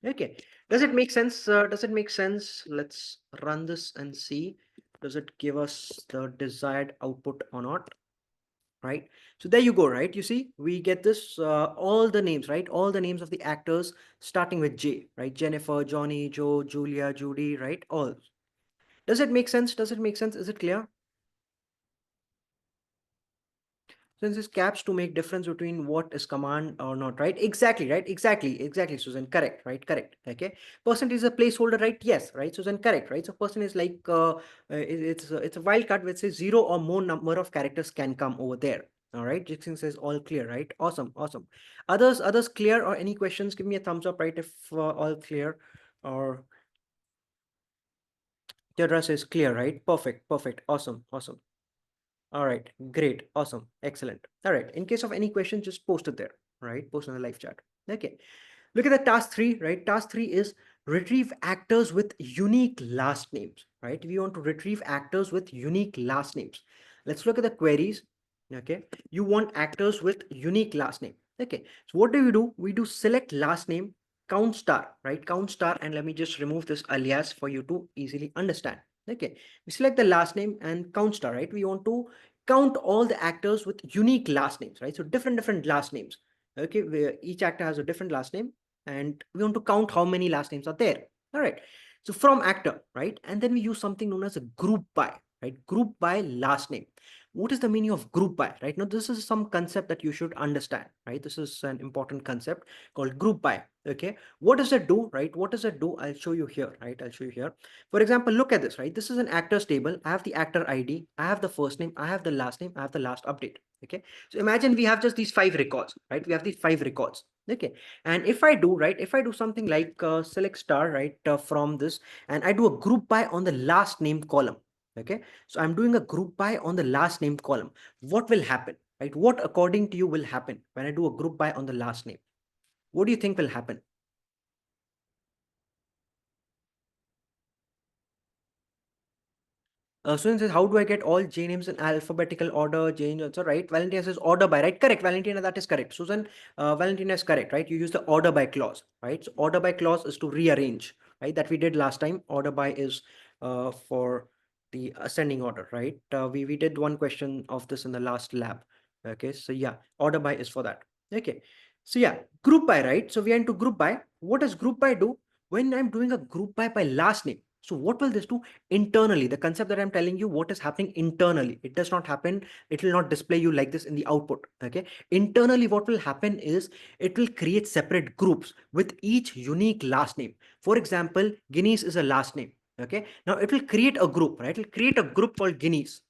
Okay, does it make sense? Does it make sense? Let's run this and see. Does it give us the desired output or not? Right. So there you go, right? You see, we get this, all the names, right? All the names of the actors starting with J, right? Jennifer, Johnny, Joe, Julia, Judy, right? All. Does it make sense? Does it make sense? Is it clear? Since this caps to make difference between what is command or not, right? Exactly, right? Exactly, Susan. Correct, right? Correct. Okay. Percent is a placeholder, right? Yes, right, Susan. Correct, right? So person is like, it's a wildcard which says 0 or more number of characters can come over there. All right. Jixin says all clear, right? Awesome, awesome. Others clear, or any questions? Give me a thumbs up, right? If all clear, or the address is clear, right? Perfect, perfect, awesome, awesome. All right, great, awesome, excellent. All right, in case of any questions, just post it there, right? Post in the live chat. Okay, look at the task 3, right? Task 3 is retrieve actors with unique last names, right? We want to retrieve actors with unique last names. Let's look at the queries. Okay, you want actors with unique last name. Okay, so what do? We do select last name, count star, right? Count star, and let me just remove this alias for you to easily understand. Okay, we select the last name and count star, right? We want to count all the actors with unique last names, right? So different last names. Okay, where each actor has a different last name, and we want to count how many last names are there. All right, so from actor, right? And then we use something known as a group by, right? Group by last name. What is the meaning of group by? Right now, this is some concept that you should understand, right? This is an important concept called group by. Okay, what does it do, right? What does it do? I'll show you here, right? I'll show you here. For example, look at this, right? This is an actors table. I have the actor ID, I have the first name, I have the last name, I have the last update. Okay, so imagine we have just these 5 records, right? We have these 5 records. Okay, and if I do, right, if I do something like select star, right, from this, and I do a group by on the last name column. Okay, so I'm doing a group by on the last name column. What will happen, right? What according to you will happen when I do a group by on the last name? What do you think will happen? Susan says, how do I get all J names in alphabetical order? Jane also, right? Valentina says order by, right? Correct, Valentina, that is correct. Susan, Valentina is correct, right? You use the order by clause, right? So order by clause is to rearrange, right? That we did last time. Order by is for the ascending order, right? We did one question of this in the last lab. Okay, so yeah, order by is for that. Okay, so yeah, group by, right? So we are into group by. What does group by do? When I'm doing a group by last name, so what will this do? Internally, the concept that I'm telling you, what is happening internally, it does not happen, it will not display you like this in the output. Okay, internally what will happen is it will create separate groups with each unique last name. For example, Guinness is a last name. Okay, now it will create a group, right? It will create a group called Guinness,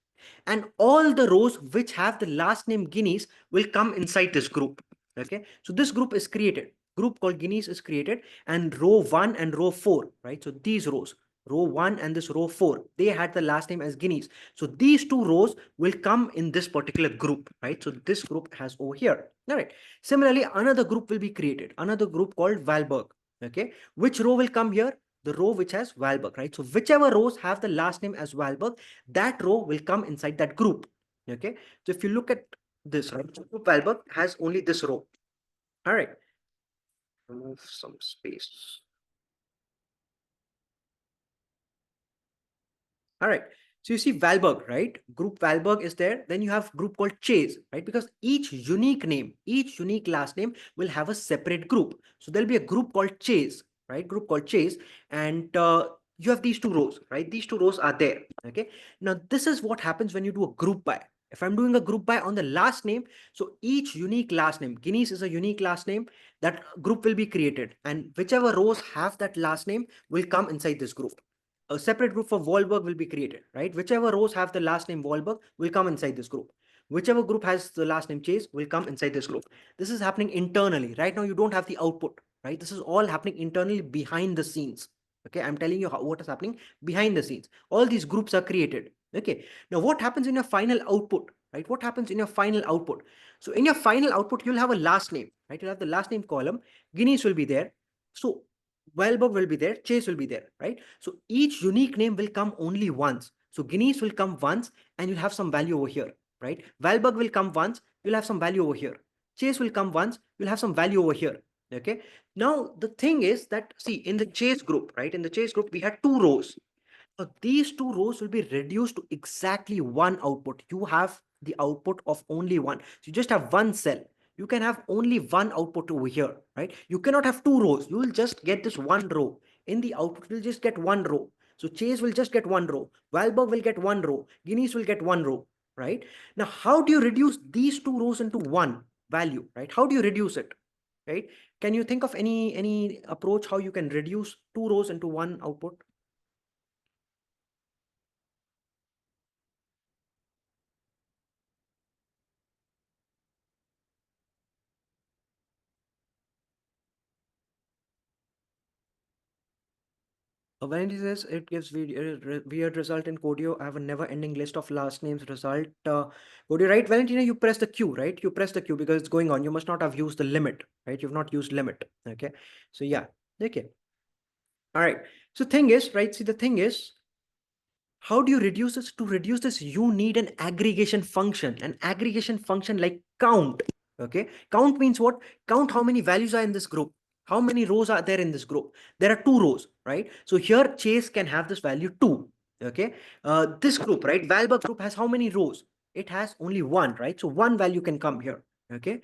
and all the rows which have the last name Guinness will come inside this group. Okay, so this group is created, group called Guinness is created, and row 1 and row 4, right? So these rows, row 1 and this row 4, they had the last name as Guinness. So these 2 rows will come in this particular group, right? So this group has over here. All right, similarly another group will be created, another group called Valberg. Okay, which row will come here? the row which has Wahlberg, right? So whichever rows have the last name as Wahlberg, that row will come inside that group. Okay. So if you look at this, right, so group Wahlberg has only this row. All right. Remove some space. All right. So you see Wahlberg, right? Group Wahlberg is there. Then you have group called Chase, right? Because each unique name, each unique last name will have a separate group. So there'll be a group called Chase, right? Group called Chase. And you have these two rows, right? These two rows are there. Okay. Now this is what happens when you do a group by. If I'm doing a group by on the last name, so each unique last name, Guinness is a unique last name, that group will be created. And whichever rows have that last name will come inside this group. A separate group for Wahlberg will be created, right? Whichever rows have the last name Wahlberg will come inside this group. Whichever group has the last name Chase will come inside this group. This is happening internally. Right now, you don't have the output, right? This is all happening internally behind the scenes. Okay, I'm telling you what is happening behind the scenes. All these groups are created. Okay, now what happens in your final output, right? What happens in your final output? So in your final output, you'll have a last name, right? You'll have the last name column. Guinness will be there. So Wahlberg will be there, Chase will be there, right? So each unique name will come only once. So Guinness will come once and you'll have some value over here, right? Wahlberg will come once, you'll have some value over here. Chase will come once, you'll have some value over here. Okay. Now the thing is that, see, in the Chase group, right? In the Chase group, we had two rows. These two rows will be reduced to exactly one output. You have the output of only one. So you just have one cell. You can have only one output over here, right? You cannot have two rows. You will just get this one row. In the output, you'll just get one row. So Chase will just get one row. Wahlberg will get one row. Guinness will get one row, right? Now, how do you reduce these two rows into one value, right? How do you reduce it, right? Can you think of any approach how you can reduce two rows into one output? When it says it gives weird result in Codio, I have a never-ending list of last names result. Codio, right, Valentina? You press the Q, right? You press the Q because it's going on. You must not have used the limit, right? You've not used limit. Okay. So yeah. Okay. All right. So thing is, right? See, the thing is, how do you reduce this? To reduce this, you need an aggregation function like count. Okay. Count means what? Count how many values are in this group. How many rows are there in this group? There are two rows, right? So here Chase can have this value 2. Okay. This group, right? Wahlberg group has how many rows? It has only one, right? So one value can come here. Okay.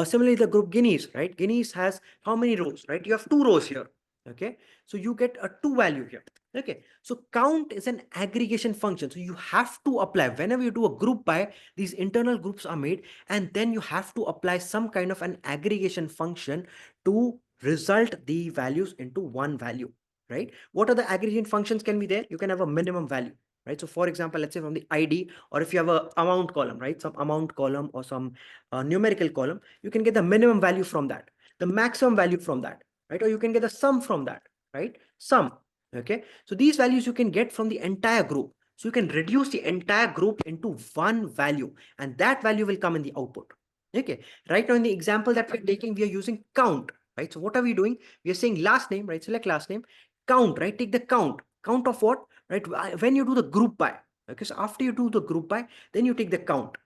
Similarly, the group Guinness, right? Guinness has how many rows, right? You have two rows here. Okay. So you get a 2 value here. Okay. So count is an aggregation function. So you have to apply whenever you do a group by, these internal groups are made, and then you have to apply some kind of an aggregation function to result the values into one value, right? What are the aggregation functions can be there? You can have a minimum value, right? So for example, let's say from the ID, or if you have a amount column, right? Some amount column or some numerical column, you can get the minimum value from that, the maximum value from that, right? Or you can get the sum from that, right? Sum. Okay. So these values you can get from the entire group. So you can reduce the entire group into one value, and that value will come in the output. Okay. Right now in the example that we're taking, we are using count, right? So what are we doing? We are saying last name, right? Select last name, count, right? Take the count. Count of what? Right? When you do the group by. Okay. So after you do the group by, then you take the count.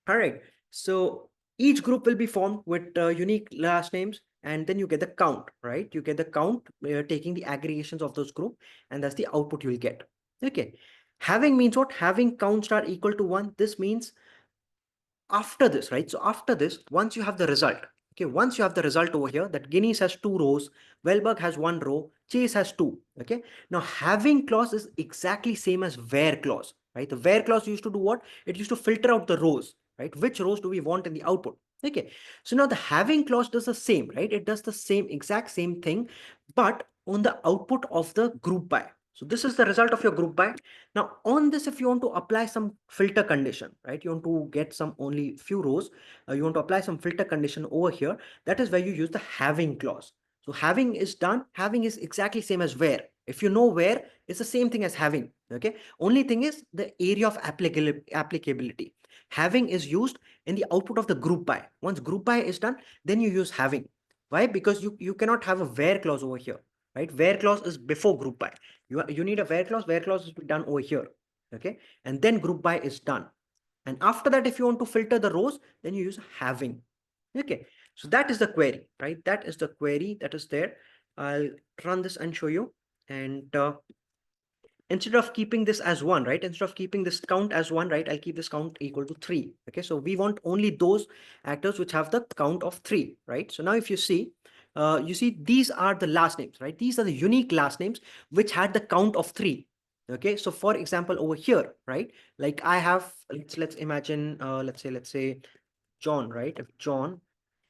All right. So each group will be formed with unique last names, and then you get the count, right? You get the count taking the aggregations of those group, and that's the output you will get. Okay. Having means what? Having count star equal to 1. This means after this, right? So after this, once you have the result, okay, once you have the result over here, that Guinness has two rows, Wahlberg has one row, Chase has two. Okay. Now having clause is exactly same as where clause, right? The where clause used to do what? It used to filter out the rows, right? Which rows do we want in the output? Okay. So now the having clause does the same, right? It does the same, exact same thing, but on the output of the group by. So this is the result of your group by. Now on this, if you want to apply some filter condition, right? You want to get some only few rows, you want to apply some filter condition over here. That is where you use the having clause. So having is done. Having is exactly same as where. If you know where, it's the same thing as having. Okay. Only thing is the area of applicability. Having is used in the output of the group by. Once group by is done, then you use having. Why? Because you cannot have a where clause over here. right? Where clause is before group by. You need a where clause. Where clause is done over here, okay? And then group by is done. And after that, if you want to filter the rows, then you use having. Okay, so that is the query, right? That is the query that is there. I'll run this and show you. And instead of keeping this as one, right? Instead of keeping this count as one, right? I'll keep this count equal to 3. Okay, so we want only those actors which have the count of 3, right? So now if you see these are the last names, right? These are the unique last names which had the count of 3. Okay, so for example, over here, right? Like I have, let's imagine, let's say John, right? If John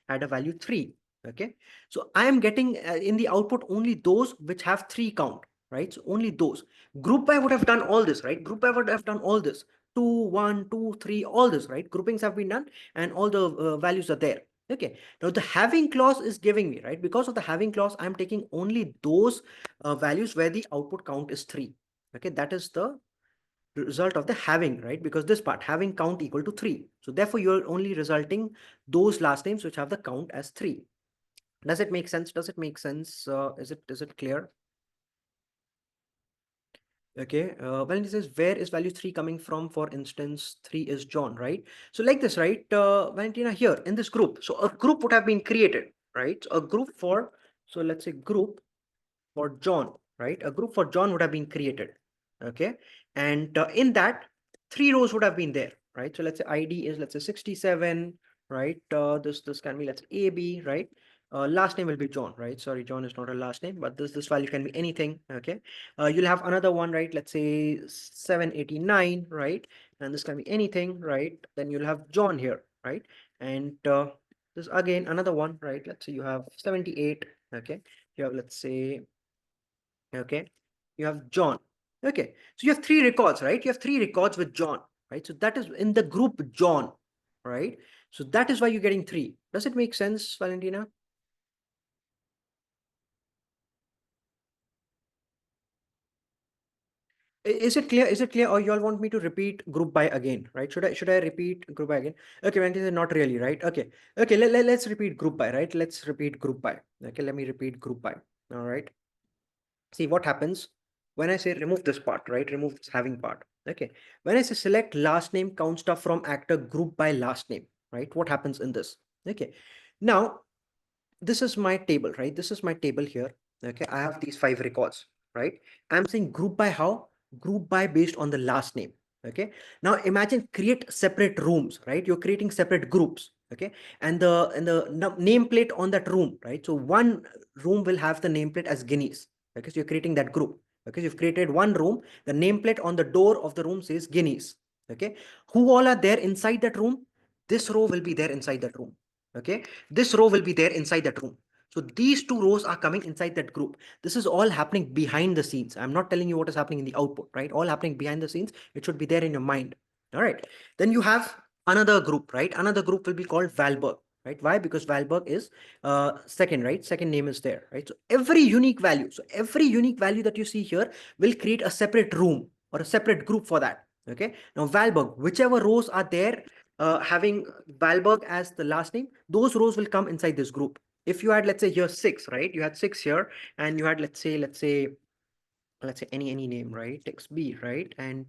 had a value 3, okay, so I am getting in the output only those which have 3 count, right? So only those. Group by would have done all this, right? Group by would have done all this, 2 1 2 3, all this, right? Groupings have been done and all the values are there. Okay, now the having clause is giving me, right? Because of the having clause, I'm taking only those values where the output count is 3. Okay, that is the result of the having, right? Because this part having count equal to 3, so therefore you're only resulting those last names which have the count as 3. Does it make sense? Does it make sense? Is it clear? Okay, when it says where is value 3 coming from, for instance 3 is John, right? So like this, right? Valentina, here in this group, so a group would have been created, right? So a group for, so let's say group for John, right? A group for John would have been created. Okay, and in that 3 rows would have been there, right? So let's say ID is, let's say 67, right? This can be, let's say AB, right? Last name will be John, right? Sorry, John is not a last name, but this value can be anything. Okay, you'll have another one, right? Let's say 789, right? And this can be anything, right? Then you'll have John here, right? And this again another one, right? Let's say you have 78. Okay, you have, let's say, okay, you have John. Okay, so you have 3 records, right? You have 3 records with John, right? So that is in the group John, right? So that is why you're getting 3. Does it make sense, Valentina? Is it clear? Is it clear? Or you all want me to repeat group by again, right? Should I repeat group by again? Okay, Valentina, not really, right? Okay, okay. Let's repeat group by, right? Let's repeat group by. Okay, let me repeat group by. All right. See what happens when I say remove this part, right? Remove this having part. Okay. When I say select last name count stuff from actor group by last name, right? What happens in this? Okay. Now, this is my table, right? This is my table here. Okay. I have these 5 records, right? I'm saying group by how? Group by based on the last name. Okay. Now imagine create separate rooms, right? You're creating separate groups. Okay. And the nameplate on that room, right? So one room will have the nameplate as Guineas. Okay. So you're creating that group. Okay. So you've created one room. The nameplate on the door of the room says Guineas. Okay. Who all are there inside that room? This row will be there inside that room. Okay, this row will be there inside that room. So these 2 rows are coming inside that group. This is all happening behind the scenes. I'm not telling you what is happening in the output, right? All happening behind the scenes. It should be there in your mind. All right. Then you have another group, right? Another group will be called Valberg, right? Why? Because Valberg is second, right? Second name is there, right? So every unique value, that you see here will create a separate room or a separate group for that. Okay. Now Valberg, whichever rows are there having Valberg as the last name, those rows will come inside this group. If you had, let's say here 6, right? You had 6 here, and you had, let's say any name, right? XB, right? And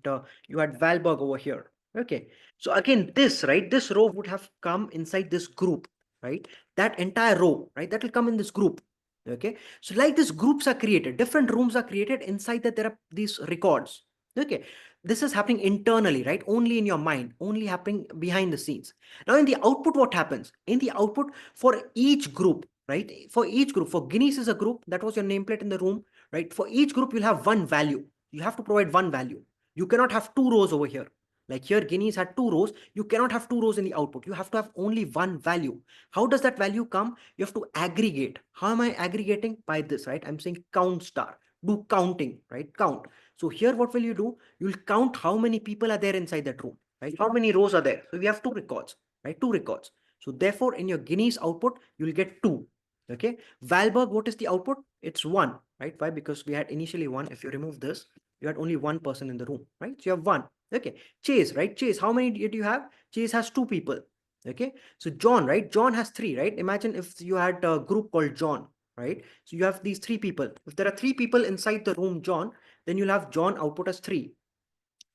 you had Valberg over here. Okay. So again, this, right? This row would have come inside this group, right? That entire row, right? That will come in this group. Okay. So like these groups are created, different rooms are created inside that there are these records. Okay. This is happening internally, right? Only in your mind, only happening behind the scenes. Now in the output, what happens? In the output for each group, right? For each group, for Guineas is a group, that was your nameplate in the room, right? For each group, you'll have one value. You have to provide one value. You cannot have 2 rows over here. Like here, Guineas had 2 rows. You cannot have 2 rows in the output. You have to have only one value. How does that value come? You have to aggregate. How am I aggregating? By this, right? I'm saying count star. Do counting, right? Count. So here, what will you do? You'll count how many people are there inside that room, right? How many rows are there? So we have 2 records, right? 2 records. So therefore, in your Guineas output, you'll get 2. Okay. Valberg, what is the output? It's 1, right? Why? Because we had initially 1. If you remove this, you had only one person in the room, right? So you have 1. Okay. Chase, right? Chase, how many did you have? Chase has 2 people. Okay. So John, right? John has 3, right? Imagine if you had a group called John, right? So you have these three people. If there are three people inside the room, John, then you'll have John output as 3.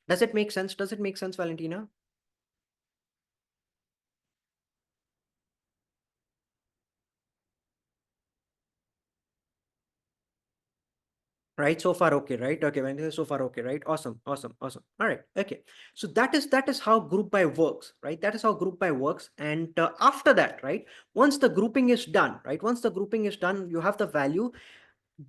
Does it make sense? Does it make sense, Valentina? Right, so far okay, right? Okay, Valentina, so far okay, right? Awesome, awesome, awesome. All right, okay. So that is how group by works, right? That is how group by works. And after that, right? Once the grouping is done, right? Once the grouping is done, you have the value.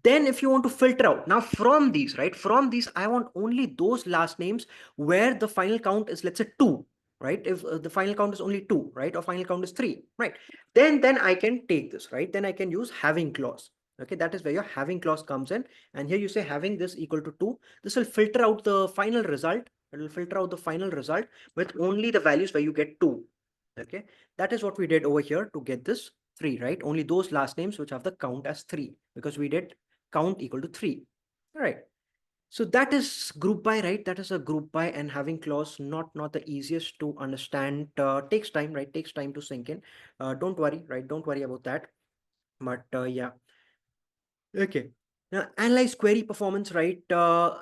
Then if you want to filter out now from these, right, from these, I want only those last names where the final count is, let's say, 2, right? If the final count is only 2, right, or final count is 3, right, then I can take this, right? Then I can use having clause. Okay, that is where your having clause comes in. And here you say having this equal to 2. This will filter out the final result. It will filter out the final result with only the values where you get 2. Okay, that is what we did over here to get this 3, right? Only those last names which have the count as 3, because we did count equal to 3. All right. So that is group by, right? That is a group by, and having clause, not the easiest to understand. Takes time, right? Takes time to sink in. Don't worry, right? Don't worry about that. But yeah. Okay. Now analyze query performance, right? To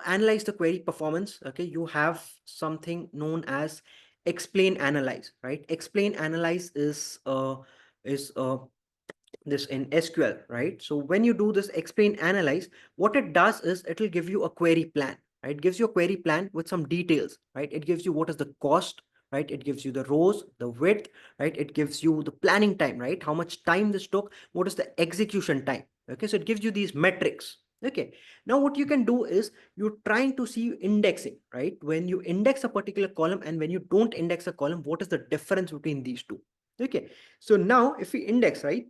analyze the query performance, okay, you have something known as explain analyze, right? Explain analyze is this in SQL, right? So when you do this explain analyze, what it does is it will give you a query plan, right? It gives you a query plan with some details, right? It gives you what is the cost, right? It gives you the rows, the width, right? It gives you the planning time, right? How much time this took, what is the execution time. Okay, so it gives you these metrics. Okay, now what you can do is you're trying to see indexing, right? When you index a particular column and when you don't index a column, what is the difference between these two? Okay, so now if we index, right?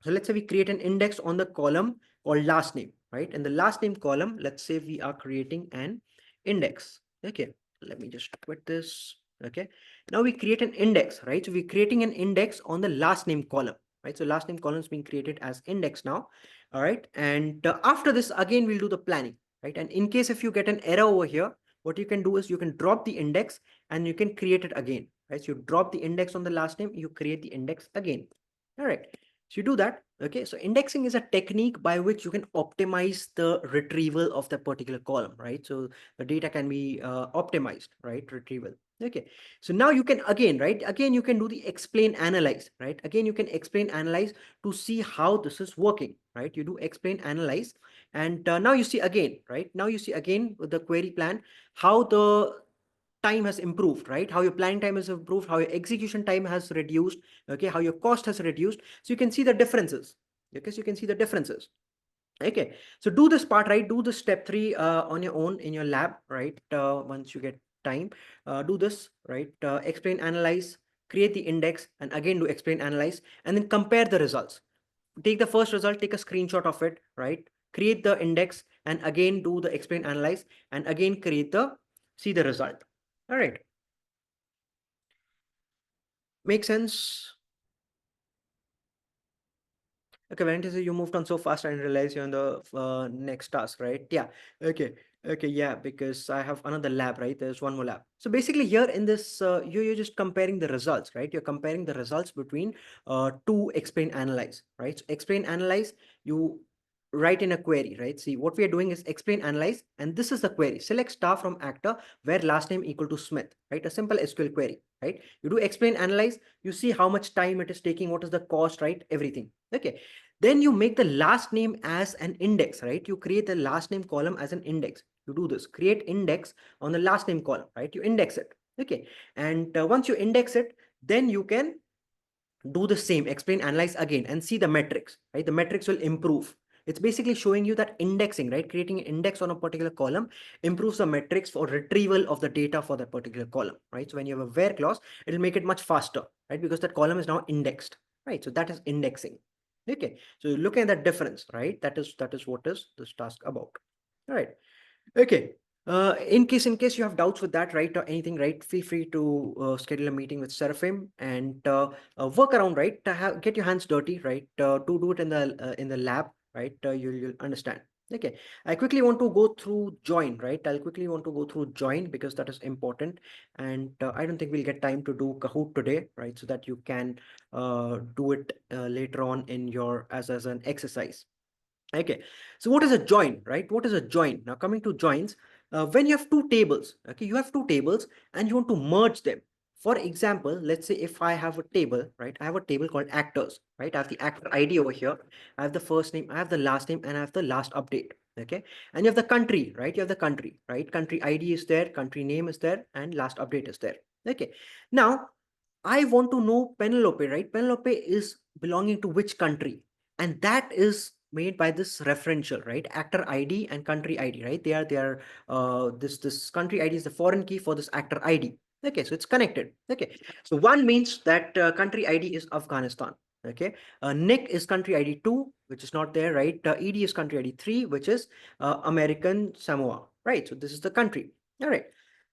So let's say we create an index on the column called last name, right? In the last name column, let's say we are creating an index. Okay, let me just quit this. Okay, now we create an index, right? So we're creating an index on the last name column, right? So last name column is being created as index now. All right, and after this, again, we'll do the planning, right? And in case if you get an error over here, what you can do is you can drop the index and you can create it again, right? So you drop the index on the last name, you create the index again. All right. So you do that. Okay, so indexing is a technique by which you can optimize the retrieval of the particular column, right? So the data can be optimized, right? Retrieval. Okay, so now you can again, right? Again, you can do the explain analyze, right? Again, you can explain analyze to see how this is working, right? You do explain analyze, and now you see again, right? Now you see again with the query plan how the time has improved, right? How your planning time has improved, how your execution time has reduced, okay, how your cost has reduced. So you can see the differences. Okay, so you can see the differences. Okay, so do this part, right? Do the step 3 on your own in your lab, right? Once you get time, do this, right? Explain, analyze, create the index, and again do explain, analyze, and then compare the results. Take the first result, take a screenshot of it, right? Create the index, and again do the explain, analyze, and again create the see the result. All right, make sense? Okay, Valentin, so you moved on so fast, I didn't realize you're on the next task, right? Yeah. Okay. Okay. Yeah, because I have another lab, right? There's one more lab. So basically, here in this, you're just comparing the results, right? You're comparing the results between two explain, analyze, right? So explain, analyze, you write in a query, right? See, what we are doing is explain, analyze, and this is the query. Select star from actor where last name equal to Smith, right? A simple SQL query, right? You do explain, analyze, you see how much time it is taking, what is the cost, right? Everything. Okay, then you make the last name as an index, right? You create the last name column as an index. You do this, create index on the last name column, right? You index it. Okay, and once you index it, then you can do the same, explain, analyze again, and see the metrics, right? The metrics will improve. It's basically showing you that indexing, right? Creating an index on a particular column improves the metrics for retrieval of the data for that particular column, right? So when you have a where clause, it'll make it much faster, right? Because that column is now indexed, right? So that is indexing. Okay, so look at that difference, right? That is what is this task about. All right. Okay. In case you have doubts with that, right, or anything, right, feel free to schedule a meeting with Seraphim and work around, right? To get your hands dirty, right? To do it in the lab, right? You'll understand. Okay, I quickly want to go through join, right? I'll quickly want to go through join because that is important, and I don't think we'll get time to do Kahoot today, right? So that you can do it later on in your as an exercise. Okay, so what is a join, right? What is a join? Now coming to joins, when you have two tables, okay, you have two tables and you want to merge them. For example, let's say if I have a table, right? I have a table called actors, right? I have the actor ID over here. I have the first name, I have the last name, and I have the last update. Okay, and you have the country, right? You have the country, right? Country ID is there, country name is there, and last update is there. Okay, now I want to know Penelope, right? Penelope is belonging to which country? And that is made by this referential, right? Actor ID and country ID, right? They are this country ID is the foreign key for this actor ID. Okay, so it's connected. Okay, so one means that country ID is Afghanistan. Okay, Nick is country ID 2, which is not there, right? ED is country ID 3, which is American Samoa, right? So this is the country. All right.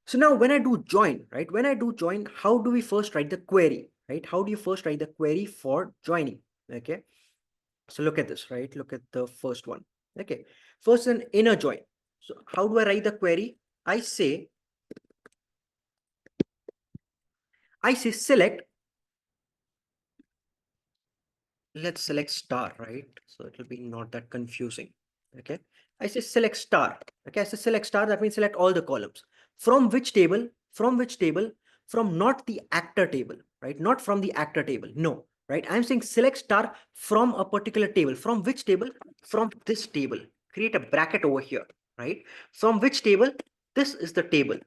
So now when I do join, right? When I do join, how do we first write the query, right? How do you first write the query for joining? Okay. So look at this, right? Look at the first one. Okay. First an inner join. So how do I write the query? I say select, let's select star, right? So it will be not that confusing. Okay. I say select star. Okay. I say select star. That means select all the columns. From which table? From which table? From not the actor table, right? Not from the actor table. No, right? I'm saying select star from a particular table. From which table? From this table. Create a bracket over here, right? From which table? This is the table.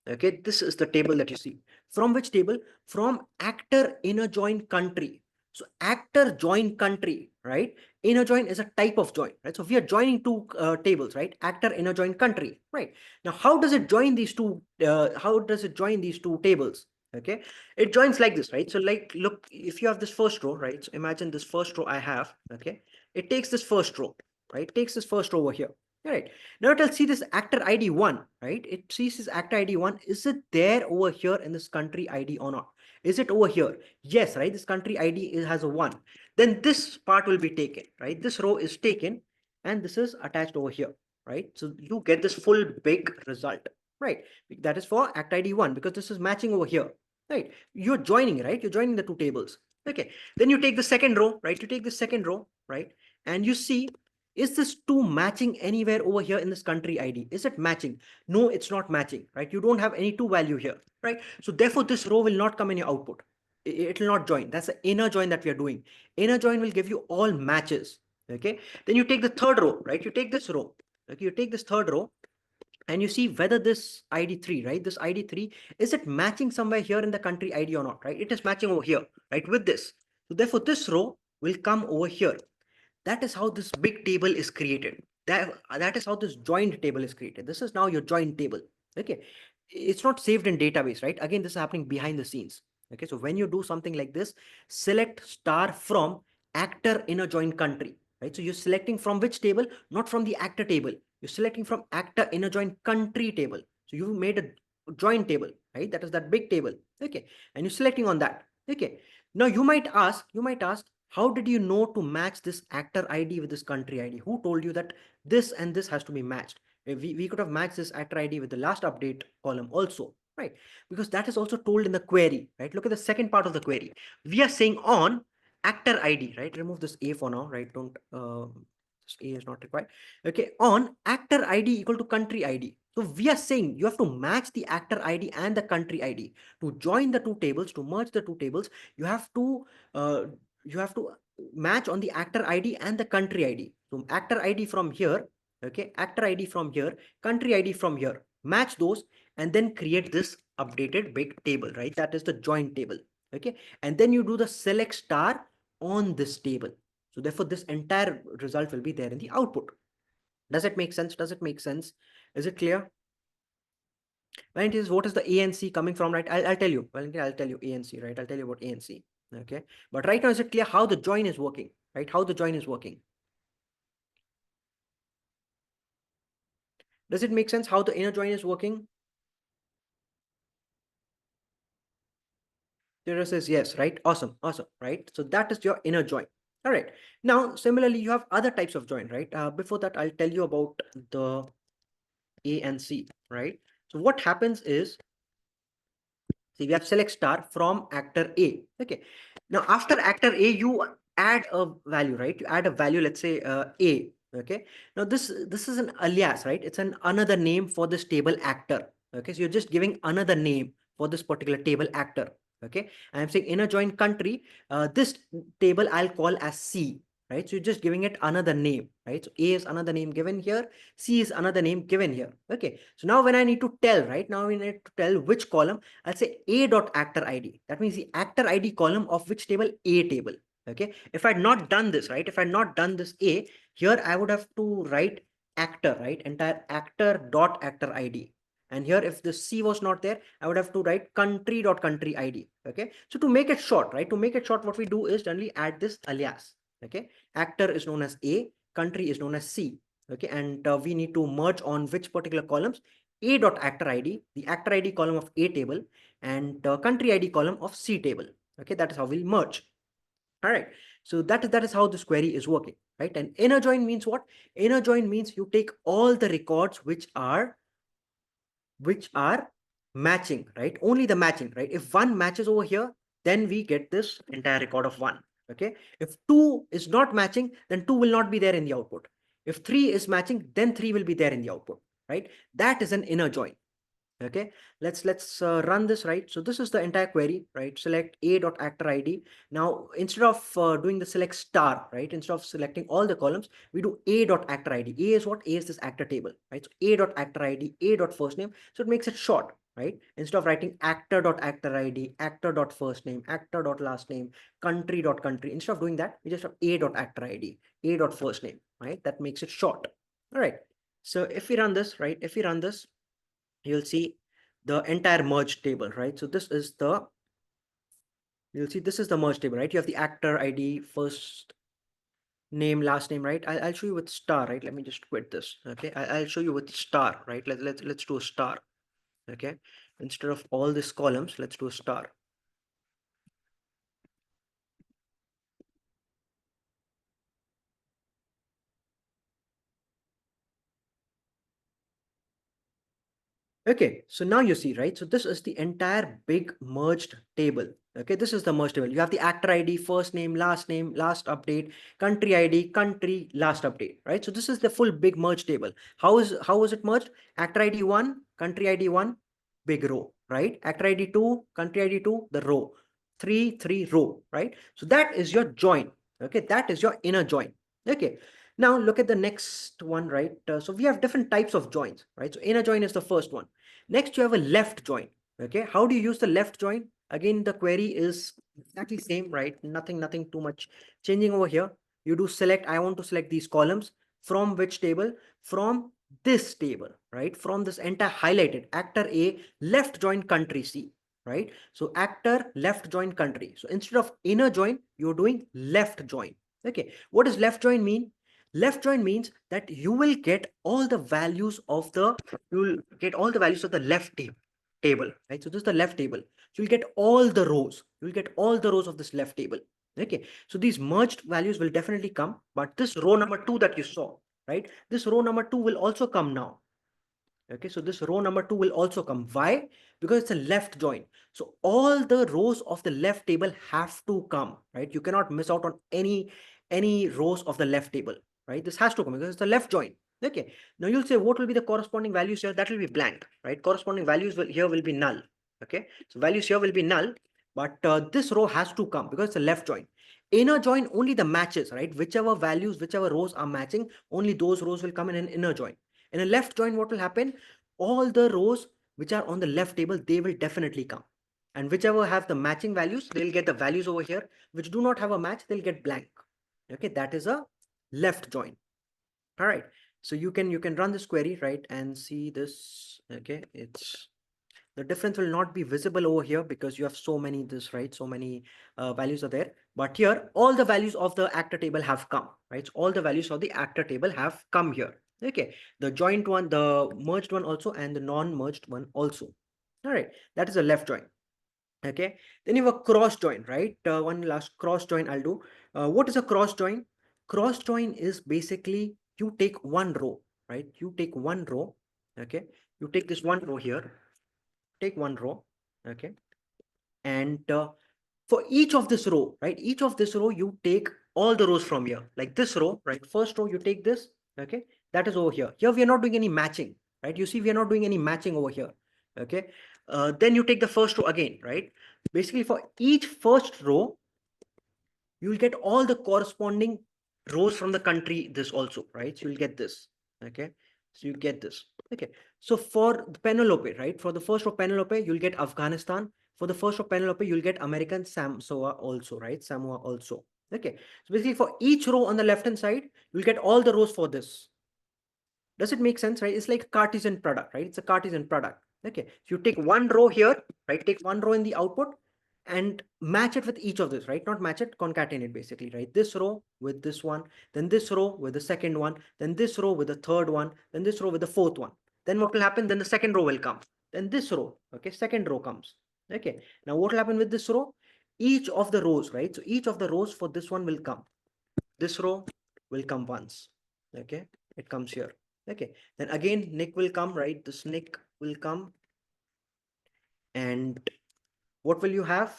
Okay, this is the table that you see. From which table? From actor inner join country. So actor join country, right? Inner join is a type of join, right? So we are joining two tables, right? Actor inner join country, right? Now, how does it join these two? How does it join these two tables? Okay, it joins like this, right? So like, look, if you have this first row, right? So imagine this first row I have, okay? It takes this first row, right? It takes this first row over here. All right. Now it'll see this actor ID 1, right? It sees this actor ID 1. Is it there over here in this country ID or not? Is it over here? Yes, right? This country ID has a 1. Then this part will be taken, right? This row is taken and this is attached over here, right? So you get this full big result, right? That is for act ID 1 because this is matching over here, right? You're joining, right? You're joining the two tables. Okay. Then you take the second row, right? You take the second row, right? And you see, is this 2 matching anywhere over here in this country ID? Is it matching? No, it's not matching, right? You don't have any 2 value here, right? So therefore, this row will not come in your output. It will not join. That's the inner join that we are doing. Inner join will give you all matches, okay? Then you take the third row, right? You take this row, okay? You take this third row and you see whether this ID3, right? This ID3, is it matching somewhere here in the country ID or not, right? It is matching over here, right? With this. So therefore, this row will come over here. That is how this big table is created. That is how this joined table is created. This is now your joined table. Okay, it's not saved in database, right? Again, this is happening behind the scenes. Okay, so when you do something like this, select star from actor in a joined country, right? So you're selecting from which table? Not from the actor table. You're selecting from actor in a joined country table. So you made a joint table, right? That is that big table. Okay, and you're selecting on that. Okay, now you might ask, how did you know to match this actor ID with this country ID? Who told you that this and this has to be matched? We could have matched this actor ID with the last update column also, right? Because that is also told in the query, right? Look at the second part of the query. We are saying on actor ID, right? Remove this A for now, right? Don't, this A is not required. Okay, on actor ID equal to country ID. So we are saying you have to match the actor ID and the country ID. To join the two tables, to merge the two tables, you have to uh, you have to match on the actor ID and the country ID. So actor ID from here, okay, actor ID from here, country ID from here. Match those and then create this updated big table, right? That is the joint table, okay? And then you do the select star on this table. So therefore, this entire result will be there in the output. Does it make sense? Does it make sense? Is it clear? Right, is what is the ANC coming from, right? I'll tell you. Well, I'll tell you ANC, right? I'll tell you about ANC. Okay. But right now, is it clear how the join is working, right? How the join is working? Does it make sense how the inner join is working? There says yes, right? Awesome, awesome, right? So that is your inner join. All right. Now, similarly, you have other types of join, right? Before that, I'll tell you about the A and C, right? So what happens is, see, we have select star from actor A. Okay. Now, after actor A, you add a value, right? You add a value, let's say A. Okay. Now, this is an alias, right? It's an another name for this table actor. Okay. So you're just giving another name for this particular table actor. Okay. I'm saying inner join country. This table I'll call as C. Right. So you're just giving it another name, right? So A is another name given here. C is another name given here. Okay. So now when I need to tell, right now we need to tell which column, I'll say a dot actor ID. That means the actor ID column of which table? A table. Okay. If I had not done this, right? If I had not done this A, here I would have to write actor, right? Entire actor dot actor ID. And here, if the C was not there, I would have to write country dot country ID. Okay. So to make it short, right? To make it short, what we do is generally add this alias. Okay. Actor is known as A, country is known as C. Okay. And we need to merge on which particular columns? A dot actor ID, the actor ID column of A table, and country ID column of C table. Okay, that is how we'll merge. All right. So that is how this query is working, right? And inner join means what? Inner join means you take all the records which are matching, right? Only the matching, right? If one matches over here, then we get this entire record of one. Okay. If two is not matching, then two will not be there in the output. If three is matching, then three will be there in the output, right? That is an inner join. Okay, let's run this, right? So this is the entire query, right? Select a dot actor id. Now instead of doing the select star, right, instead of selecting all the columns, we do a dot actor id. A is what? A is this actor table, right? So a dot actor id, a dot first name, so it makes it short, right? Instead of writing actor dot actor id, actor dot first name, actor dot last name, country dot country, instead of doing that, we just have a dot actor id, a dot first name, right? That makes it short. All right, so if we run this, right, if we run this, you'll see the entire merge table, right? So this is the, you'll see this is the merge table, right? You have the actor ID, first name, last name, right? I'll show you with star, right? Let me just quit this. Okay, I'll show you with star, right? Let's do a star. Okay, instead of all these columns, let's do a star. Okay, so now you see, right? So this is the entire big merged table. Okay, this is the merged table. You have the actor ID, first name, last update, country ID, country, last update, right? So this is the full big merge table. How is it merged? Actor ID 1, country ID 1, big row, right? Actor ID 2, country ID 2, the row. 3, 3 row, right? So that is your join. Okay, that is your inner join. Okay. Now look at the next one, right? So we have different types of joins, right? So inner join is the first one. Next, you have a left join. Okay, how do you use the left join? Again, the query is exactly same, right? Nothing too much changing over here. You do select, I want to select these columns from which table? From this table, right? From this entire highlighted actor A, left join country C, right? So actor left join country. So instead of inner join, you're doing left join. Okay, what does left join mean? Left join means that you will get all the values of the, you'll get all the values of the left table, right? So this is the left table. So you'll get all the rows. You'll get all the rows of this left table. Okay. So these merged values will definitely come, but this row number 2 that you saw, right? This row number 2 will also come now. Okay, so this row number 2 will also come. Why? Because it's a left join. So all the rows of the left table have to come, right? You cannot miss out on any rows of the left table, right? This has to come because it's a left join. Okay, now you'll say what will be the corresponding values here? That will be blank, right? Corresponding values here will be null. Okay, so values here will be null, but this row has to come because it's a left join. Inner join, only the matches, right? Whichever values, whichever rows are matching, only those rows will come in an inner join. In a left join, what will happen? All the rows which are on the left table, they will definitely come. And whichever have the matching values, they'll get the values over here. Which do not have a match, they'll get blank. Okay, that is a left join. All right. So you can run this query, right, and see this. Okay, it's, the difference will not be visible over here because you have so many this, right? So many values are there. But here, all the values of the actor table have come, right? So all the values of the actor table have come here. Okay, the joint one, the merged one also, and the non-merged one also. All right, that is a left join. Okay, then you have a cross join, right? One last cross join I'll do. What is a cross join? Cross join is basically you take one row, right? You take one row, okay? You take this one row here, take one row, okay? And for each of this row, right? Each of this row, you take all the rows from here, like this row, right? First row, you take this, okay? That is over here. Here, we are not doing any matching, right? You see, we are not doing any matching over here, okay? Then you take the first row again, right? Basically, for each first row, you will get all the corresponding rows from the country this also, right? So you'll get this, okay? So you get this, okay? So for the Penelope, right? For the first row Penelope, you'll get Afghanistan. For the first row Penelope, you'll get American Samoa also, right? Samoa also, okay? So basically for each row on the left hand side, you'll get all the rows for this. Does it make sense, right? It's like a Cartesian product, right? It's a Cartesian product. Okay, so you take one row here, right? Take one row in the output and match it with each of this, right? Not match it, concatenate basically, right? This row with this one, then this row with the second one, then this row with the third one, then this row with the fourth one. Then what will happen? Then the second row will come. Then this row, okay, second row comes. Okay, now what will happen with this row? Each of the rows, right? So each of the rows for this one will come. This row will come once, okay? It comes here. Okay, then again Nick will come, right? This Nick will come, and what will you have?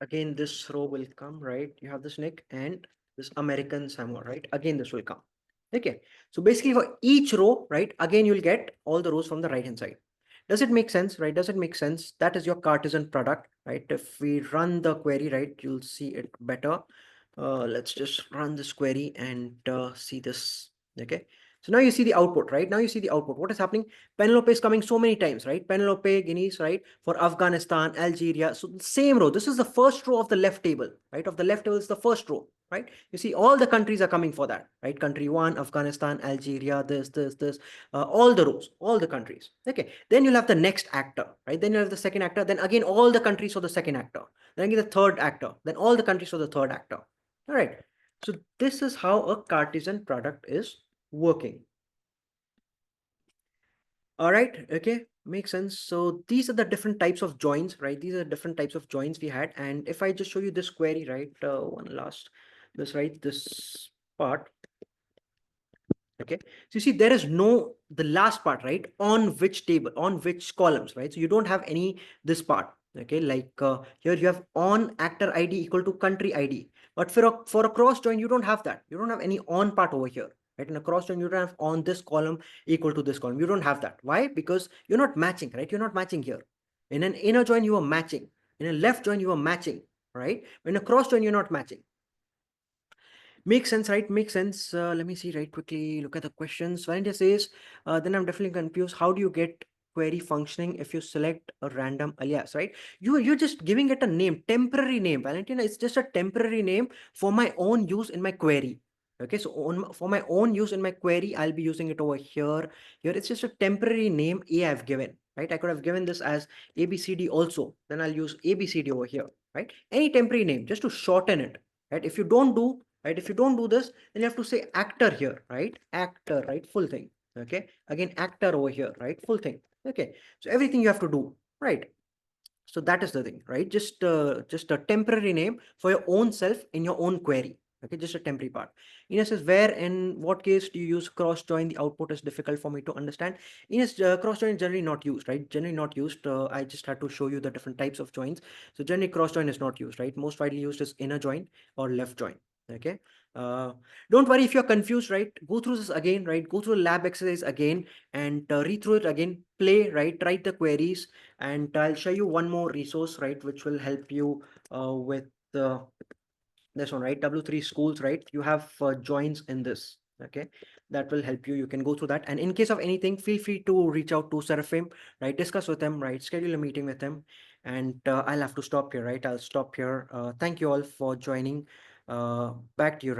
Again this row will come, right? You have this Nick and this American Samoa, right? Again this will come. Okay, so basically for each row, right, again you'll get all the rows from the right hand side. Does it make sense, right? Does it make sense? That is your Cartesian product, right? If we run the query, right, you'll see it better. Let's just run this query and see this. Okay, so now you see the output, right? Now you see the output. What is happening? Penelope is coming so many times, right? Penelope, Guineas, right? For Afghanistan, Algeria. So the same row. This is the first row of the left table, right? Of the left table is the first row, right? You see all the countries are coming for that, right? Country one, Afghanistan, Algeria, this, all the rows, all the countries. Okay, then you'll have the next actor, right? Then you have the second actor, then again all the countries for the second actor, then again the third actor, then all the countries for the third actor. All right, so this is how a Cartesian product is working. All right, okay, makes sense. So these are the different types of joins, right? These are different types of joins we had. And if I just show you this query, right, one last, this, right, this part, okay, so you see there is no the last part, right, on which table, on which columns, right? So you don't have any this part, okay, like here you have on actor ID equal to country ID, but for a cross join you don't have that. You don't have any on part over here, right? In a cross join you don't have on this column equal to this column. You don't have that. Why? Because you're not matching, right? You're not matching here. In an inner join you are matching, in a left join you are matching, right? In a cross join you're not matching. Makes sense, right? Makes sense. Let me see right quickly. Look at the questions. Valentia says, then I'm definitely confused. How do you get query functioning if you select a random alias, right? You're just giving it a name, temporary name. Valentina, it's just a temporary name for my own use in my query. Okay, so for my own use in my query, I'll be using it over here. Here, it's just a temporary name A I've given, right? I could have given this as ABCD also. Then I'll use ABCD over here, right? Any temporary name just to shorten it, right? If you don't do right, if you don't do this, then you have to say actor here, right? Actor, right? Full thing. Okay, again actor over here, right? Full thing. Okay, so everything you have to do, right? So that is the thing, right? Just a temporary name for your own self in your own query. Okay, just a temporary part. Ines says, where in what case do you use cross join? The output is difficult for me to understand. Ines, cross join is generally not used, right? Generally not used. I just had to show you the different types of joins. So generally cross join is not used, right? Most widely used is inner join or left join. Okay. Uh, don't worry if you're confused, right? Go through this again, right? Go through the lab exercise again and read through it again. Play, right? Write the queries, and I'll show you one more resource, right, which will help you with this one, right? W3 schools, right? You have joins in this. Okay, that will help you. You can go through that, and in case of anything, feel free to reach out to Seraphim, right? Discuss with them, right? Schedule a meeting with them, and I'll have to stop here, right? I'll stop here. Thank you all for joining. Back to you.